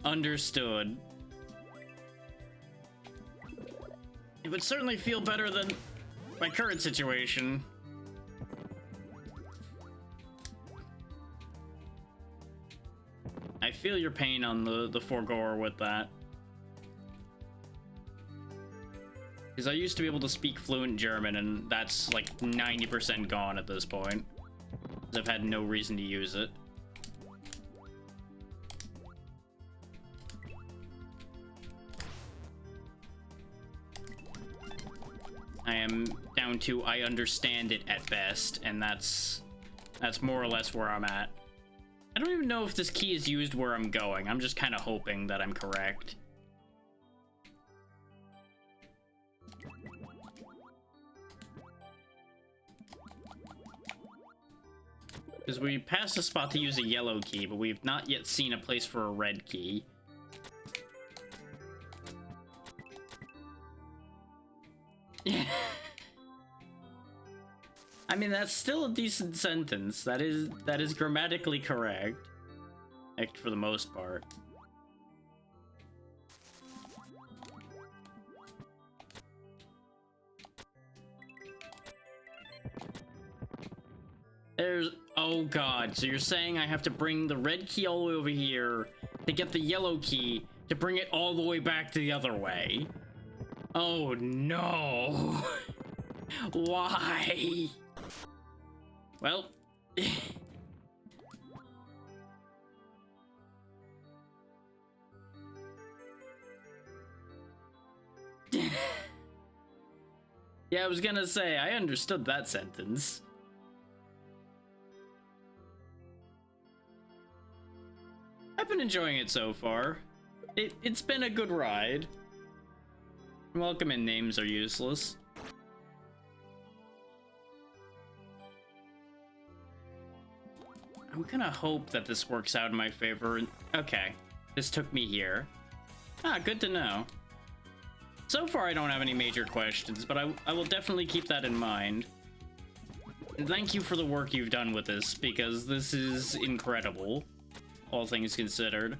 Understood. It would certainly feel better than my current situation. I feel your pain on the foregoer with that. Because I used to be able to speak fluent German, and that's like 90% gone at this point. Because I've had no reason to use it. I am down to I understand it at best, and that's more or less where I'm at. I don't even know if this key is used where I'm going. I'm just kind of hoping that I'm correct. Because we passed a spot to use a yellow key, but we've not yet seen a place for a red key. I mean, that's still a decent sentence. That is grammatically correct. For the most part. There's... Oh god, so you're saying I have to bring the red key all the way over here to get the yellow key to bring it all the way back to the other way? Oh no. Why? Well... Yeah, I was gonna say, I understood that sentence. I've been enjoying it so far. It's been a good ride. Welcome and names are useless. I'm gonna hope that this works out in my favor. Okay, this took me here. Ah, good to know. So far I don't have any major questions, but I will definitely keep that in mind. And thank you for the work you've done with this, because this is incredible. All things considered.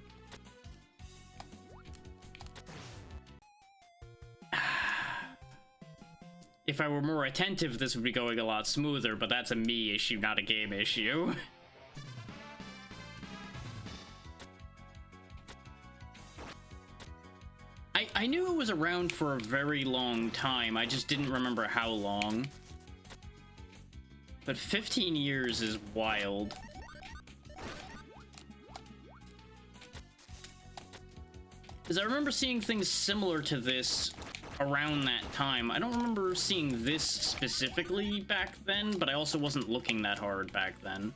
If I were more attentive, this would be going a lot smoother, but that's a me issue, not a game issue. I knew it was around for a very long time, I just didn't remember how long. But 15 years is wild. Because I remember seeing things similar to this around that time. I don't remember seeing this specifically back then, but I also wasn't looking that hard back then.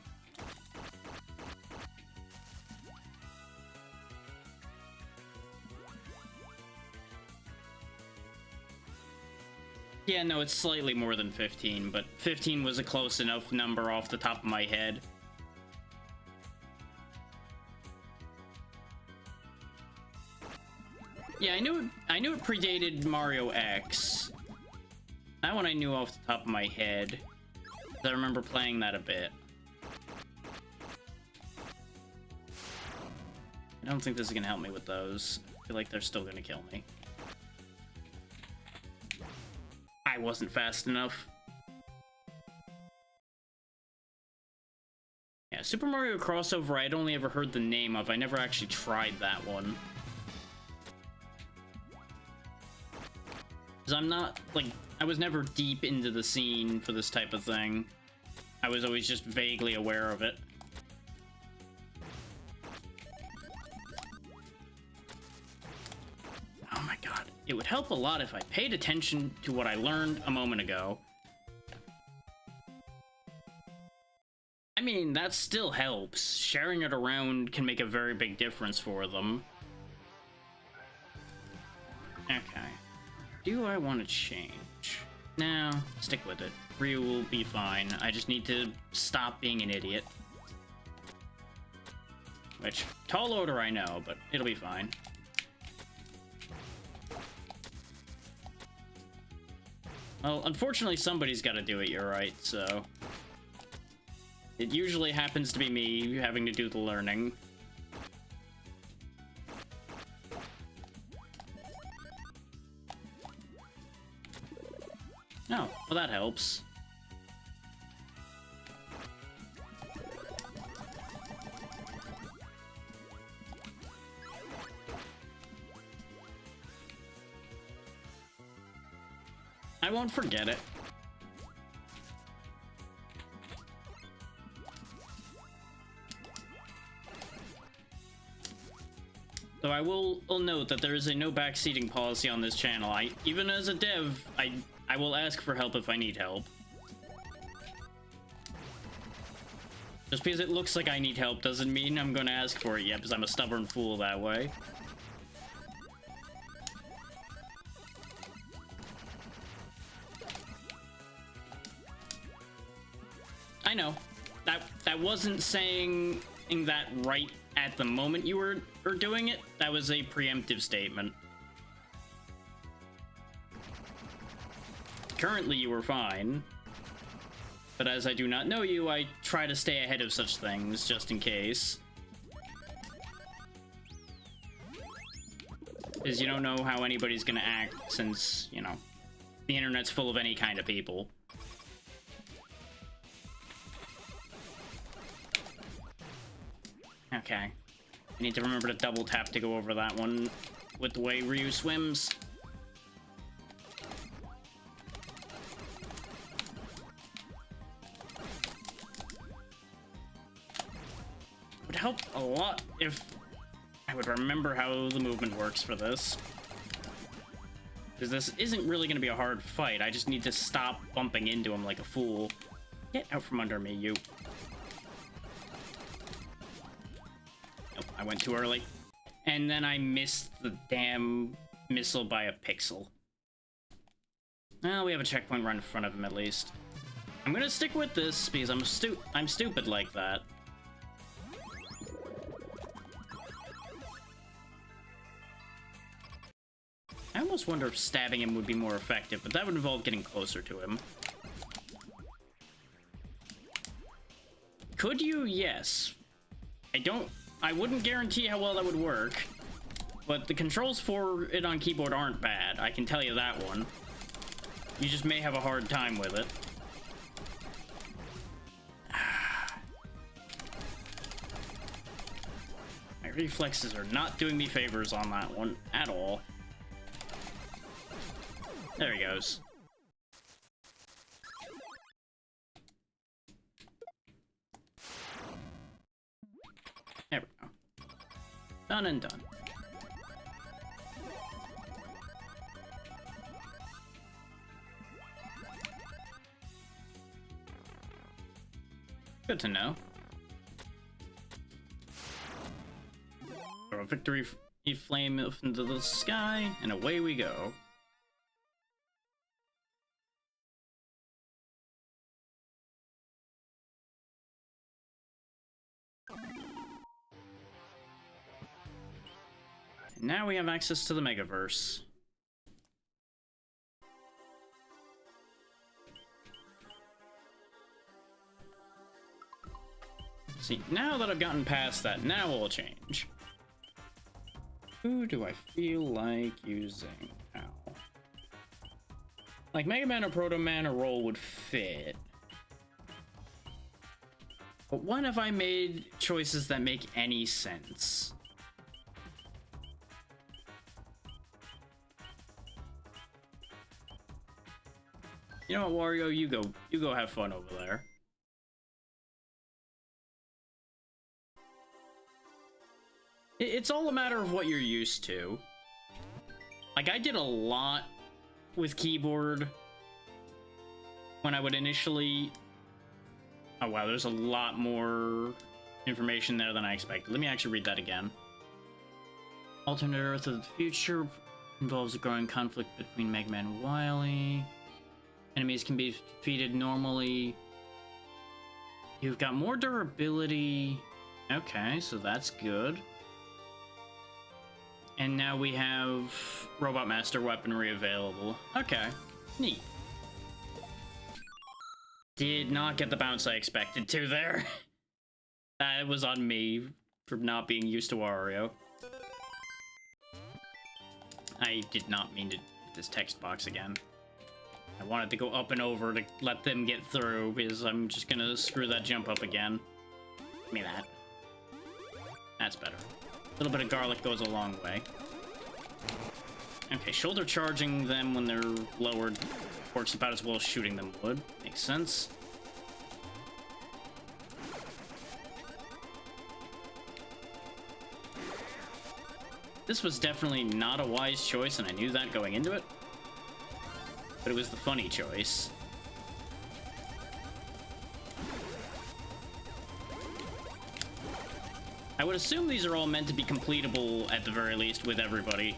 Yeah, no, it's slightly more than 15, but 15 was a close enough number off the top of my head. Yeah, I knew it predated Mario X. That one I knew off the top of my head. I remember playing that a bit. I don't think this is gonna help me with those. I feel like they're still gonna kill me. I wasn't fast enough. Yeah, Super Mario Crossover I'd only ever heard the name of. I never actually tried that one. Because I'm not, like, I was never deep into the scene for this type of thing. I was always just vaguely aware of it. Oh my god. It would help a lot if I paid attention to what I learned a moment ago. I mean, that still helps. Sharing it around can make a very big difference for them. Okay. Do I want to change? No, stick with it. Ryu will be fine. I just need to stop being an idiot. Which, tall order I know, but it'll be fine. Well, unfortunately somebody's got to do it, you're right, so... It usually happens to be me having to do the learning. Oh, well that helps. I won't forget it. So I will note that there is a no backseating policy on this channel. Even as a dev, I will ask for help if I need help. Just because it looks like I need help doesn't mean I'm going to ask for it yet, because I'm a stubborn fool that way. I know. That wasn't saying that right at the moment you were doing it. That was a preemptive statement. Currently you were fine. But as I do not know you, I try to stay ahead of such things, just in case. Because you don't know how anybody's gonna act since, you know, the internet's full of any kind of people. Okay. I need to remember to double tap to go over that one with the way Ryu swims. Would help a lot if I would remember how the movement works for this. Because this isn't really going to be a hard fight. I just need to stop bumping into him like a fool. Get out from under me, you. Nope, I went too early. And then I missed the damn missile by a pixel. Well, we have a checkpoint right in front of him at least. I'm gonna stick with this because I'm stupid like that. I almost wonder if stabbing him would be more effective, but that would involve getting closer to him. Could you? Yes. I wouldn't guarantee how well that would work, but the controls for it on keyboard aren't bad. I can tell you that one. You just may have a hard time with it. My reflexes are not doing me favors on that one at all. There he goes. There we go. Done and done. Good to know. Throw a victory flame up into the sky, and away we go. And now we have access to the Megaverse. See, now that I've gotten past that, now we'll change. Who do I feel like using now? Like, Mega Man or Proto Man or Roll would fit. But when have I made choices that make any sense? You know what, Wario? You go have fun over there. It's all a matter of what you're used to. Like, I did a lot with keyboard when I would initially... Oh wow, there's a lot more information there than I expected. Let me actually read that again. Alternate Earth of the future involves a growing conflict between Mega Man and Wily. Enemies can be defeated normally. You've got more durability. Okay, so that's good. And now we have Robot Master weaponry available. Okay, neat. Did not get the bounce I expected to there. That was on me for not being used to Wario. I did not mean to hit this text box again. I wanted to go up and over to let them get through, because I'm just gonna screw that jump up again. Give me that. That's better. A little bit of garlic goes a long way. Okay, shoulder charging them when they're lowered works about as well as shooting them would. Makes sense. This was definitely not a wise choice, and I knew that going into it. But it was the funny choice. I would assume these are all meant to be completable, at the very least, with everybody.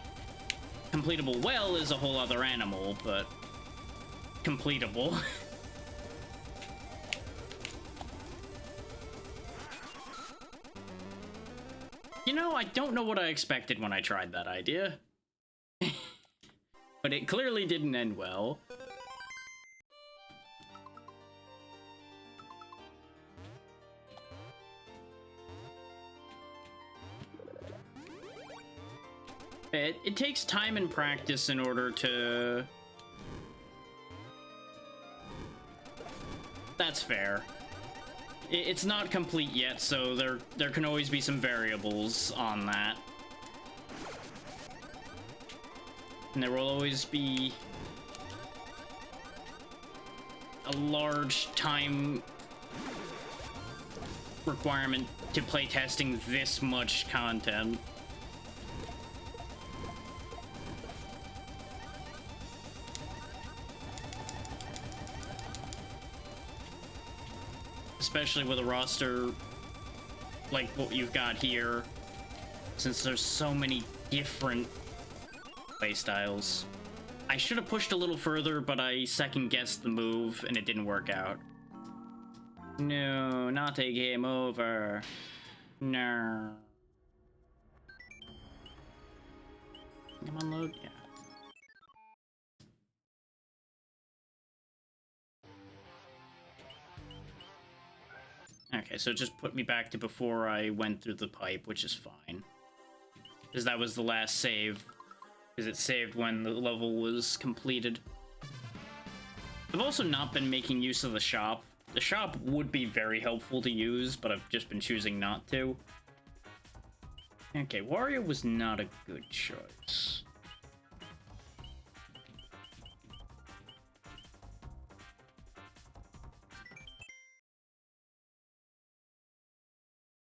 Completable well is a whole other animal, but... completable. You know, I don't know what I expected when I tried that idea. But it clearly didn't end well. It takes time and practice in order to... That's fair. It's not complete yet, so there can always be some variables on that. And there will always be a large time requirement to play testing this much content. Especially with a roster like what you've got here, since there's so many different playstyles. I should have pushed a little further, but I second-guessed the move, and it didn't work out. No, not a game over. No. Come on, load? Yeah. Okay, so it just put me back to before I went through the pipe, which is fine. Because that was the last save. Because it saved when the level was completed. I've also not been making use of the shop. The shop would be very helpful to use, but I've just been choosing not to. Okay, Wario was not a good choice.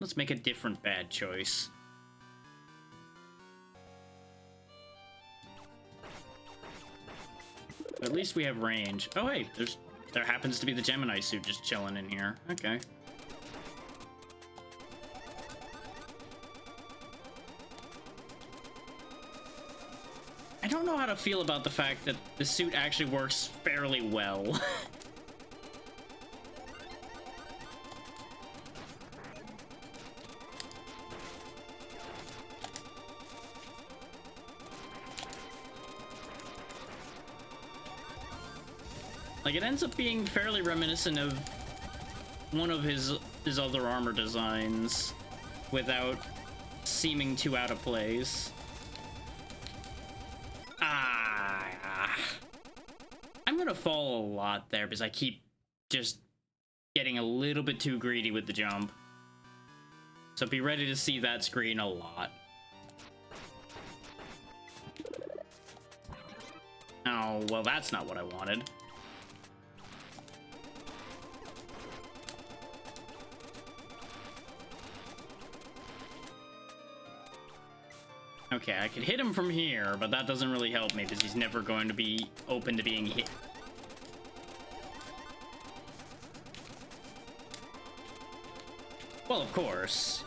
Let's make a different bad choice. But at least we have range. Oh hey, there happens to be the Gemini suit just chilling in here. Okay. I don't know how to feel about the fact that the suit actually works fairly well. Like, it ends up being fairly reminiscent of one of his other armor designs without seeming too out of place. I'm gonna fall a lot there because I keep just getting a little bit too greedy with the jump. So be ready to see that screen a lot. Oh, well, that's not what I wanted. Okay, I could hit him from here, but that doesn't really help me because he's never going to be open to being hit. Well, of course.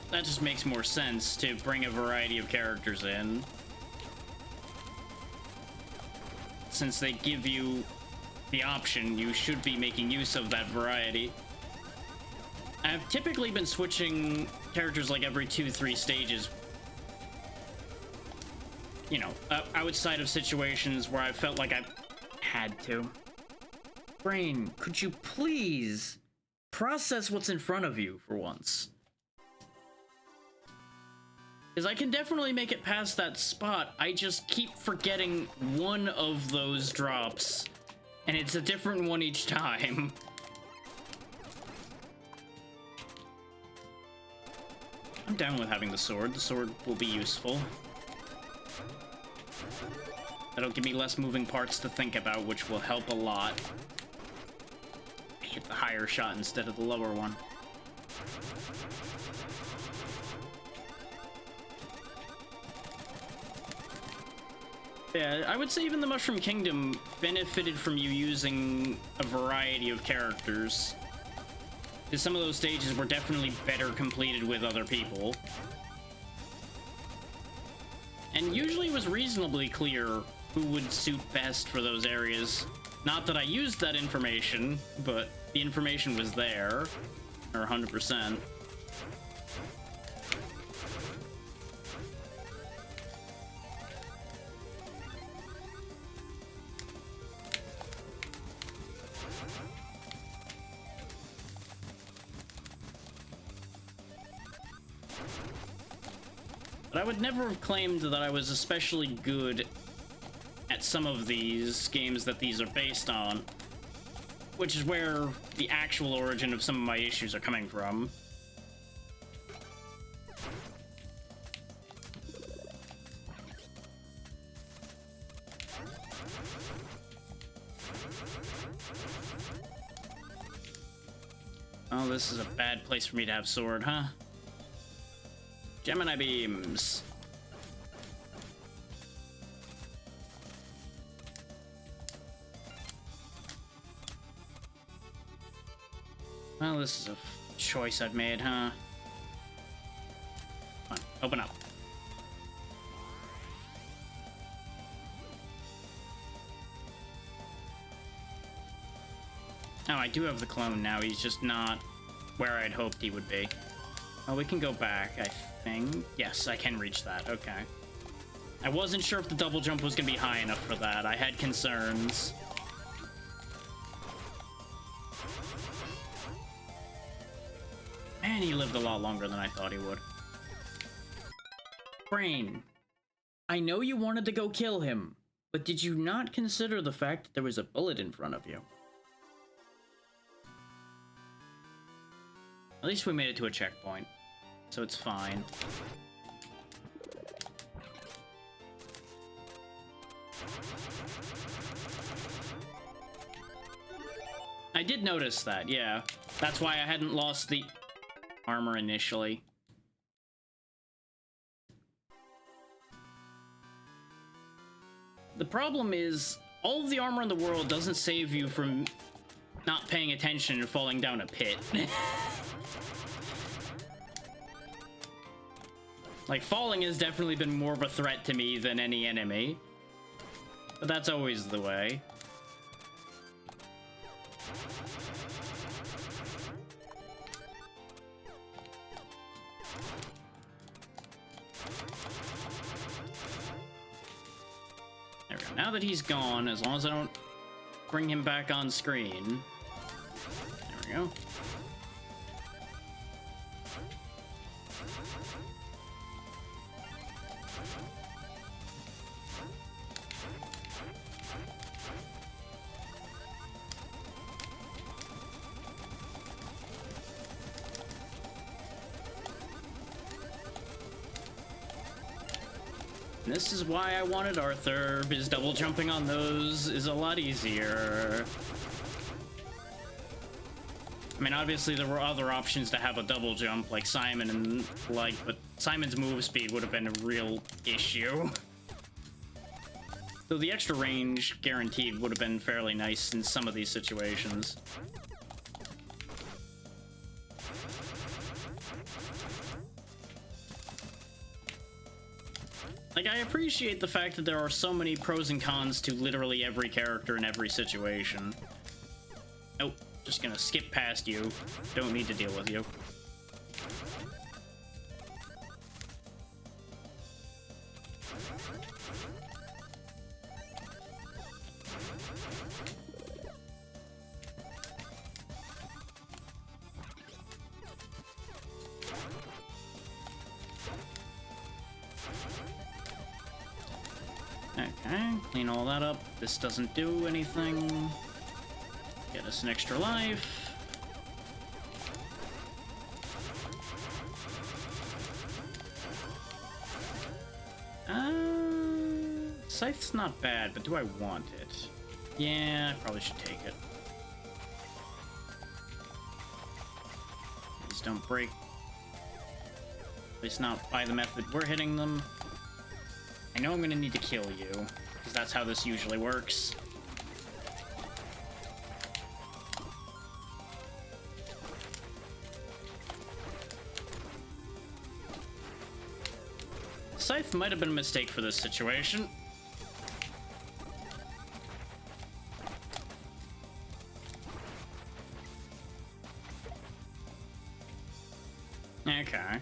That just makes more sense to bring a variety of characters in. Since they give you the option, you should be making use of that variety. I've typically been switching characters like every 2-3 stages. You know, outside of situations where I felt like I had to. Brain, could you please process what's in front of you for once? Because I can definitely make it past that spot. I just keep forgetting one of those drops. And it's a different one each time. I'm down with having the sword. The sword will be useful. That'll give me less moving parts to think about, which will help a lot. I hit the higher shot instead of the lower one. Yeah, I would say even the Mushroom Kingdom benefited from you using a variety of characters. Because some of those stages were definitely better completed with other people. And usually it was reasonably clear who would suit best for those areas. Not that I used that information, but the information was there. Or 100%. But I would never have claimed that I was especially good at some of these games that these are based on, which is where the actual origin of some of my issues are coming from. Oh, this is a bad place for me to have sword, huh? Gemini beams. Well, this is a choice I've made, huh? Come on, open up. Oh, I do have the clone now. He's just not where I'd hoped he would be. Oh, we can go back, I think. Yes, I can reach that. Okay. I wasn't sure if the double jump was going to be high enough for that. I had concerns. Man, he lived a lot longer than I thought he would. Brain, I know you wanted to go kill him, but did you not consider the fact that there was a bullet in front of you? At least we made it to a checkpoint, so it's fine. I did notice that, yeah. That's why I hadn't lost the armor initially. The problem is, all of the armor in the world doesn't save you from not paying attention and falling down a pit. Like, falling has definitely been more of a threat to me than any enemy. But that's always the way. There we go. Now that he's gone, as long as I don't bring him back on screen. There we go. This is why I wanted Arthur, because double jumping on those is a lot easier. I mean, obviously there were other options to have a double jump, like Simon and like, but Simon's move speed would have been a real issue. So the extra range guaranteed would have been fairly nice in some of these situations. Like, I appreciate the fact that there are so many pros and cons to literally every character in every situation. Nope, just gonna skip past you. Don't need to deal with you. Okay, clean all that up. This doesn't do anything. Get us an extra life. Scythe's not bad, but do I want it? Yeah, I probably should take it. Please don't break. At least not by the method we're hitting them. I know I'm gonna need to kill you, because that's how this usually works. Scythe might have been a mistake for this situation. Okay.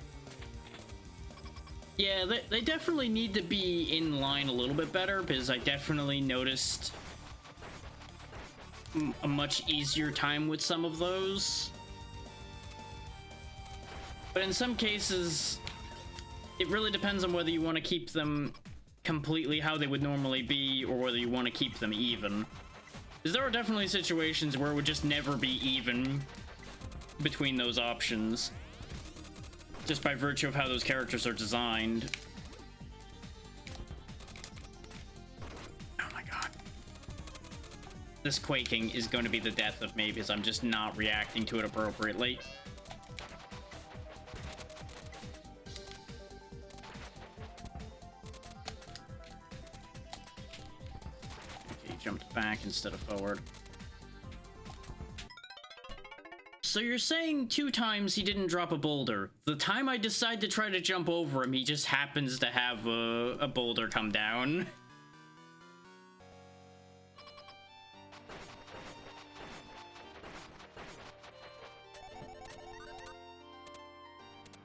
Yeah, they definitely need to be in line a little bit better, because I definitely noticed a much easier time with some of those. But in some cases, it really depends on whether you want to keep them completely how they would normally be, or whether you want to keep them even. Because there are definitely situations where it would just never be even between those options, just by virtue of how those characters are designed. Oh my god. This quaking is going to be the death of me, because I'm just not reacting to it appropriately. Okay, jumped back instead of forward. So you're saying 2 times he didn't drop a boulder. The time I decide to try to jump over him, he just happens to have a boulder come down.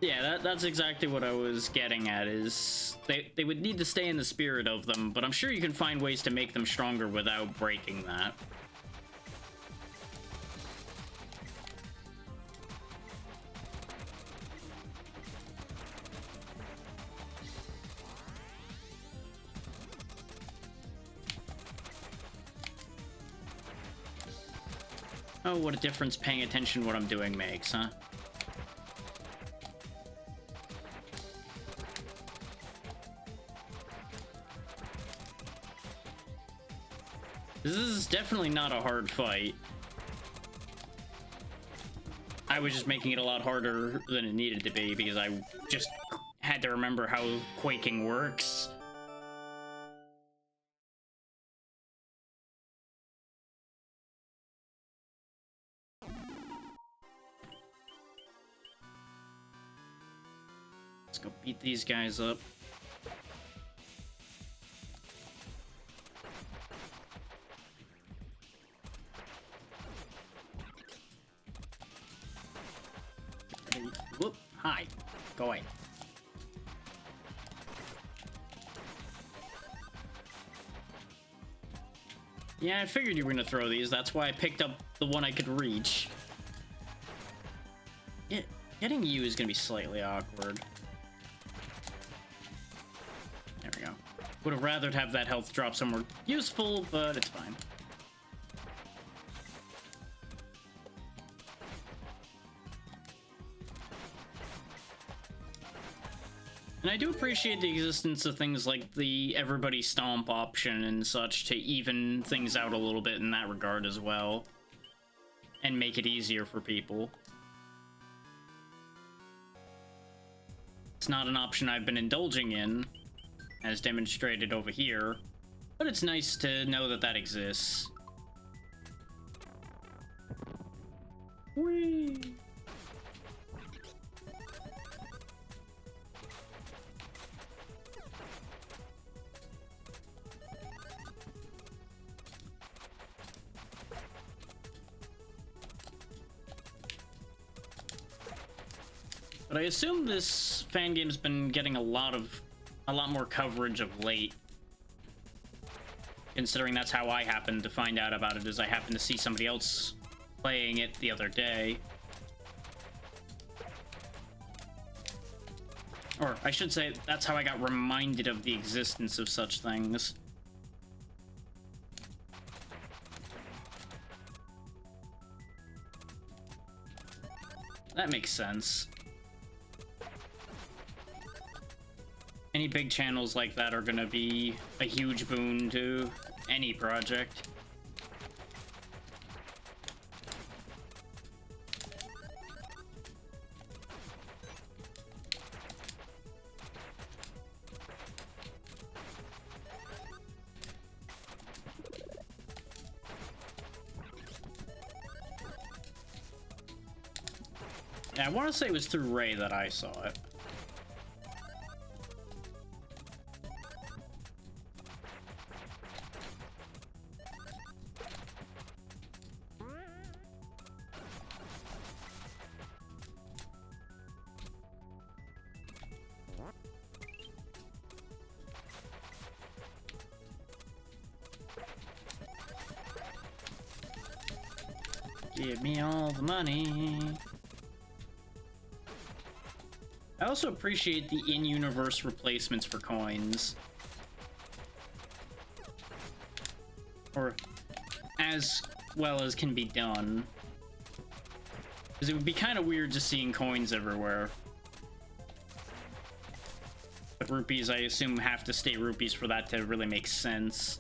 Yeah, that's exactly what I was getting at, is they would need to stay in the spirit of them, but I'm sure you can find ways to make them stronger without breaking that. Oh, what a difference paying attention to what I'm doing makes, huh? This is definitely not a hard fight. I was just making it a lot harder than it needed to be, because I just had to remember how quaking works. Let's go beat these guys up. Whoop, hi. Go away. Yeah, I figured you were gonna throw these. That's why I picked up the one I could reach. Yeah, getting you is gonna be slightly awkward. There we go. Would have rather have that health drop somewhere useful, but it's fine. And I do appreciate the existence of things like the everybody stomp option and such to even things out a little bit in that regard as well. And make it easier for people. It's not an option I've been indulging in, as demonstrated over here, but it's nice to know that that exists. Whee! But I assume this fan game's been getting a lot more coverage of late. Considering that's how I happened to find out about it, is I happened to see somebody else playing it the other day. Or I should say, that's how I got reminded of the existence of such things. That makes sense. Any big channels like that are gonna be a huge boon to any project. Yeah, I want to say it was through Ray that I saw it. Give me all the money. I also appreciate the in-universe replacements for coins. Or as well as can be done. Because it would be kind of weird just seeing coins everywhere. But rupees, I assume, have to stay rupees for that to really make sense.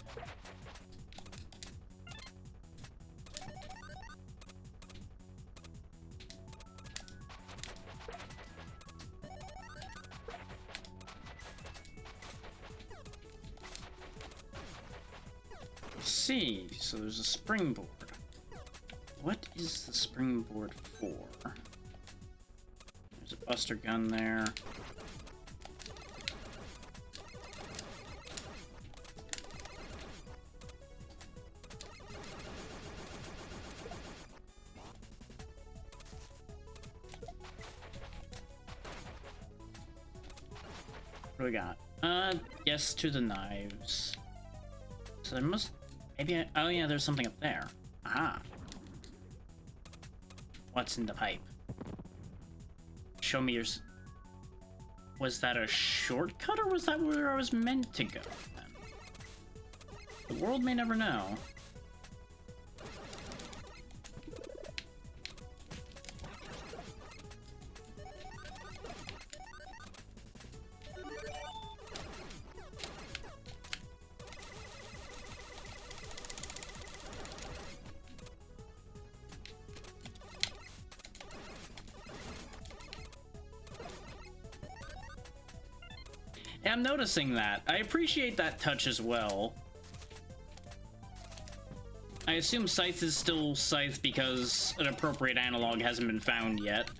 See, so there's a springboard. What is the springboard for? There's a buster gun there. What do we got? Yes to the knives. So there must... Maybe oh yeah, there's something up there. Aha. What's in the pipe? Show me your... Was that a shortcut, or was that where I was meant to go, then? The world may never know. Yeah, I'm noticing that. I appreciate that touch as well. I assume Scythe is still Scythe because an appropriate analog hasn't been found yet.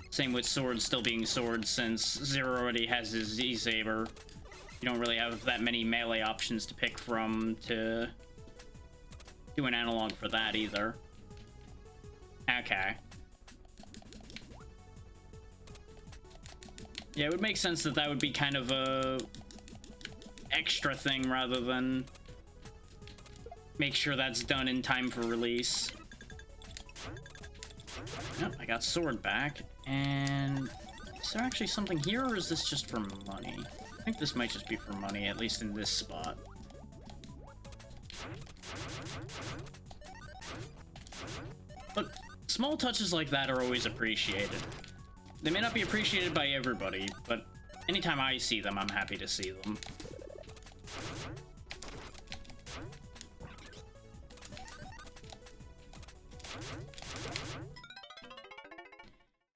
Same with Sword still being Sword, since Zero already has his Z-Saber. You don't really have that many melee options to pick from to do an analog for that either. Okay. Yeah, it would make sense that that would be kind of a extra thing rather than make sure that's done in time for release. Yep, I got Sword back. And is there actually something here, or is this just for money? I think this might just be for money, at least in this spot. But Small touches like that are always appreciated. They may not be appreciated by everybody, but anytime I see them, I'm happy to see them.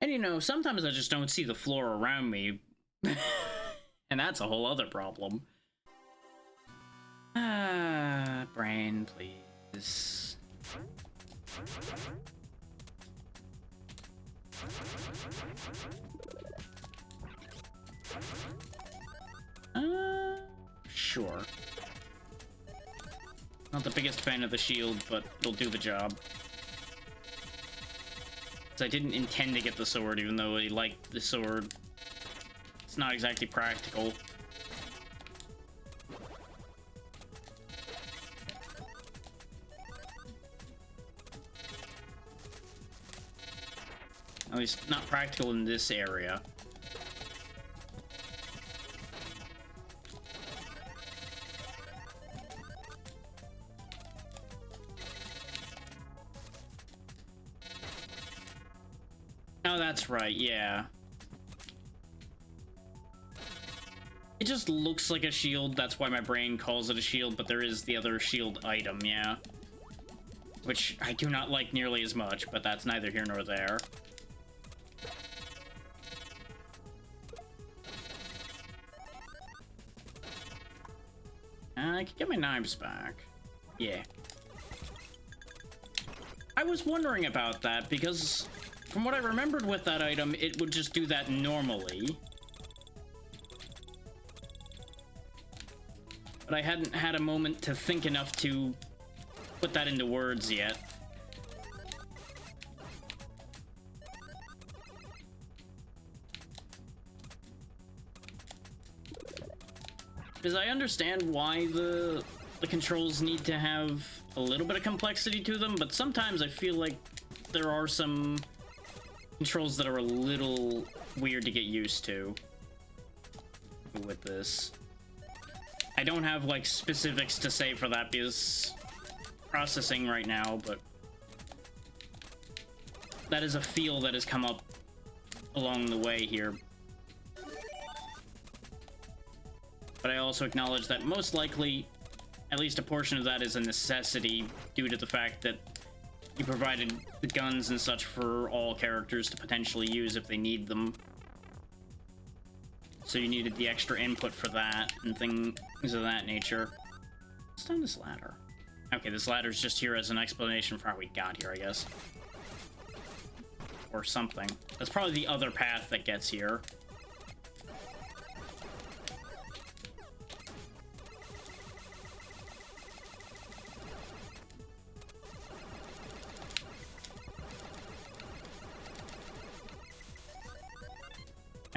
And you know, sometimes I just don't see the floor around me. And that's a whole other problem. Brain, please. Sure. Not the biggest fan of the shield, but it'll do the job. I didn't intend to get the sword, even though I liked the sword. It's not exactly practical. At least not practical in this area. Oh, that's right, yeah. It just looks like a shield, that's why my brain calls it a shield, but there is the other shield item, yeah. Which I do not like nearly as much, but that's neither here nor there. I can get my knives back. Yeah. I was wondering about that, because from what I remembered with that item, it would just do that normally. But I hadn't had a moment to think enough to put that into words yet. Because I understand why the controls need to have a little bit of complexity to them, but sometimes I feel like there are some controls that are a little weird to get used to with this. I don't have like specifics to say for that because processing right now, but that is a feel that has come up along the way here. But I also acknowledge that most likely, at least a portion of that is a necessity due to the fact that you provided the guns and such for all characters to potentially use if they need them. So you needed the extra input for that and things of that nature. Let's down this ladder. Okay, this ladder's just here as an explanation for how we got here, I guess. Or something. That's probably the other path that gets here.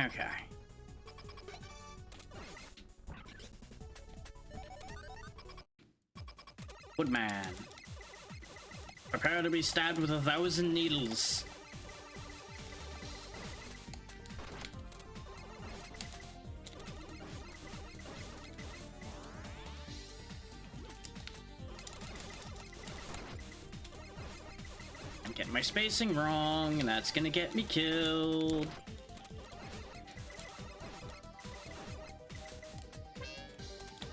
Okay. Woodman. Prepare to be stabbed with 1,000 needles. I'm getting my spacing wrong, and that's gonna get me killed.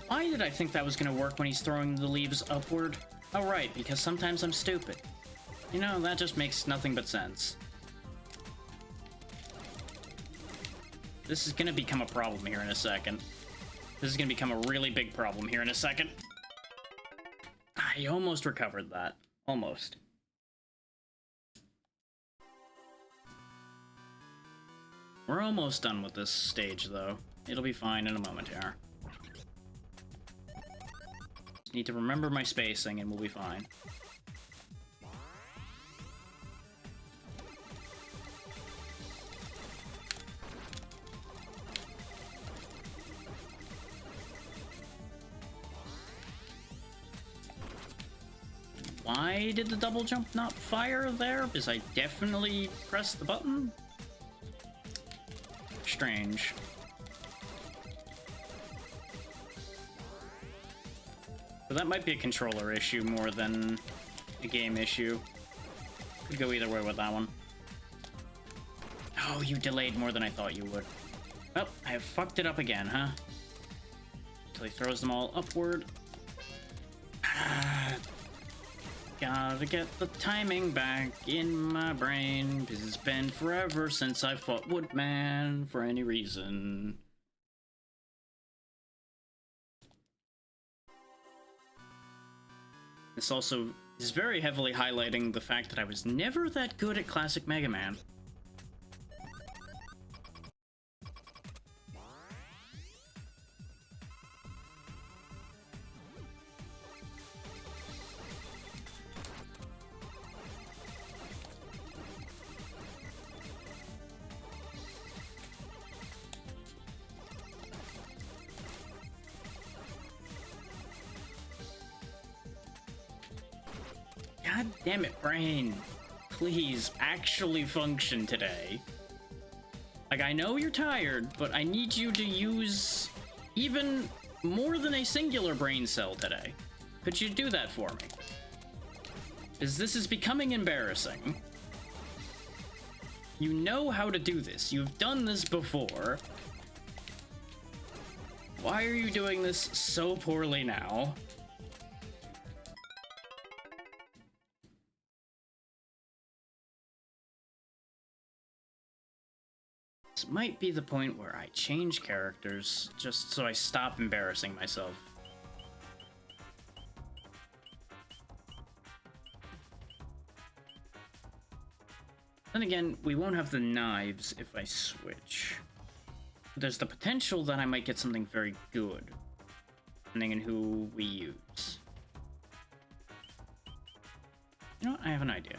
Why did I think that was gonna work when he's throwing the leaves upward? Oh right, because sometimes I'm stupid. You know, that just makes nothing but sense. This is gonna become a problem here in a second. This is gonna become a really big problem here in a second. I almost recovered that. Almost. We're almost done with this stage, though. It'll be fine in a moment here. Need to remember my spacing and we'll be fine. Why did the double jump not fire there? Because I definitely pressed the button? Strange. So that might be a controller issue more than a game issue. Could go either way with that one. Oh, you delayed more than I thought you would. Oh, I have fucked it up again, huh? Until he throws them all upward. Gotta get the timing back in my brain, 'cause it's been forever since I fought Woodman for any reason. This also is very heavily highlighting the fact that I was never that good at classic Mega Man. God damn it, brain. Please, actually function today. Like, I know you're tired, but I need you to use even more than a singular brain cell today. Could you do that for me? Because this is becoming embarrassing. You know how to do this. You've done this before. Why are you doing this so poorly now? This might be the point where I change characters just so I stop embarrassing myself. Then again, we won't have the knives if I switch. There's the potential that I might get something very good, depending on who we use. You know what? I have an idea.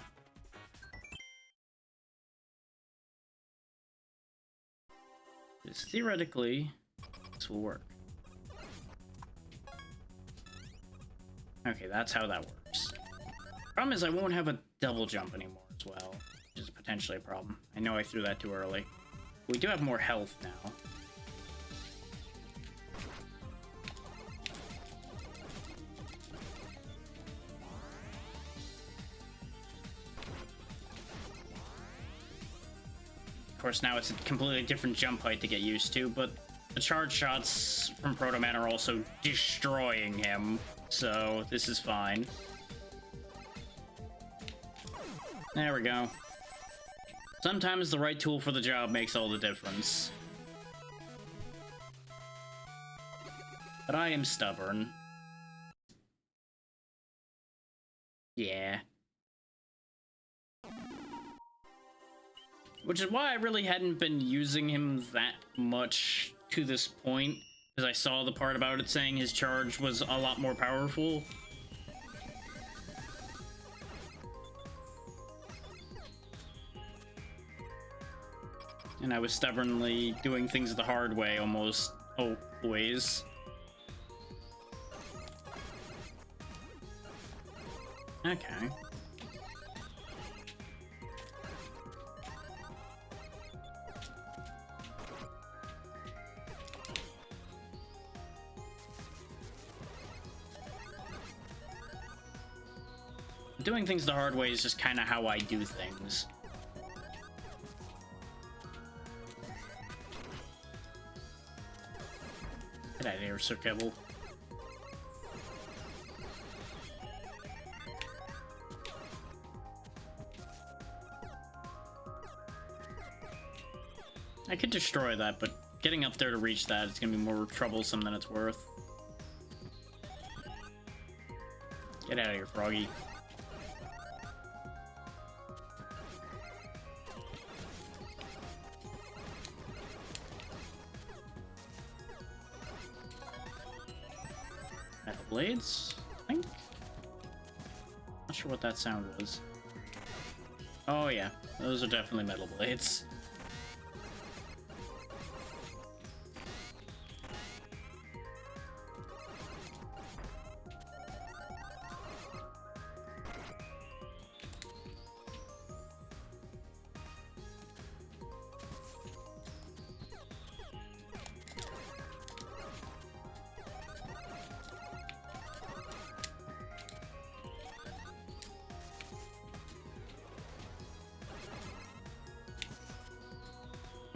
Because theoretically, this will work. Okay, that's how that works. Problem is I won't have a double jump anymore as well, which is potentially a problem. I know I threw that too early. We do have more health now. Of course, now it's a completely different jump height to get used to, but the charge shots from Proto Man are also destroying him, so this is fine. There we go. Sometimes the right tool for the job makes all the difference. But I am stubborn. Yeah. Which is why I really hadn't been using him that much to this point, because I saw the part about it saying his charge was a lot more powerful. And I was stubbornly doing things the hard way almost always. Okay. Doing things the hard way is just kind of how I do things. Get out of here, Sir Kibble. I could destroy that, but getting up there to reach that is gonna be more troublesome than it's worth. Get out of here, Froggy. Metal blades, I think? Not sure what that sound was. Oh yeah, those are definitely metal blades.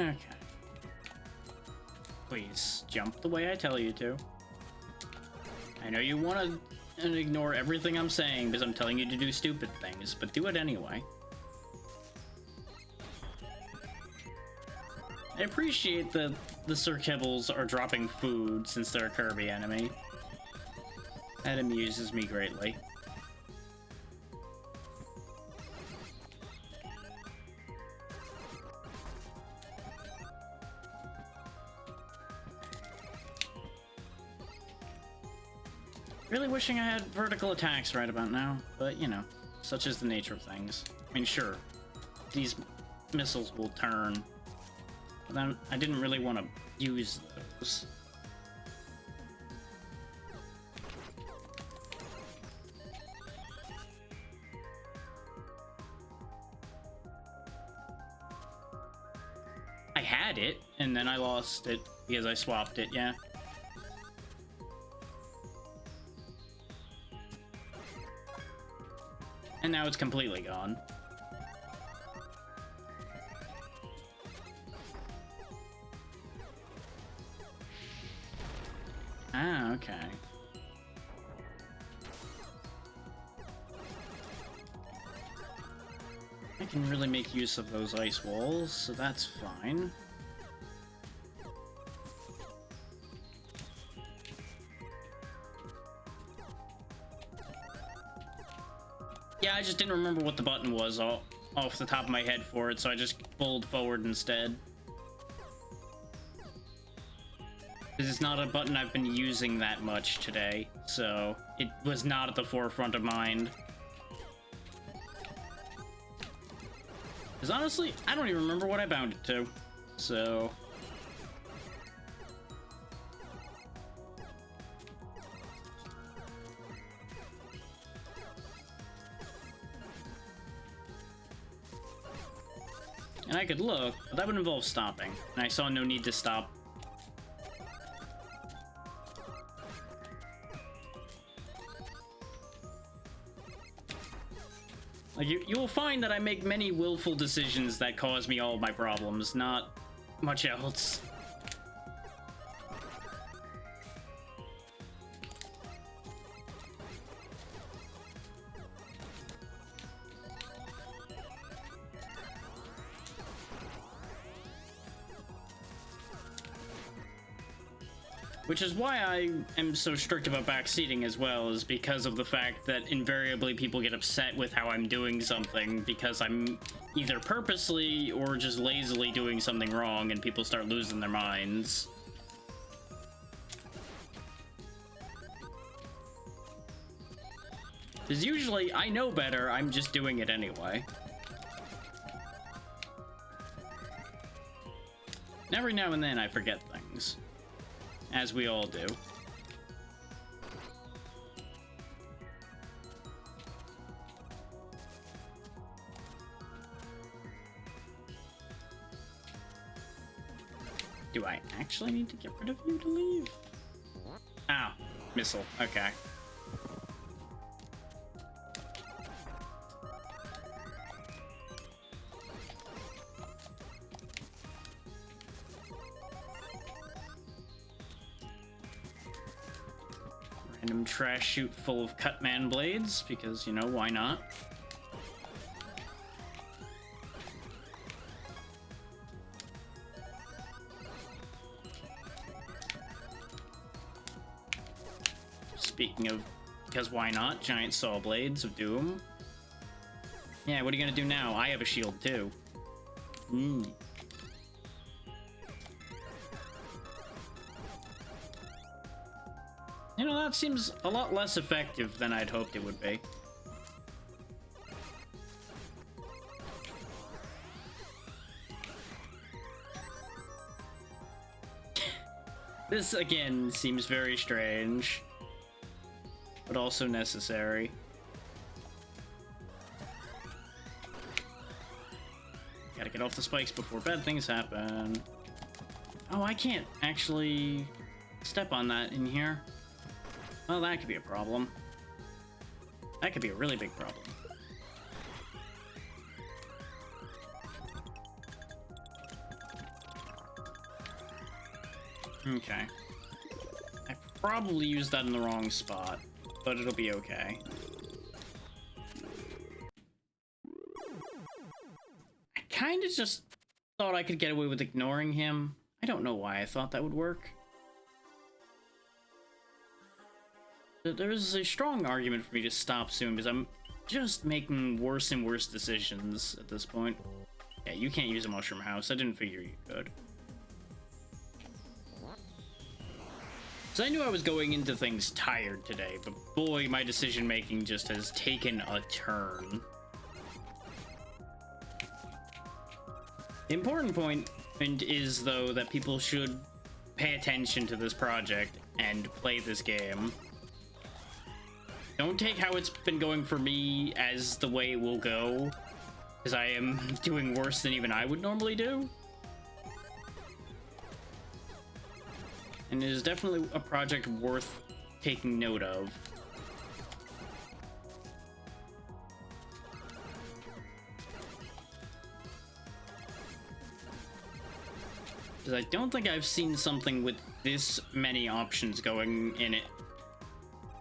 Okay. Please, jump the way I tell you to. I know you want to ignore everything I'm saying because I'm telling you to do stupid things, but do it anyway. I appreciate that the Sir Kibbles are dropping food since they're a Kirby enemy. That amuses me greatly. Really wishing I had vertical attacks right about now, but you know, such is the nature of things. I mean, sure, these missiles will turn, but then I didn't really want to use those. I had it, and then I lost it because I swapped it, yeah. And now it's completely gone. Ah, okay. I can really make use of those ice walls, so that's fine. Yeah, I just didn't remember what the button was off the top of my head for it, so I just pulled forward instead. This is not a button I've been using that much today, so it was not at the forefront of mind. Because honestly, I don't even remember what I bound it to, so... And I could look, but that would involve stopping, and I saw no need to stop. Like, you will find that I make many willful decisions that cause me all my problems, not much else. Which is why I am so strict about backseating as well, is because of the fact that invariably people get upset with how I'm doing something because I'm either purposely or just lazily doing something wrong and people start losing their minds. Because usually I know better, I'm just doing it anyway. Every now and then I forget things. As we all do. Do I actually need to get rid of you to leave? Ah, missile. Okay. Random trash chute full of Cutman blades, because, you know, why not? Speaking of, because why not? Giant saw blades of doom. Yeah, what are you gonna do now? I have a shield too. You know, that seems a lot less effective than I'd hoped it would be. This, again, seems very strange, but also necessary. Gotta get off the spikes before bad things happen. Oh, I can't actually step on that in here. Well, that could be a problem. That could be a really big problem. Okay. I probably used that in the wrong spot, but it'll be okay. I kind of just thought I could get away with ignoring him. I don't know why I thought that would work. There is a strong argument for me to stop soon, because I'm just making worse and worse decisions at this point. Yeah, you can't use a mushroom house. I didn't figure you could. So I knew I was going into things tired today, but boy, my decision making just has taken a turn. The important point is, though, that people should pay attention to this project and play this game. Don't take how it's been going for me as the way it will go, because I am doing worse than even I would normally do. And it is definitely a project worth taking note of. Because I don't think I've seen something with this many options going in it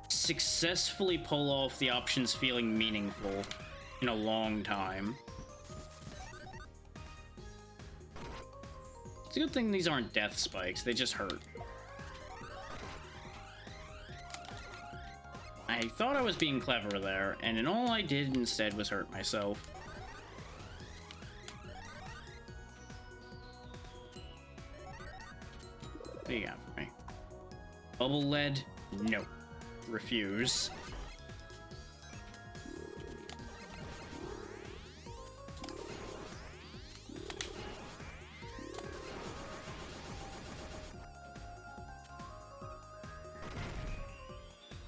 successfully pull off the options feeling meaningful in a long time. It's a good thing these aren't death spikes, they just hurt. I thought I was being clever there, and then all I did instead was hurt myself. What do you got for me? Bubble lead? Nope. Refuse.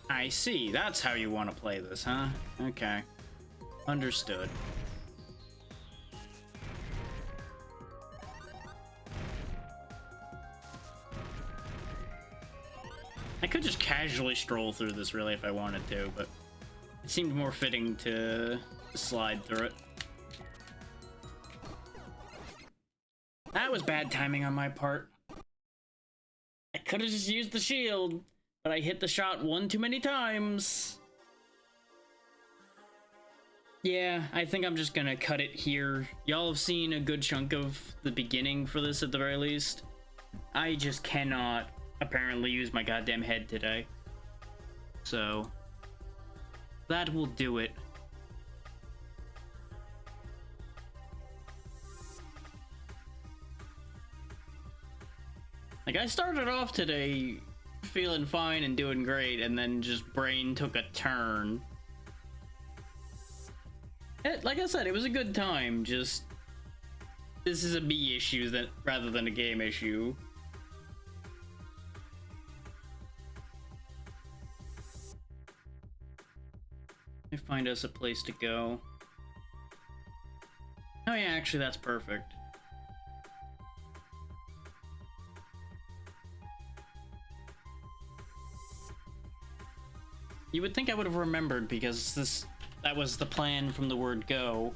I see. That's how you want to play this, huh? Okay. Understood. I could just casually stroll through this, really, if I wanted to, but it seemed more fitting to slide through it. That was bad timing on my part. I could have just used the shield, but I hit the shot one too many times. Yeah, I think I'm just gonna cut it here. Y'all have seen a good chunk of the beginning for this at the very least. I just cannot apparently use my goddamn head today. So that will do it. Like, I started off today feeling fine and doing great, and then just brain took a turn. Like I said, it was a good time, just this is a me issue that rather than a game issue. Let me find us a place to go. Oh yeah, actually that's perfect. You would think I would have remembered, because that was the plan from the word go.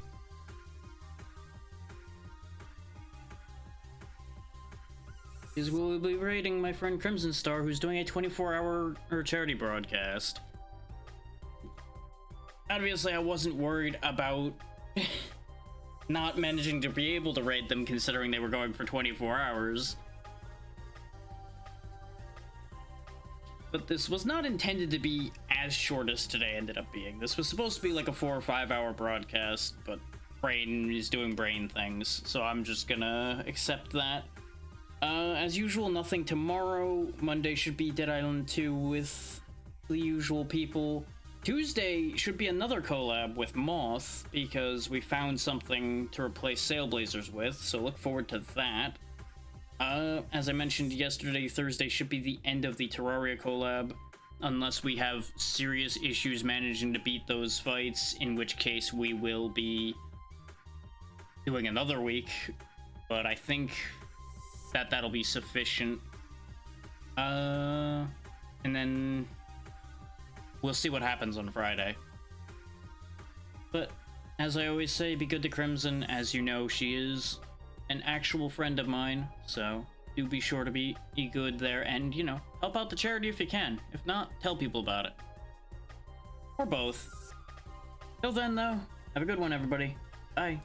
Because we'll be raiding my friend Crimson Star, who's doing a 24-hour charity broadcast. Obviously, I wasn't worried about not managing to be able to raid them, considering they were going for 24 hours. But this was not intended to be as short as today ended up being. This was supposed to be like a 4 or 5 hour broadcast, but Brain is doing brain things, so I'm just gonna accept that. As usual, nothing tomorrow. Monday should be Dead Island 2 with the usual people. Tuesday should be another collab with Moth, because we found something to replace Sailblazers with, so look forward to that. As I mentioned yesterday, Thursday should be the end of the Terraria collab, unless we have serious issues managing to beat those fights, in which case we will be doing another week, but I think that that'll be sufficient. And then we'll see what happens on Friday. But as I always say, be good to Crimson. As you know, she is an actual friend of mine, so do be sure to be good there and, you know, help out the charity if you can. If not, tell people about it. Or both. Till then, though, have a good one, everybody. Bye.